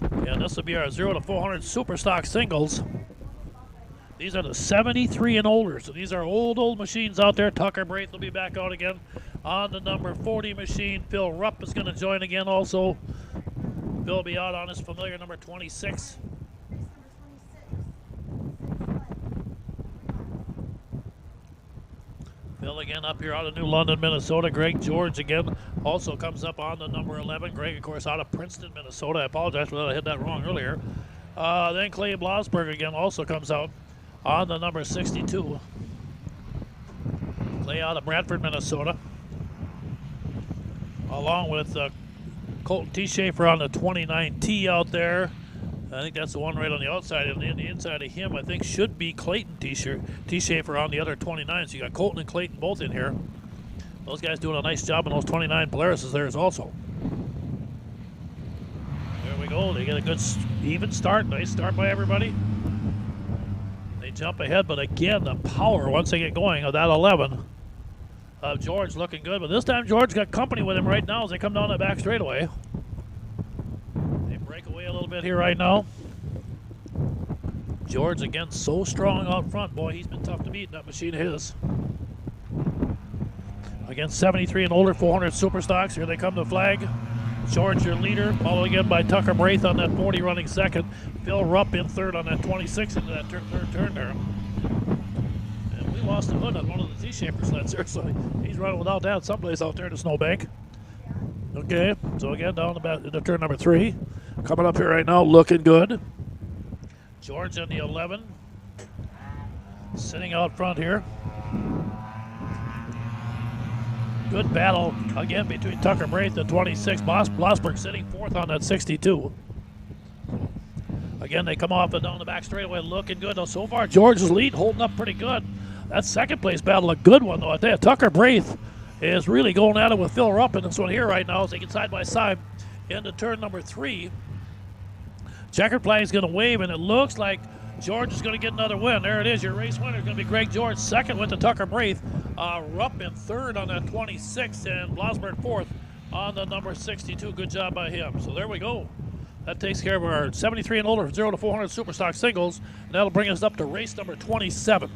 And this will be our 0 to 400 Super Stock singles. These are the 73 and older. So these are old machines out there. Tucker Braith will be back out again on the number 40 machine. Phil Rupp is going to join again also. Phil will be out on his familiar number 26. Phil again up here out of New London, Minnesota. Greg George again also comes up on the number 11. Greg, of course, out of Princeton, Minnesota. I apologize for that. I hit that wrong earlier. Then Clay Blasberg again also comes out on the number 62. Clay out of Bradford, Minnesota. Along with Colton T. Schaefer on the 29T out there. I think that's the one right on the outside. And the inside of him, I think, should be Clayton T. Schaefer on the other 29. So you got Colton and Clayton both in here. Those guys doing a nice job in those 29 Polaris theirs also. There we go. They get a good even start. Nice start by everybody. They jump ahead, but again, the power once they get going of that 11 of George looking good. But this time, George got company with him right now as they come down that back straightaway. They break away a little bit here right now. George again so strong out front. Boy, he's been tough to beat in that machine of his. Again, 73 and older, 400 Super Stocks. Here they come to the flag. George, your leader, followed again by Tucker Braith on that 40 running second. Phil Rupp in third on that 26 into that third turn there. And we lost the hood on one of the T-Shaper sleds there, so he's running without that someplace out there in the snowbank. Okay, so again, down into turn number 3. Coming up here right now, looking good. George in the 11. Sitting out front here. Good battle again between Tucker Braith and 26. Blasberg sitting fourth on that 62. Again, they come off and down the back straightaway looking good. Now, so far, George's lead holding up pretty good. That second place battle, a good one, though. I tell you, Tucker Braith is really going at it with Phil Rupp in this one here right now as they get side by side into turn number 3. Checkered flag is going to wave, and it looks like George is going to get another win. There it is. Your race winner is going to be Greg George. Second went to Tucker Braith. Rupp in third on that 26, and Blasberg fourth on the number 62. Good job by him. So there we go. That takes care of our 73 and older 0 to 400 Super Stock singles, and that'll bring us up to race number 27.